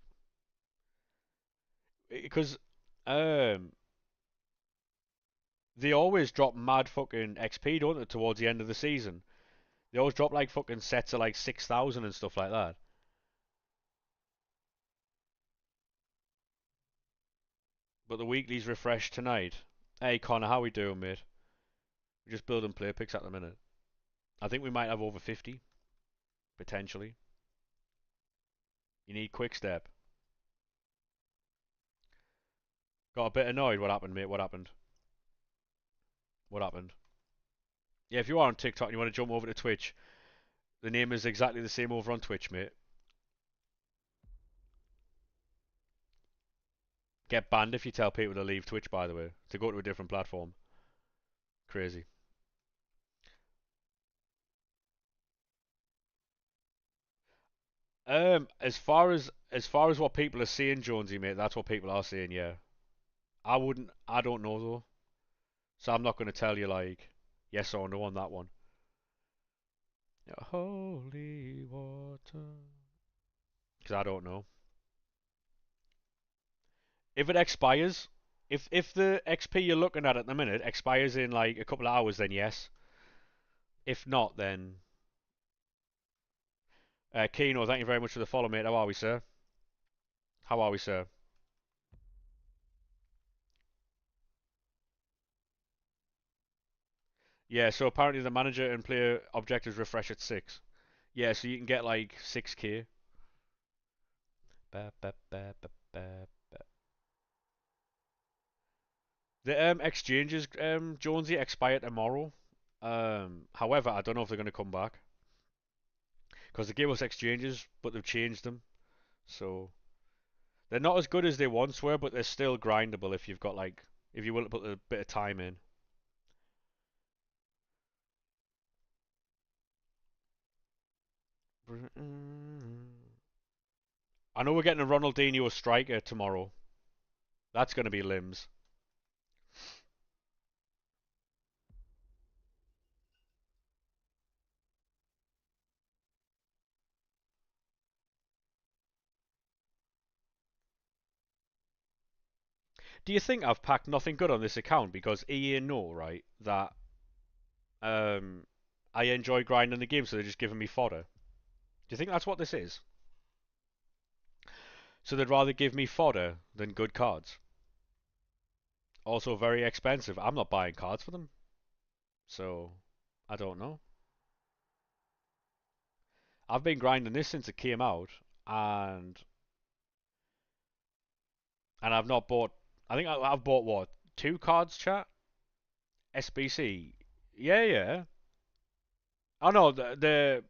Because, um, they always drop mad fucking XP, don't they, towards the end of the season? They always drop like fucking sets of like 6,000 and stuff like that. But the weekly's refreshed tonight. Hey Connor, how we doing, mate? We're just building player picks at the minute. I think we might have over 50, potentially. You need quick step. Got a bit annoyed. What happened, mate? What happened? What happened? Yeah, if you are on TikTok and you want to jump over to Twitch, the name is exactly the same over on Twitch, mate. Get banned if you tell people to leave Twitch, by the way, to go to a different platform. Crazy. As far as what people are saying, Jonesy, mate, that's what people are saying. Yeah, I don't know though, so I'm not going to tell you like yes or no on that one. Yeah, holy water, because I don't know. If it expires, if the XP you're looking at the minute expires in like a couple of hours, then yes. If not, then Keno, thank you very much for the follow, mate. How are we, sir? How are we, sir? Yeah, so apparently the manager and player objectives refresh at 6. Yeah, so you can get like 6k. Ba, ba, ba, ba, ba. The exchanges, Jonesy, expire tomorrow. However, I don't know if they're going to come back because they gave us exchanges, but they've changed them. So they're not as good as they once were, but they're still grindable if you've got like if you want to put a bit of time in. I know we're getting a Ronaldinho striker tomorrow. That's going to be limbs. Do you think I've packed nothing good on this account because EA know, right, that um, I enjoy grinding the game, so they're just giving me fodder? Do you think that's what this is? So they'd rather give me fodder than good cards. Also very expensive. I'm not buying cards for them, so I don't know. I've been grinding this since it came out, and I've not bought. I think I've bought what 2 cards, chat. SBC. Yeah, yeah. Oh no, the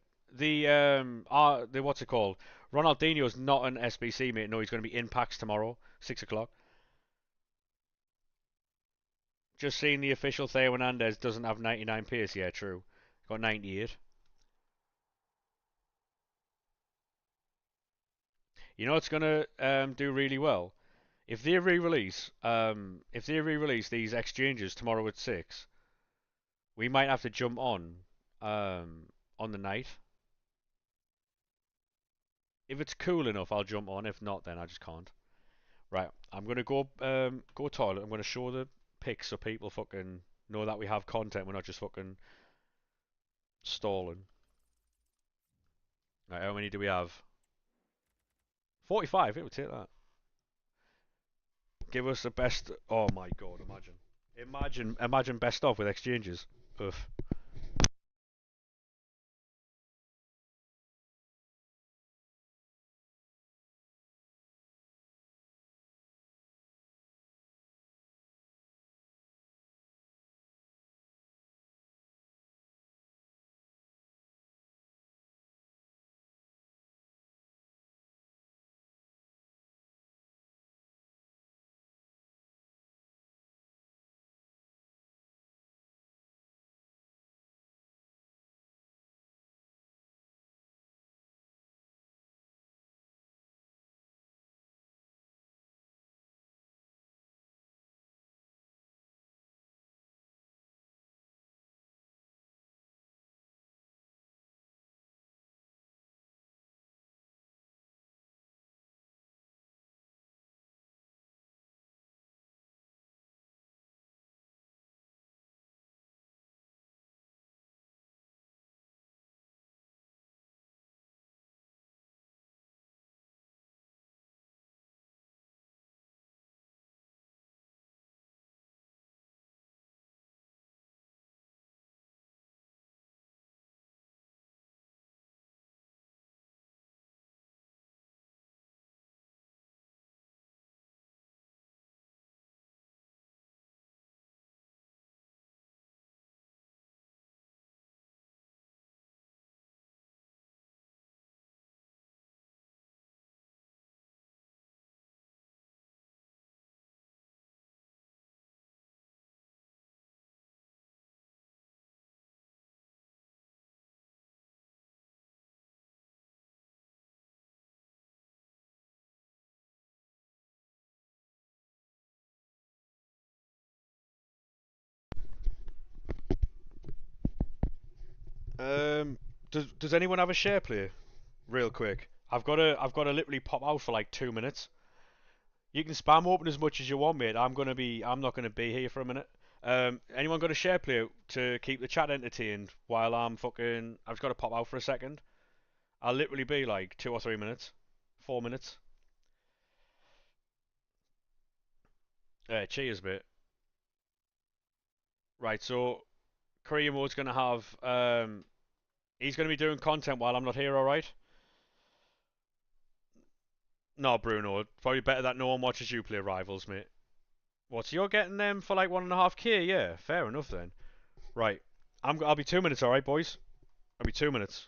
what's it called? Ronaldinho's not an SBC, mate. No, he's going to be in packs tomorrow, 6 o'clock. Just seeing the official Theo Hernandez doesn't have 99 pace. Yeah, true. Got 98. You know what's going to do really well? If they re-release these exchanges tomorrow at 6, we might have to jump on the night. If it's cool enough, I'll jump on. If not, then I just can't. Right, I'm gonna go toilet. I'm gonna show the pics so people fucking know that we have content. We're not just fucking stalling. Right, how many do we have? 45. It would take that. Give us the best. Oh my god! Imagine best of with exchanges. Oof. Um, does anyone have a share play? Real quick. I've got to literally pop out for like 2 minutes. You can spam open as much as you want, mate. I'm not gonna be here for a minute. Anyone got a share play to keep the chat entertained while I've just got to pop out for a second. I'll literally be like 2 or 3 minutes, 4 minutes. Cheers, mate. Right, so Career mode's gonna have he's gonna be doing content while I'm not here. All right. No, Bruno. Probably better that no one watches you play Rivals, mate. What? So you're getting them for like 1.5K? Yeah, fair enough then. Right. I'll be 2 minutes. All right, boys. I'll be 2 minutes.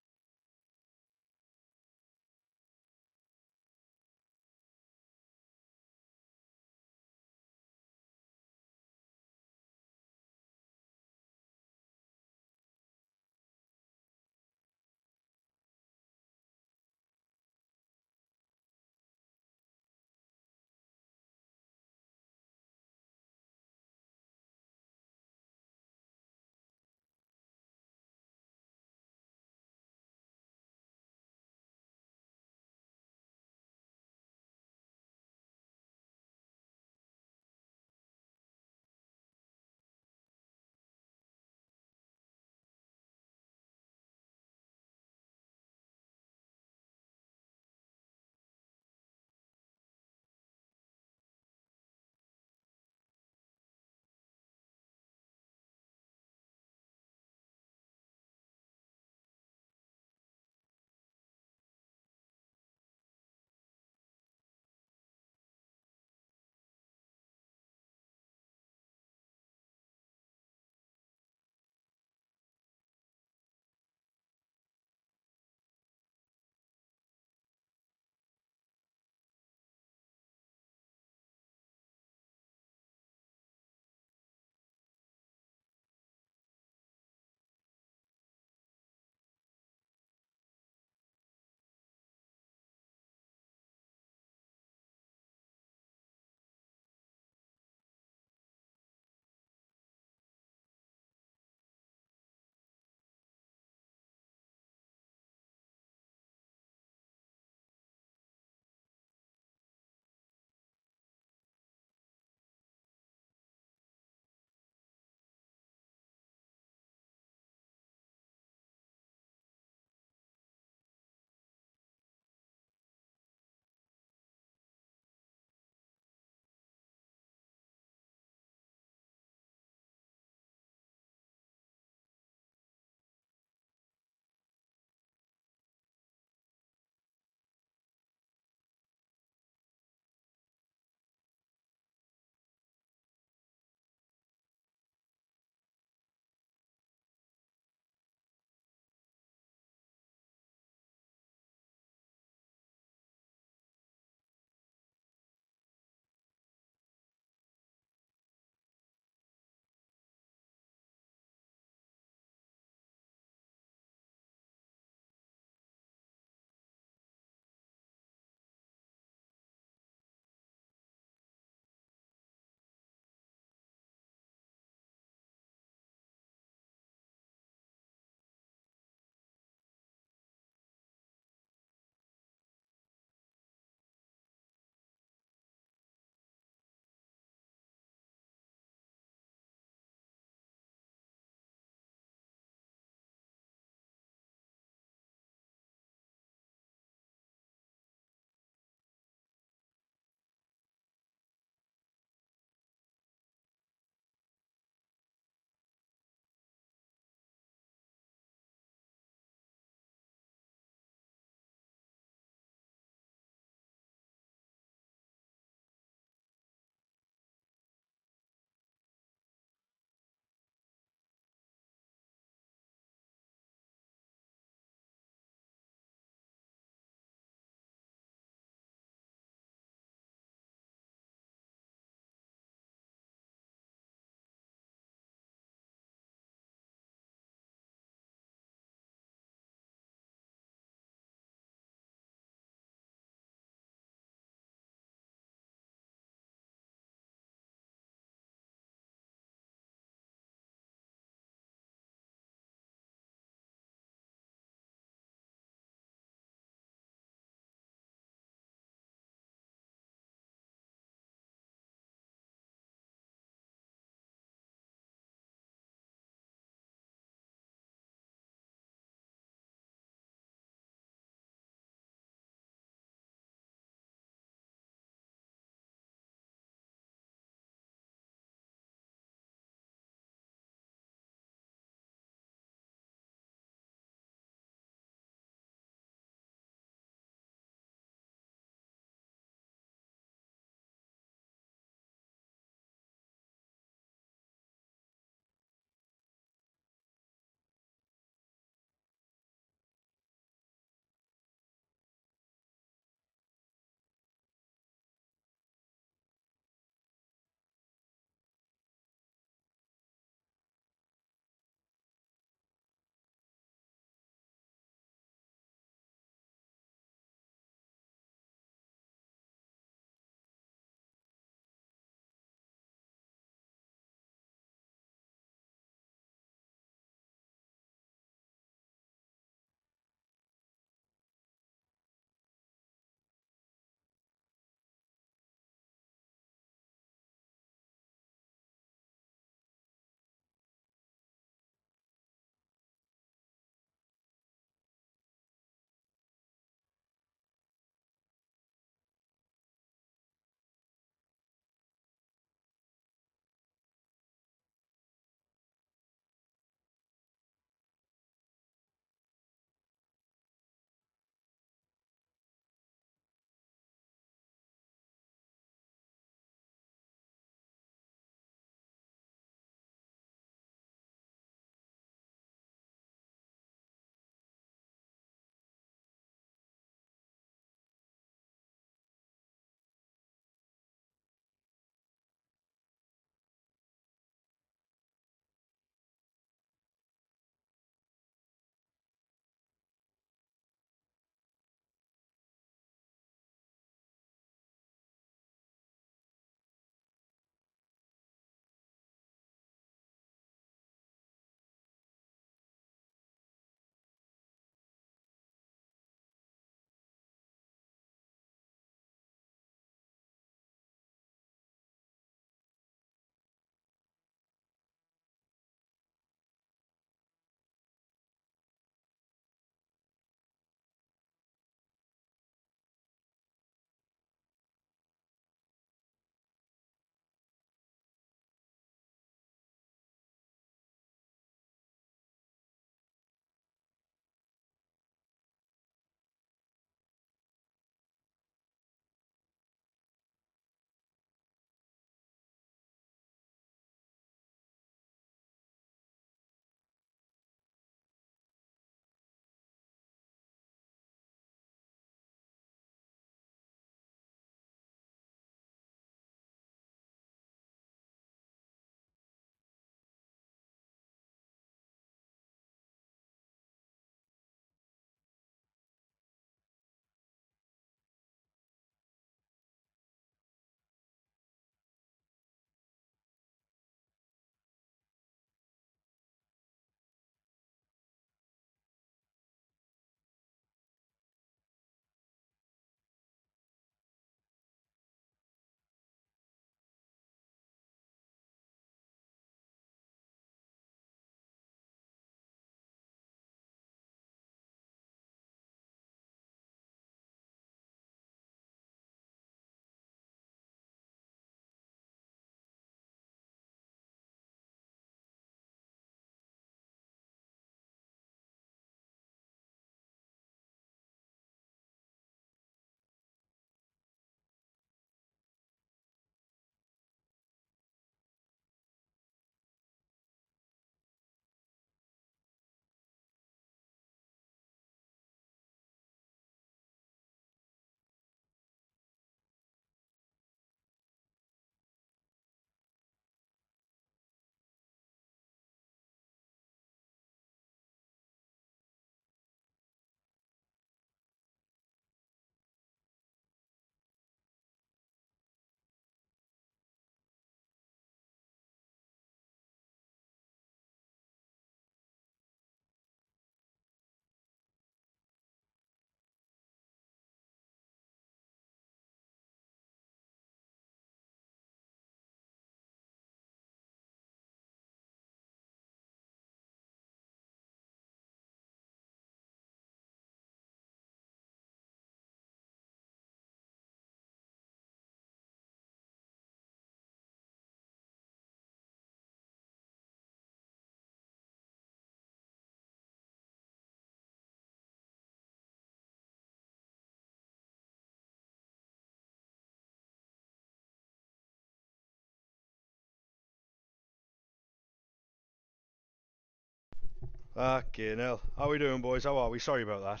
Okay, Nell. How we doing, boys? How are we? Sorry about that.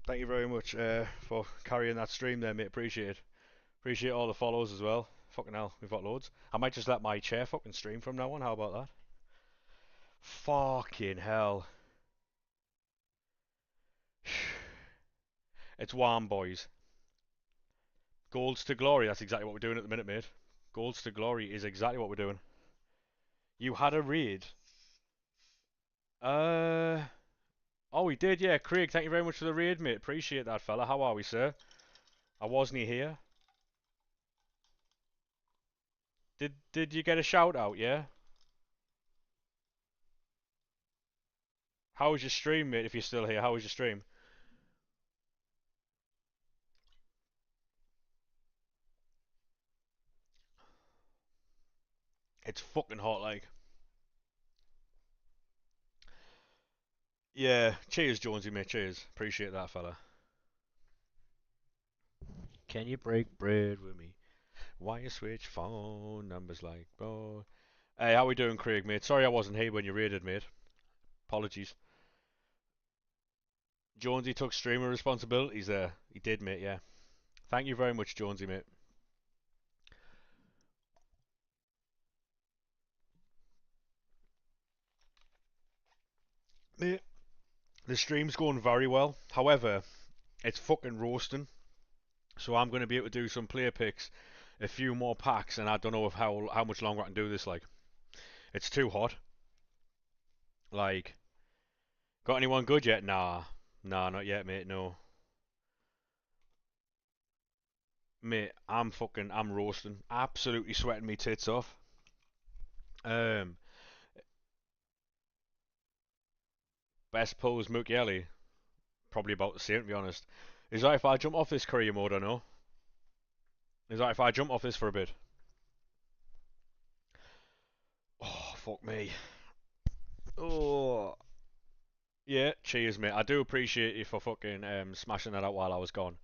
Thank you very much for carrying that stream there, mate. Appreciate it. Appreciate all the follows as well. Fucking hell, we've got loads. I might just let my chair fucking stream from now on. How about that? Fucking hell. It's warm, boys. Golds to glory. That's exactly what we're doing at the minute, mate. Golds to glory is exactly what we're doing. You had a raid. Uh. Oh, we did, yeah. Craig, thank you very much for the raid, mate. Appreciate that, fella. How are we, sir? I wasn't here. Did you get a shout out, yeah? How was your stream, mate, if you're still here? How was your stream? It's fucking hot, like. Yeah, cheers, Jonesy, mate, cheers. Appreciate that, fella. Can you break bread with me? Why you switch phone numbers like, oh. Hey, how we doing, Craig, mate? Sorry I wasn't here when you raided, mate. Apologies. Jonesy took streamer responsibilities there. He did, mate, yeah. Thank you very much, Jonesy, mate. Mate, the stream's going very well. However, it's fucking roasting. So I'm going to be able to do some player picks, a few more packs, and I don't know if how much longer I can do this. Like, it's too hot. Like, got anyone good yet? Nah, not yet, mate. No, mate. I'm roasting, absolutely sweating me tits off. Um, best pose Mukiele, probably about the same to be honest. Is that if I jump off this career mode or no? Is that if I jump off this for a bit? Oh, fuck me. Oh. Yeah, cheers, mate. I do appreciate you for fucking smashing that out while I was gone.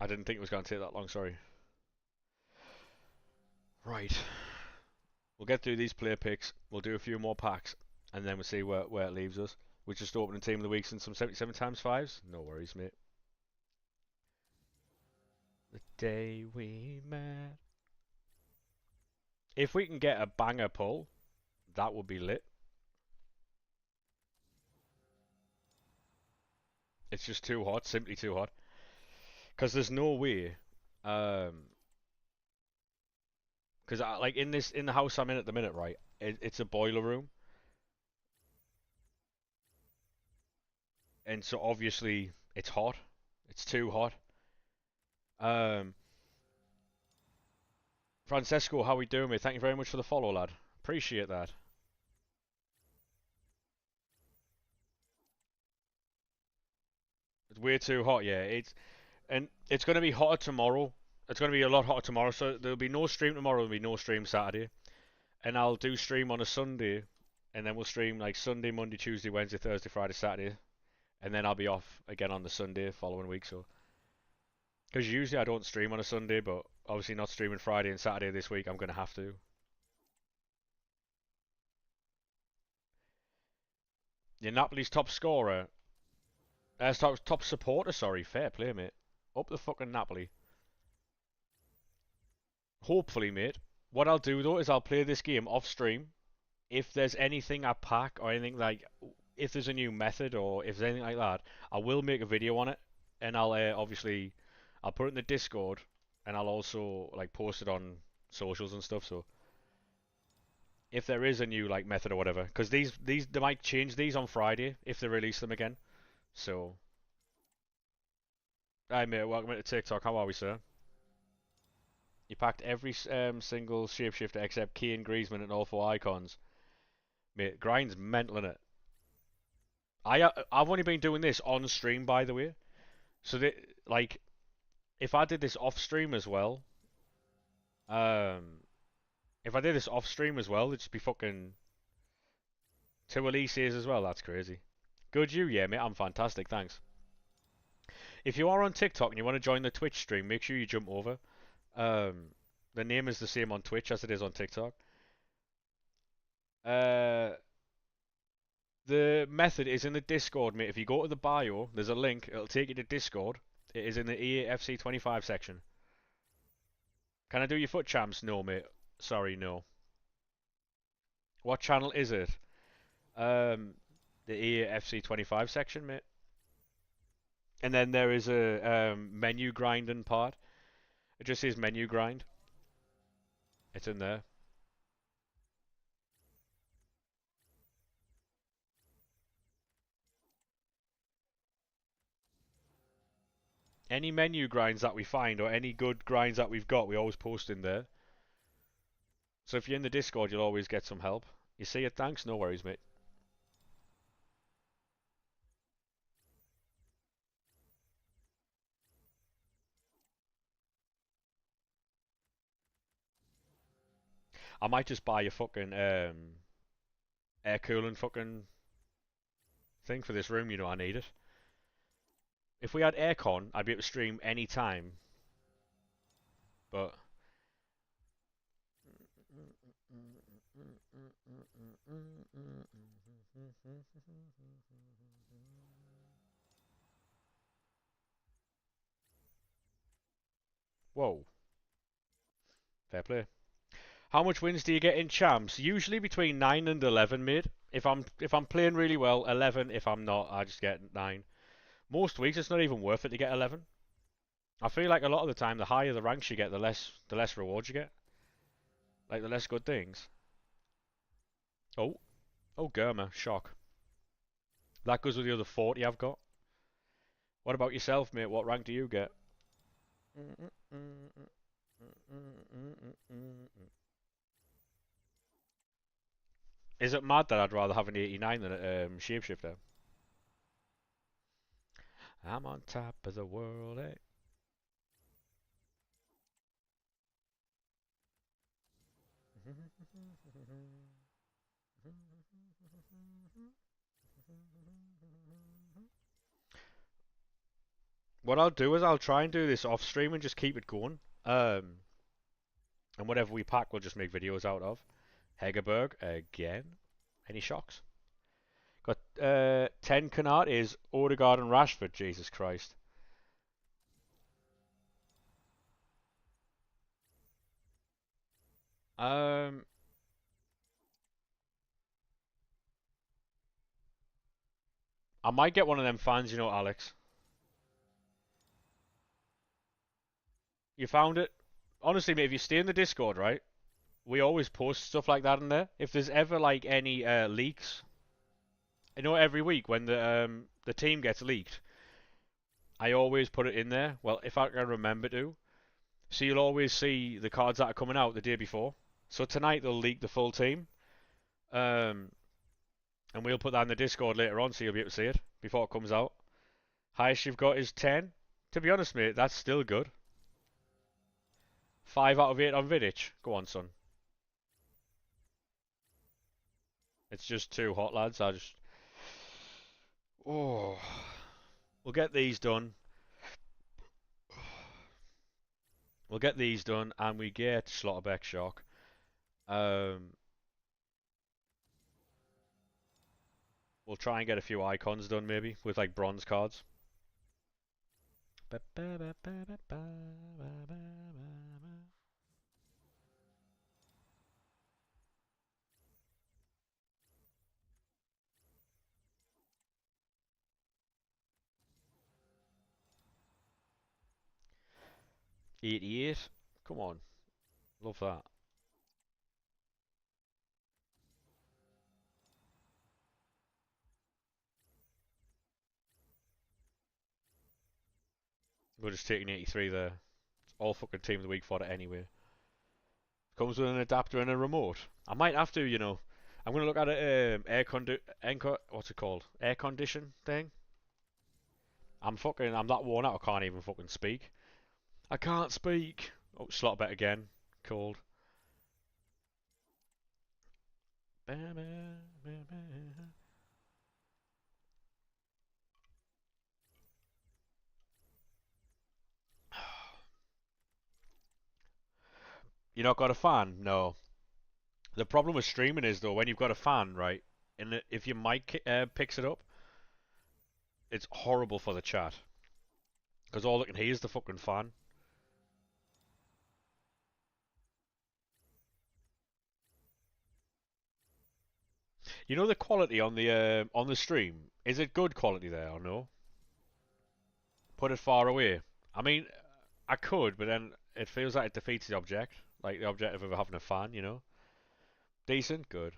I didn't think it was going to take that long, sorry. Right. We'll get through these player picks, we'll do a few more packs, and then we'll see where it leaves us. We're just opening Team of the Weeks and some 77 times 5s? No worries, mate. The day we met. If we can get a banger pull, that would be lit. It's just too hot, simply too hot. Because there's no way, because like in the house I'm in at the minute, right? It's a boiler room, and so obviously it's hot. It's too hot. Um, Francesco, how we doing, mate? Thank you very much for the follow, lad. Appreciate that. It's way too hot, yeah. It's going to be hotter tomorrow. It's going to be a lot hotter tomorrow. So there'll be no stream tomorrow. There'll be no stream Saturday, and I'll do stream on a Sunday, and then we'll stream like Sunday, Monday, Tuesday, Wednesday, Thursday, Friday, Saturday, and then I'll be off again on the Sunday following week. So because usually I don't stream on a Sunday, but obviously not streaming Friday and Saturday this week, I'm going to have to. You're Napoli's top scorer. Top supporter, sorry. Fair play, mate. Up the fucking Napoli. Hopefully, mate. What I'll do though is I'll play this game off stream. If there's anything I pack or anything like, if there's a new method or if there's anything like that, I will make a video on it, and I'll obviously I'll put it in the Discord, and I'll also like post it on socials and stuff. So if there is a new like method or whatever, because these they might change these on Friday if they release them again. So, hi mate, welcome to TikTok. How are we, sir? You packed every single shapeshifter except Kane, Griezmann, and all four icons. Mate, grind's mental in it. I've only been doing this on stream, by the way. So that like, if I did this off stream as well, um, if I did this off stream as well, it'd just be fucking two Elise's as well. That's crazy. Good you, yeah, mate. I'm fantastic. Thanks. If you are on TikTok and you want to join the Twitch stream, make sure you jump over. The name is the same on Twitch as it is on TikTok. The method is in the Discord, mate. If you go to the bio, there's a link. It'll take you to Discord. It is in the EAFC 25 section. Can I do your foot champs? No, mate. Sorry, no. What channel is it? The EAFC 25 section, mate. And then there is a menu grinding part. It just says menu grind. It's in there. Any menu grinds that we find or any good grinds that we've got, we always post in there. So if you're in the Discord, you'll always get some help. You see it? Thanks. No worries, mate. I might just buy a fucking air cooling fucking thing for this room. You know, I need it. If we had aircon, I'd be able to stream any time. But whoa, fair play. How much wins do you get in champs? Usually between 9 and 11, mate. If I'm playing really well, 11. If I'm not, I just get 9. Most weeks it's not even worth it to get 11. I feel like a lot of the time, the higher the ranks you get, the less rewards you get. Like the less good things. Oh, Germa, shock. That goes with the other 40 I've got. What about yourself, mate? What rank do you get? Is it mad that I'd rather have an 89 than a shapeshifter? I'm on top of the world, eh? What I'll do is I'll try and do this off stream and just keep it going. And whatever we pack, we'll just make videos out of. Hegerberg again. Any shocks? Got 10 Canard is Odegaard and Rashford. Jesus Christ. I might get one of them fans, you know, Alex. You found it? Honestly, mate, if you stay in the Discord, right? We always post stuff like that in there. If there's ever like any leaks, you know, every week when the team gets leaked, I always put it in there. Well, if I can remember to. So you'll always see the cards that are coming out the day before. So tonight they'll leak the full team. And we'll put that in the Discord later on so you'll be able to see it before it comes out. Highest you've got is 10. To be honest, mate, that's still good. 5 out of 8 on Vidic. Go on, son. It's just too hot, lads. Oh. We'll get these done. We'll get these done, and we get Schlotterbeck shock. We'll try and get a few icons done, maybe, with like bronze cards. 88. Come on. Love that. We're just taking 83 there. It's all fucking team of the week for it anyway. Comes with an adapter and a remote. I might have to, you know. I'm gonna look at a what's it called? Air condition thing. I'm that worn out. I can't even fucking speak. I can't speak. Oh, Schlotterbeck again. Cold. You not got a fan? No. The problem with streaming is though when you've got a fan, right, and if your mic picks it up, it's horrible for the chat because all I can hear is the fucking fan. You know the quality on the stream? Is it good quality there or no? Put it far away. I mean, I could, but then it feels like it defeats the object, like the objective of having a fan, you know? Decent, good.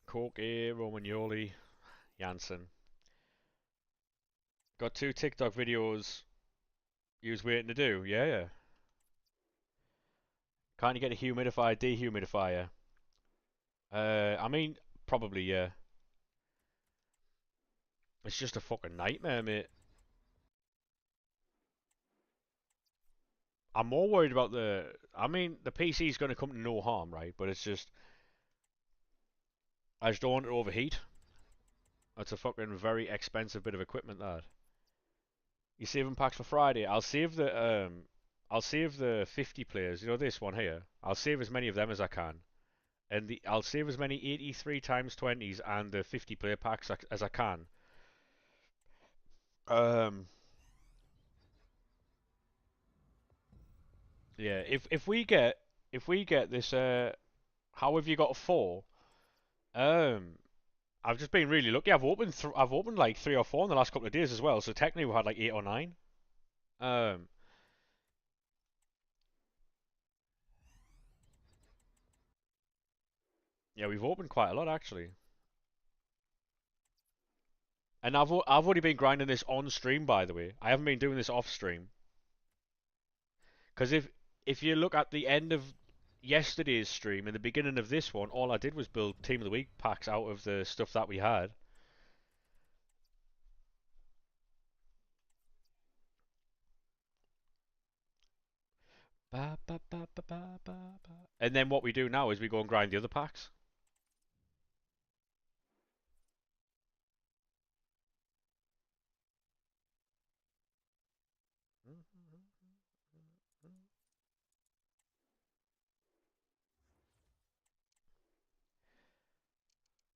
Corky, Romagnoli, Jansen. Got 2 TikTok videos you was waiting to do. Yeah, yeah. Can't you get a humidifier, dehumidifier? I mean, probably, yeah. It's just a fucking nightmare, mate. I'm more worried about the. I mean, the PC's going to come to no harm, right? But it's just. I just don't want it to overheat. That's a fucking very expensive bit of equipment, that. You saving packs for Friday? I'll save the 50 players. You know this one here. I'll save as many of them as I can, and I'll save as many 83 times 20s and the 50 player packs as I can. Um, yeah. If we get this how have you got a 4? Um, I've just been really lucky. I've opened like 3 or 4 in the last couple of days as well. So technically we had like 8 or 9. Um, yeah, we've opened quite a lot actually. And I've already been grinding this on stream, by the way. I haven't been doing this off stream. Because if you look at the end of yesterday's stream and the beginning of this one, all I did was build Team of the Week packs out of the stuff that we had. Ba, ba, ba, ba, ba, ba, ba. And then what we do now is we go and grind the other packs.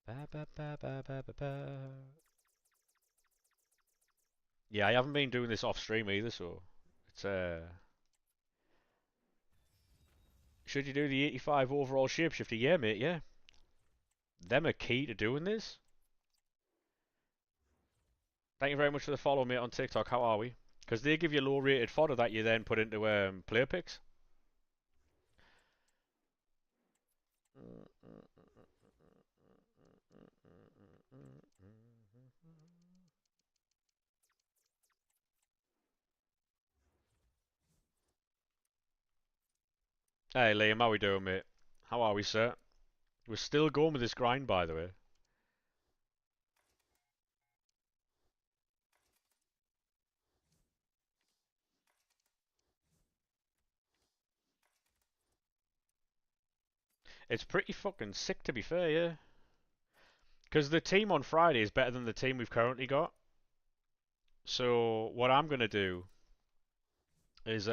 Ba, ba, ba, ba, ba, ba, ba. Yeah, I haven't been doing this off stream either, so it's should you do the 85 overall shapeshifter? Yeah, mate, yeah. Them are key to doing this. Thank you very much for the follow, mate, on TikTok. How are we? Because they give you low rated fodder that you then put into player picks. Hey Liam, how we doing, mate? How are we, sir? We're still going with this grind, by the way. It's pretty fucking sick, to be fair, yeah. Because the team on Friday is better than the team we've currently got. So what I'm gonna do is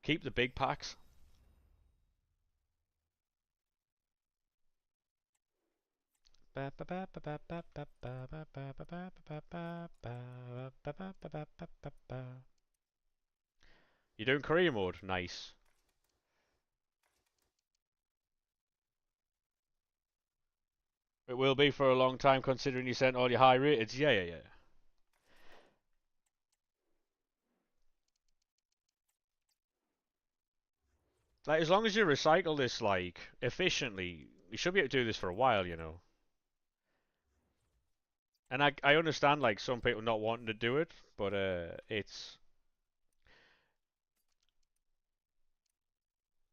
keep the big packs. You're doing career mode? Nice. It will be for a long time considering you sent all your high rateds. Yeah, yeah, yeah. Like, as long as you recycle this, like, efficiently, you should be able to do this for a while, you know. And I understand, like, some people not wanting to do it, but, it's...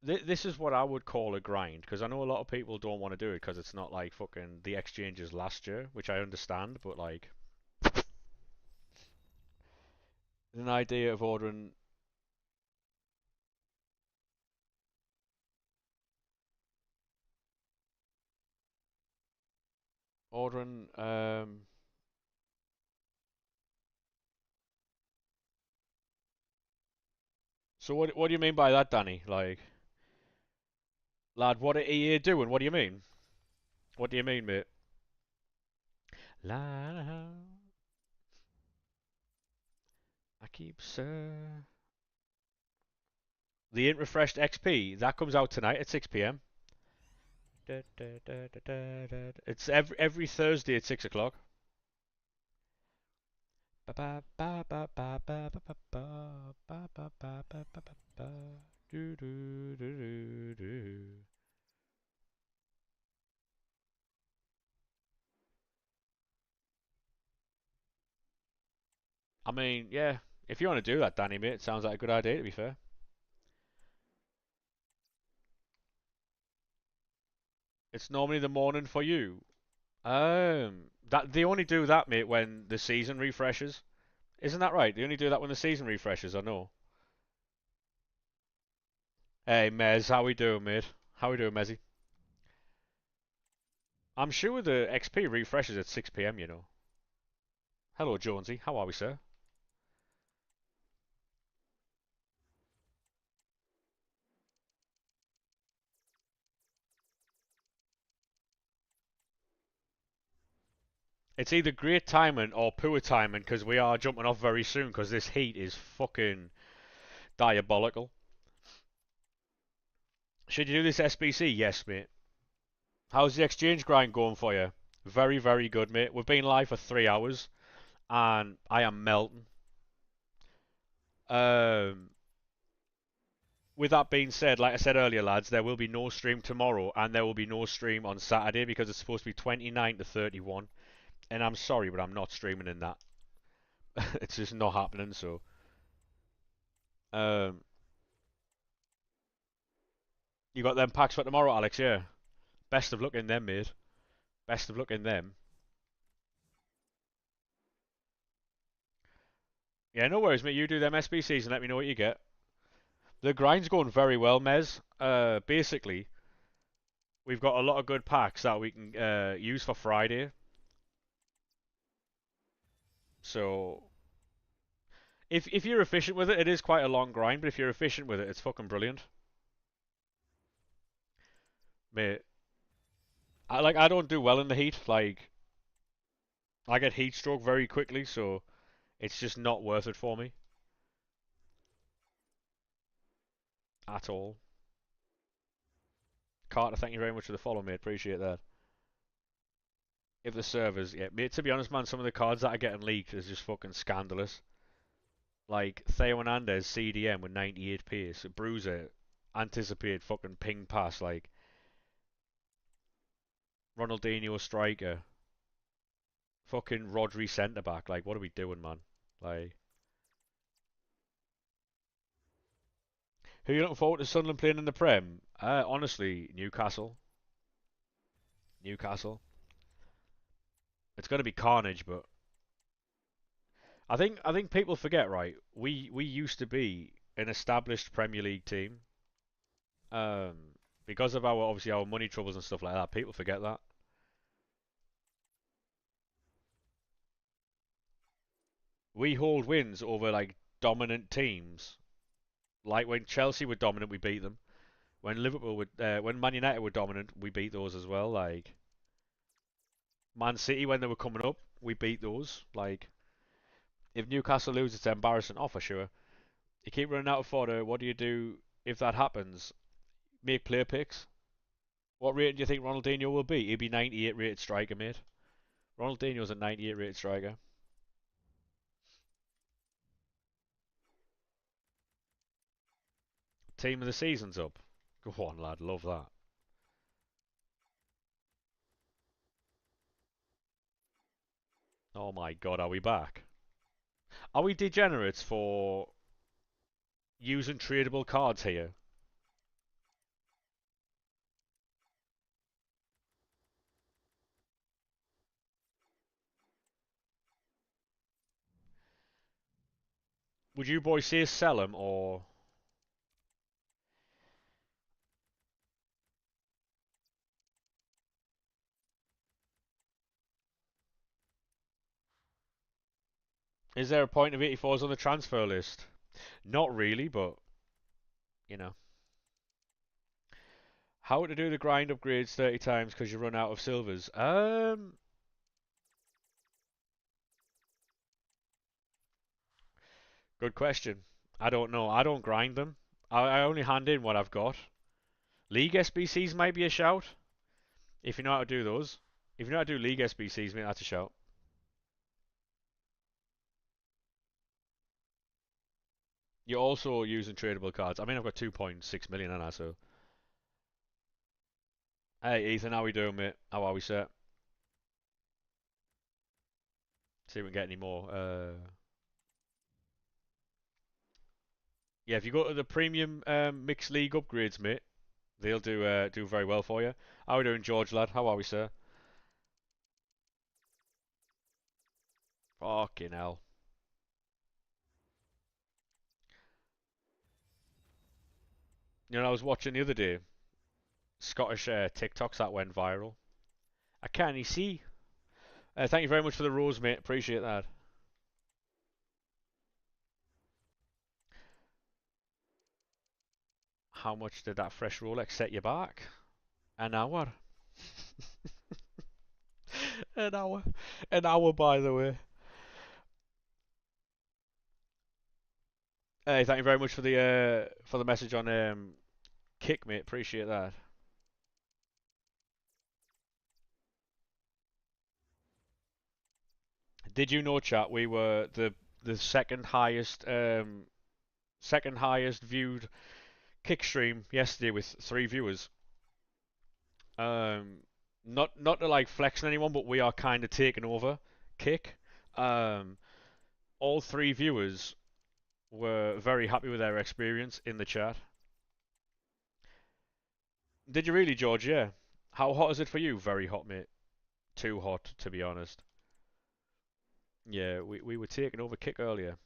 This is what I would call a grind, because I know a lot of people don't want to do it because it's not like fucking the exchanges last year, which I understand, but, like... An idea of ordering Ordering. So what do you mean by that, Danny? Like, lad, what are EA doing? What do you mean? What do you mean, mate? La, I keep the Int Refreshed XP that comes out tonight at 6 p.m. It's every Thursday at 6 o'clock. I mean, yeah, if you want to do that, Danny, mate, it sounds like a good idea, to be fair. It's normally the morning for you. That they only do that, mate, when the season refreshes. Isn't that right? They only do that when the season refreshes, I know. Hey, Mez, how we doing, mate? How we doing, Mezzy? I'm sure the XP refreshes at 6 p.m., you know. Hello, Jonesy. How are we, sir? It's either great timing or poor timing because we are jumping off very soon because this heat is fucking diabolical. Should you do this SBC? Yes, mate. How's the exchange grind going for you? Very, very good, mate. We've been live for 3 hours and I am melting. Um, with that being said, like I said earlier, lads, there will be no stream tomorrow and there will be no stream on Saturday because it's supposed to be 29 to 31. And I'm sorry, but I'm not streaming in that. It's just not happening, so. Um, you got them packs for tomorrow, Alex, yeah? Best of luck in them, mate. Best of luck in them. Yeah, no worries, mate. You do them SBCs and let me know what you get. The grind's going very well, Mez. Basically, we've got a lot of good packs that we can use for Friday. So, if you're efficient with it, it is quite a long grind, but if you're efficient with it, it's fucking brilliant. Mate, I don't do well in the heat. Like, I get heat stroke very quickly, so it's just not worth it for me. At all. Carter, thank you very much for the follow, mate. Appreciate that. If the servers, yeah, mate, to be honest, man, some of the cards that are getting leaked is just fucking scandalous. Like Theo Hernandez CDM with 98 pace, Bruiser anticipate fucking ping pass, like Ronaldinho striker, fucking Rodri centre back. Like, what are we doing, man? Like, who are you looking forward to Sunderland playing in the Prem? Honestly, Newcastle. Newcastle. It's going to be carnage, but I think people forget, right? We used to be an established Premier League team. Um, because of our obviously our money troubles and stuff like that. People forget that. We hold wins over like dominant teams. Like when Chelsea were dominant, we beat them. When Man United were dominant, we beat those as well. Like Man City when they were coming up, we beat those. Like if Newcastle lose, it's embarrassing. Oh, for sure. You keep running out of fodder. What do you do if that happens? Make player picks. What rating do you think Ronaldinho will be? He'll be 98 rated striker, mate. Ronaldinho's a 98 rated striker. Team of the season's up. Go on, lad. Love that. Oh my god, are we back? Are we degenerates for using tradable cards here? Would you boys say sell them or Is there a point of 84s on the transfer list? Not really, but you know. How to do the grind upgrades 30 times because you run out of silvers? Good question. I don't know. I don't grind them. I only hand in what I've got. League SBCs might be a shout if you know how to do those. If you know how to do League SBCs, mate, that's a shout. You're also using tradable cards. I mean, I've got 2.6 million on that, so. Hey, Ethan, how we doing, mate? How are we, sir? See if we can get any more. Yeah, if you go to the premium mixed league upgrades, mate, they'll do very well for you. How are we doing, George, lad? How are we, sir? Fucking hell. You know, I was watching the other day Scottish TikToks that went viral. I can't you see. Thank you very much for the rose, mate. Appreciate that. How much did that fresh Rolex set you back? An hour. An hour. An hour, by the way. Hey, thank you very much for the message on Kick, mate. Appreciate that. Did you know, chat? We were the second highest viewed Kick stream yesterday with 3 viewers. Um, not to like flex on anyone, but we are kind of taking over Kick. Um, all 3 viewers were very happy with their experience in the chat. Did you really, George? Yeah. How hot is it for you? Very hot, mate. Too hot, to be honest. Yeah, we were taking over Kick earlier.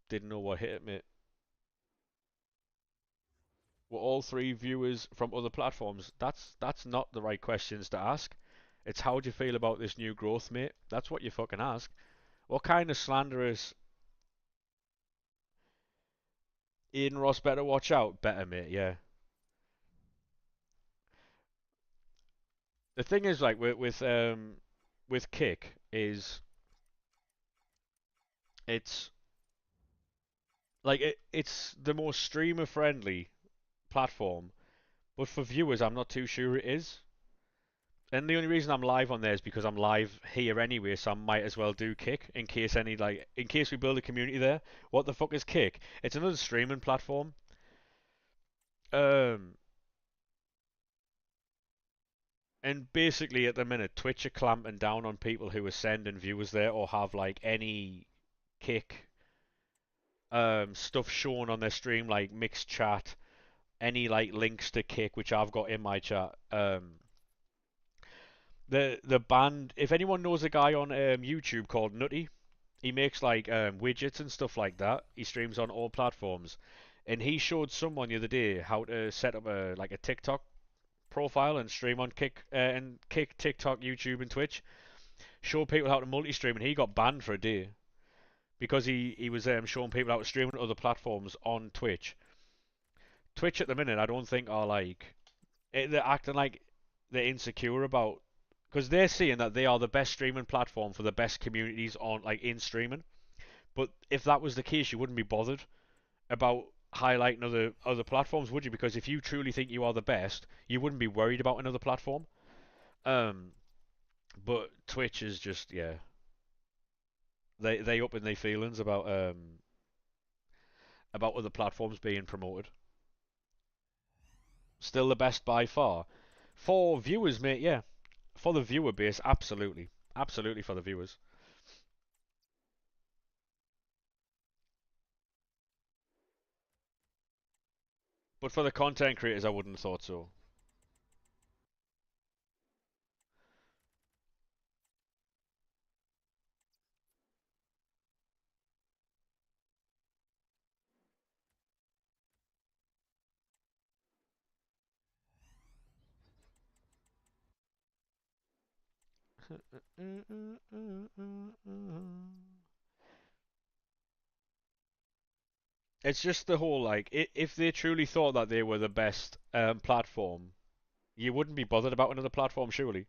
Didn't know what hit it, mate. Were all 3 viewers from other platforms? That's not the right questions to ask. It's how do you feel about this new growth, mate? That's what you fucking ask. What kind of slanderous Ian Ross better watch out? Better, mate, yeah. The thing is, like, with Kick, is it's it's the most streamer friendly platform, but for viewers, I'm not too sure it is. And the only reason I'm live on there is because I'm live here anyway, so I might as well do Kick in case we build a community there. What the fuck is Kick? It's another streaming platform. Um, and basically at the minute, Twitch are clamping down on people who are sending viewers there or have like any Kick stuff shown on their stream, like mixed chat, any like links to Kick, which I've got in my chat. The band, if anyone knows a guy on YouTube called Nutty, he makes like widgets and stuff like that. He streams on all platforms, and he showed someone the other day how to set up a TikTok profile and stream on Kick, TikTok, YouTube, and Twitch. Show people how to multi-stream, and he got banned for a day because he was showing people how to stream on other platforms on Twitch. Twitch at the minute, I don't think are like they're acting like they're insecure about because they're seeing that they are the best streaming platform for the best communities on like in streaming. But if that was the case, you wouldn't be bothered about highlighting other platforms, would you? Because if you truly think you are the best, you wouldn't be worried about another platform. Um, but Twitch is just yeah, they up in their feelings about other platforms being promoted. Still the best by far for viewers, mate. Yeah, for the viewer base, absolutely, absolutely for the viewers. But for the content creators, I wouldn't have thought so. It's just the whole like, if they truly thought that they were the best platform, you wouldn't be bothered about another platform, surely.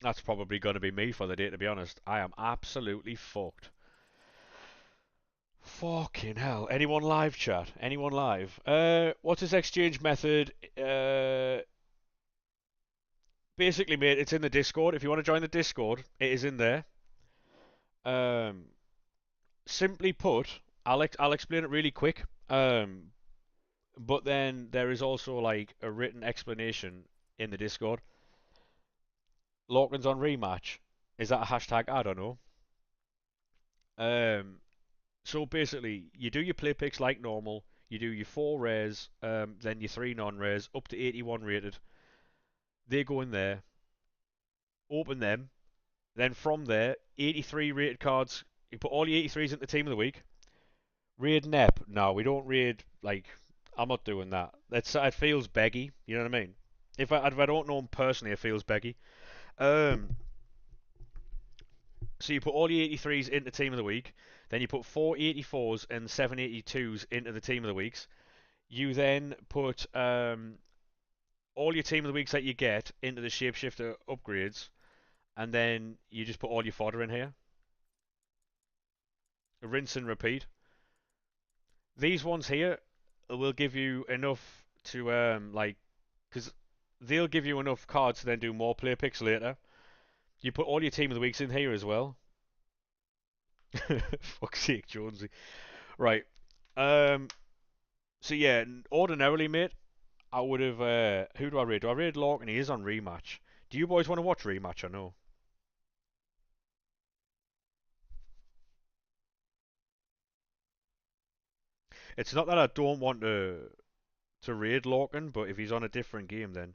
That's probably going to be me for the day, to be honest. I am absolutely fucked. Fucking hell. Anyone live, chat? Anyone live? What's his exchange method? Basically, mate, it's in the Discord. If you want to join the Discord, it is in there. Um, simply put, I'll explain it really quick. But then there is also like a written explanation in the Discord. Lorcan's on rematch. Is that a hashtag? I don't know. Um, so basically, you do your play picks like normal. You do your 4 rares, then your 3 non-rares, up to 81 rated. They go in there, open them, then from there, 83 rated cards. You put all your 83s into Team of the Week. Raid Nep. No, we don't raid, like, I'm not doing that. It feels beggy, you know what I mean? If I don't know him personally, it feels beggy. Um, so you put all your 83s into Team of the Week, then you put 4 84s and 7 82s into the Team of the Weeks. You then put all your Team of the Weeks that you get into the Shapeshifter upgrades, and then you just put all your fodder in here. Rinse and repeat. These ones here will give you enough to because they'll give you enough cards to then do more play picks later. You put all your Team of the Weeks in here as well. Fuck's sake, Jonesy. Right. Um. So yeah, ordinarily, mate, I would have. Who do I raid? Do I raid Lorcan? He is on rematch. Do you boys want to watch rematch or no? It's not that I don't want to raid Lorcan, but if he's on a different game, then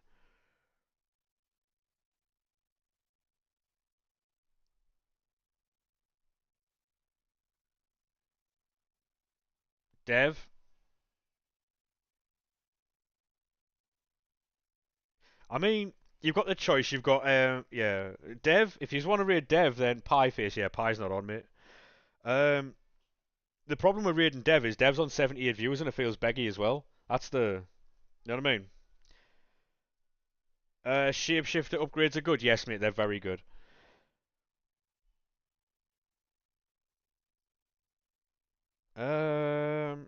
Dev. I mean, you've got the choice. You've got yeah, Dev. If you want to raid Dev, then Pie Face. Yeah, Pie's not on, mate. Um, the problem with raiding Dev is Dev's on 78 views and it feels beggy as well. That's the, you know what I mean? Shapeshifter upgrades are good. Yes, mate, they're very good. Um,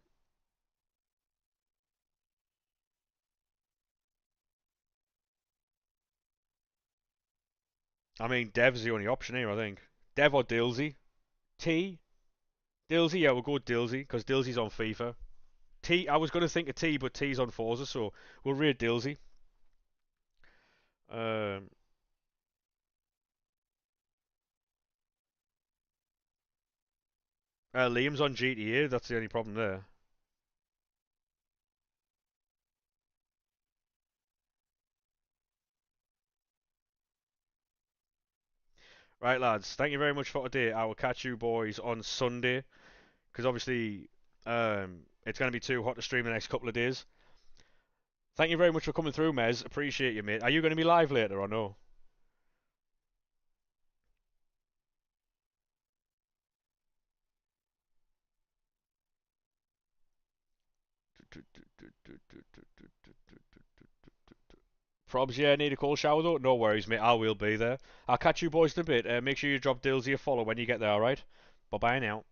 I mean, Dev's the only option here, I think. Dev or Dilsey. T. Dilsey, yeah, we'll go with Dilsey because Dilsey's on FIFA. T. I was going to think of T, but T's on Forza, so we'll raid Dilsey. Um, Liam's on GTA. That's the only problem there. Right, lads. Thank you very much for today. I will catch you boys on Sunday because obviously it's going to be too hot to stream the next couple of days. Thank you very much for coming through, Mez. Appreciate you, mate. Are you going to be live later or no? Probs, yeah, need a cold shower though? No worries, mate. I will be there. I'll catch you boys in a bit. Make sure you drop Dilsey a follow when you get there, alright? Bye bye now.